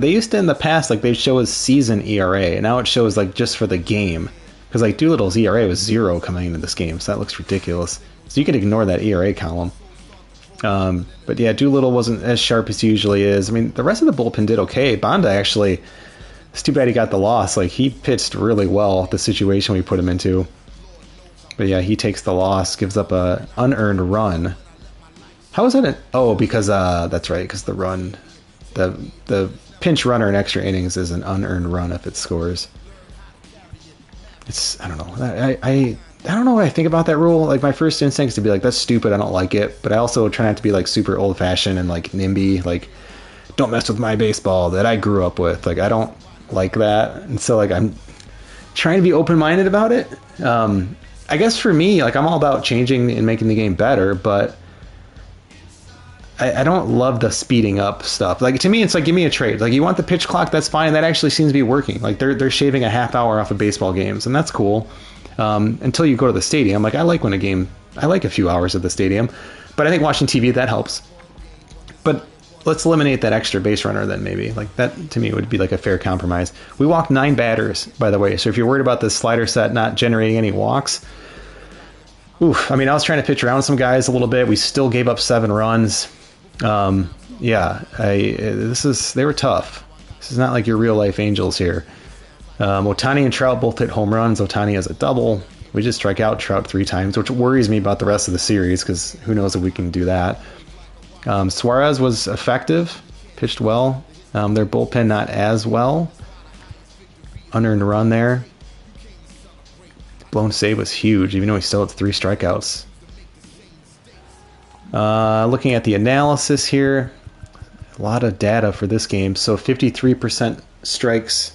used to in the past like they'd show his season ERA, and now it shows like just for the game. Because like Doolittle's ERA was 0 coming into this game, so that looks ridiculous. So you can ignore that ERA column. But yeah, Doolittle wasn't as sharp as he usually is. I mean, the rest of the bullpen did okay. Bonda actually, it's too bad he got the loss. Like he pitched really well the situation we put him into. But yeah, he takes the loss, gives up a unearned run. How is that? Because that's right, because the run, the pinch runner in extra innings is an unearned run if it scores. I don't know. I don't know what I think about that rule. Like my first instinct is to be like, that's stupid, I don't like it. But I also try not to be like super old fashioned and like NIMBY, like don't mess with my baseball that I grew up with. Like I don't like that. And so like I'm trying to be open minded about it. I guess for me, like I'm all about changing and making the game better, but I don't love the speeding up stuff. Like to me, it's like give me a trade. Like you want the pitch clock, that's fine. That actually seems to be working. Like they're shaving a half hour off of baseball games, and that's cool. Until you go to the stadium, like I like a few hours at the stadium, but I think watching TV that helps. But let's eliminate that extra base runner then maybe. Like that to me would be like a fair compromise. We walked 9 batters, by the way. So if you're worried about the slider set not generating any walks, oof. I mean, I was trying to pitch around some guys a little bit. We still gave up 7 runs. They were tough. This is not like your real life Angels here. Ohtani and Trout both hit home runs. Ohtani has a double. We just strike out Trout 3 times, which worries me about the rest of the series because who knows if we can do that. Suarez was effective, pitched well. Their bullpen not as well. Unearned run there. Blown save was huge, even though he still had 3 strikeouts. Looking at the analysis here, a lot of data for this game. So 53% strikes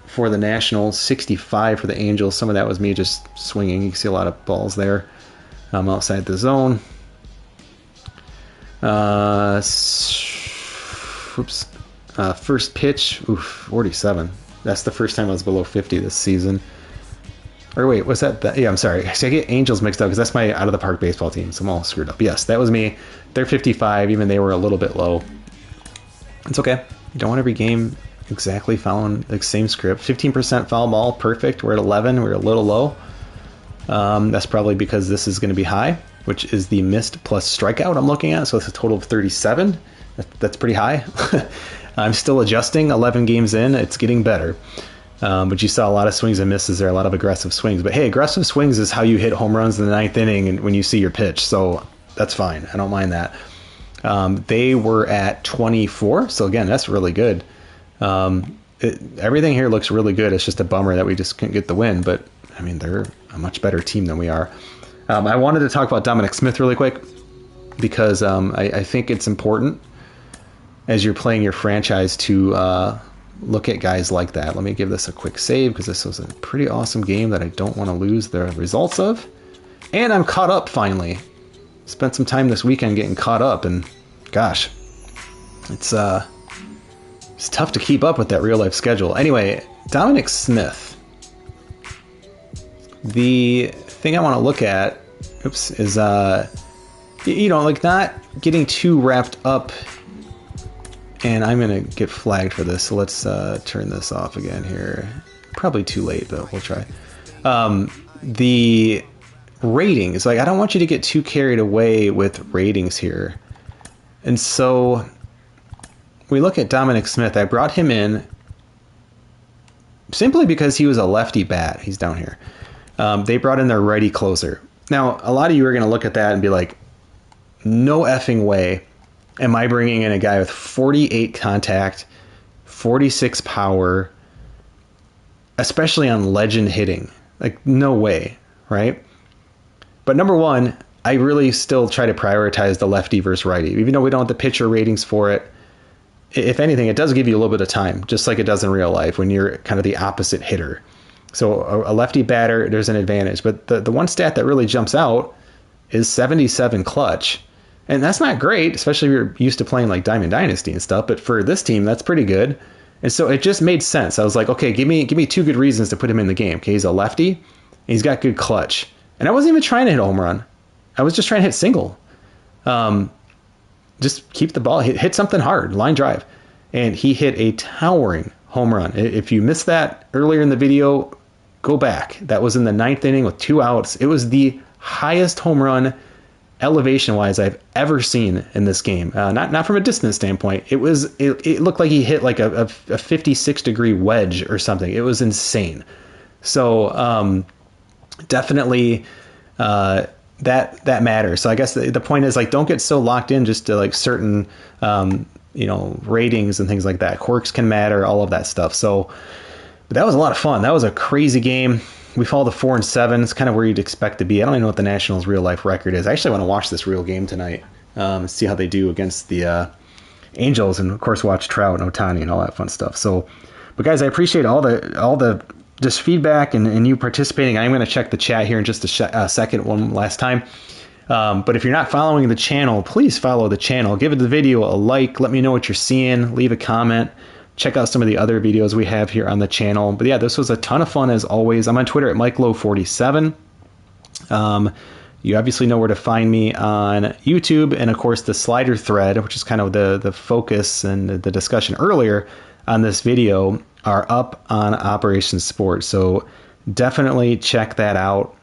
for the Nationals, 65 for the Angels. Some of that was me just swinging. You can see a lot of balls there outside the zone. First pitch, 47. That's the first time I was below 50 this season. Or wait, was that? Yeah, I'm sorry. See, I get Angels mixed up because that's my out of the park baseball team, so I'm all screwed up. Yes, that was me. They're 55. Even they were a little bit low. It's okay. You don't want every game exactly following the same script. 15% foul ball, perfect. We're at 11. We're a little low. That's probably because this is going to be high, which is the missed plus strikeout I'm looking at. So it's a total of 37. That's pretty high. I'm still adjusting. 11 games in, it's getting better. But you saw a lot of swings and misses there, a lot of aggressive swings. But hey, aggressive swings is how you hit home runs in the 9th inning and when you see your pitch. So that's fine. I don't mind that. They were at 24. So again, that's really good. Everything here looks really good. It's just a bummer that we just couldn't get the win. But I mean, they're a much better team than we are. I wanted to talk about Dominic Smith really quick because I think it's important as you're playing your franchise to look at guys like that. Let me give this a quick save because this was a pretty awesome game that I don't want to lose the results of. And I'm caught up finally. Spent some time this weekend getting caught up, and gosh, it's tough to keep up with that real life schedule. Anyway, Dominic Smith. The thing I want to look at, is like not getting too wrapped up. And I'm going to get flagged for this, so let's turn this off again here. Probably too late, but we'll try. The ratings, like I don't want you to get too carried away with ratings here. And so we look at Dominic Smith, I brought him in simply because he was a lefty bat. He's down here. They brought in their righty closer. Now, a lot of you are going to look at that and be like, no effing way am I bringing in a guy with 48 contact, 46 power, especially on legend hitting. Like, no way, right? But number one, I really still try to prioritize the lefty versus righty. Even though we don't have the pitcher ratings for it, if anything, it does give you a little bit of time, just like it does in real life when you're kind of the opposite hitter. So a lefty batter, there's an advantage. But the one stat that really jumps out is 77 clutch. And that's not great, especially if you're used to playing like Diamond Dynasty and stuff. But for this team, that's pretty good. And so it just made sense. I was like, okay, give me two good reasons to put him in the game. Okay, he's a lefty, and he's got good clutch. And I wasn't even trying to hit a home run. I was just trying to hit single. Just keep the ball, hit something hard, line drive. And he hit a towering home run. If you missed that earlier in the video, go back. That was in the 9th inning with 2 outs. It was the highest home run elevation-wise I've ever seen in this game. Not from a distance standpoint. It looked like he hit like a 56-degree wedge or something. It was insane. So definitely that matters. So I guess the point is, like, don't get so locked in just to like certain ratings and things like that. Quirks can matter, all of that stuff. So but that was a lot of fun. That was a crazy game. We followed the 4-7. It's kind of where you'd expect to be. I don't even know what the Nationals' real life record is. I actually want to watch this real game tonight and see how they do against the Angels, and of course watch Trout and Ohtani and all that fun stuff. So, but guys, I appreciate all the just feedback and you participating. I'm going to check the chat here in just a second, one last time. But if you're not following the channel, please follow the channel. Give the video a like. Let me know what you're seeing. Leave a comment. Check out some of the other videos we have here on the channel. But yeah, this was a ton of fun as always. I'm on Twitter at MikeLowe47. You obviously know where to find me on YouTube, and of course the slider thread, which is kind of the focus and the discussion earlier on this video, are up on Operation Sports. So definitely check that out.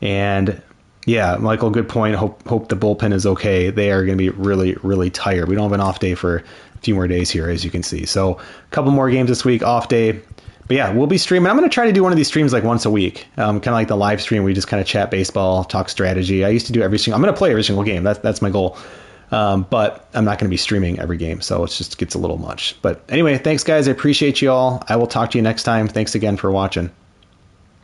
And yeah, Michael, good point. Hope the bullpen is okay. They are going to be really, really tired. We don't have an off day for a few more days here, as you can see. So a couple more games this week, off day. But yeah, we'll be streaming. I'm going to try to do one of these streams like once a week, kind of like the live stream. We just kind of chat baseball, talk strategy. I used to do I'm going to play every single game. That's my goal. But I'm not going to be streaming every game, so it just gets a little much. But anyway, thanks, guys. I appreciate you all. I will talk to you next time. Thanks again for watching.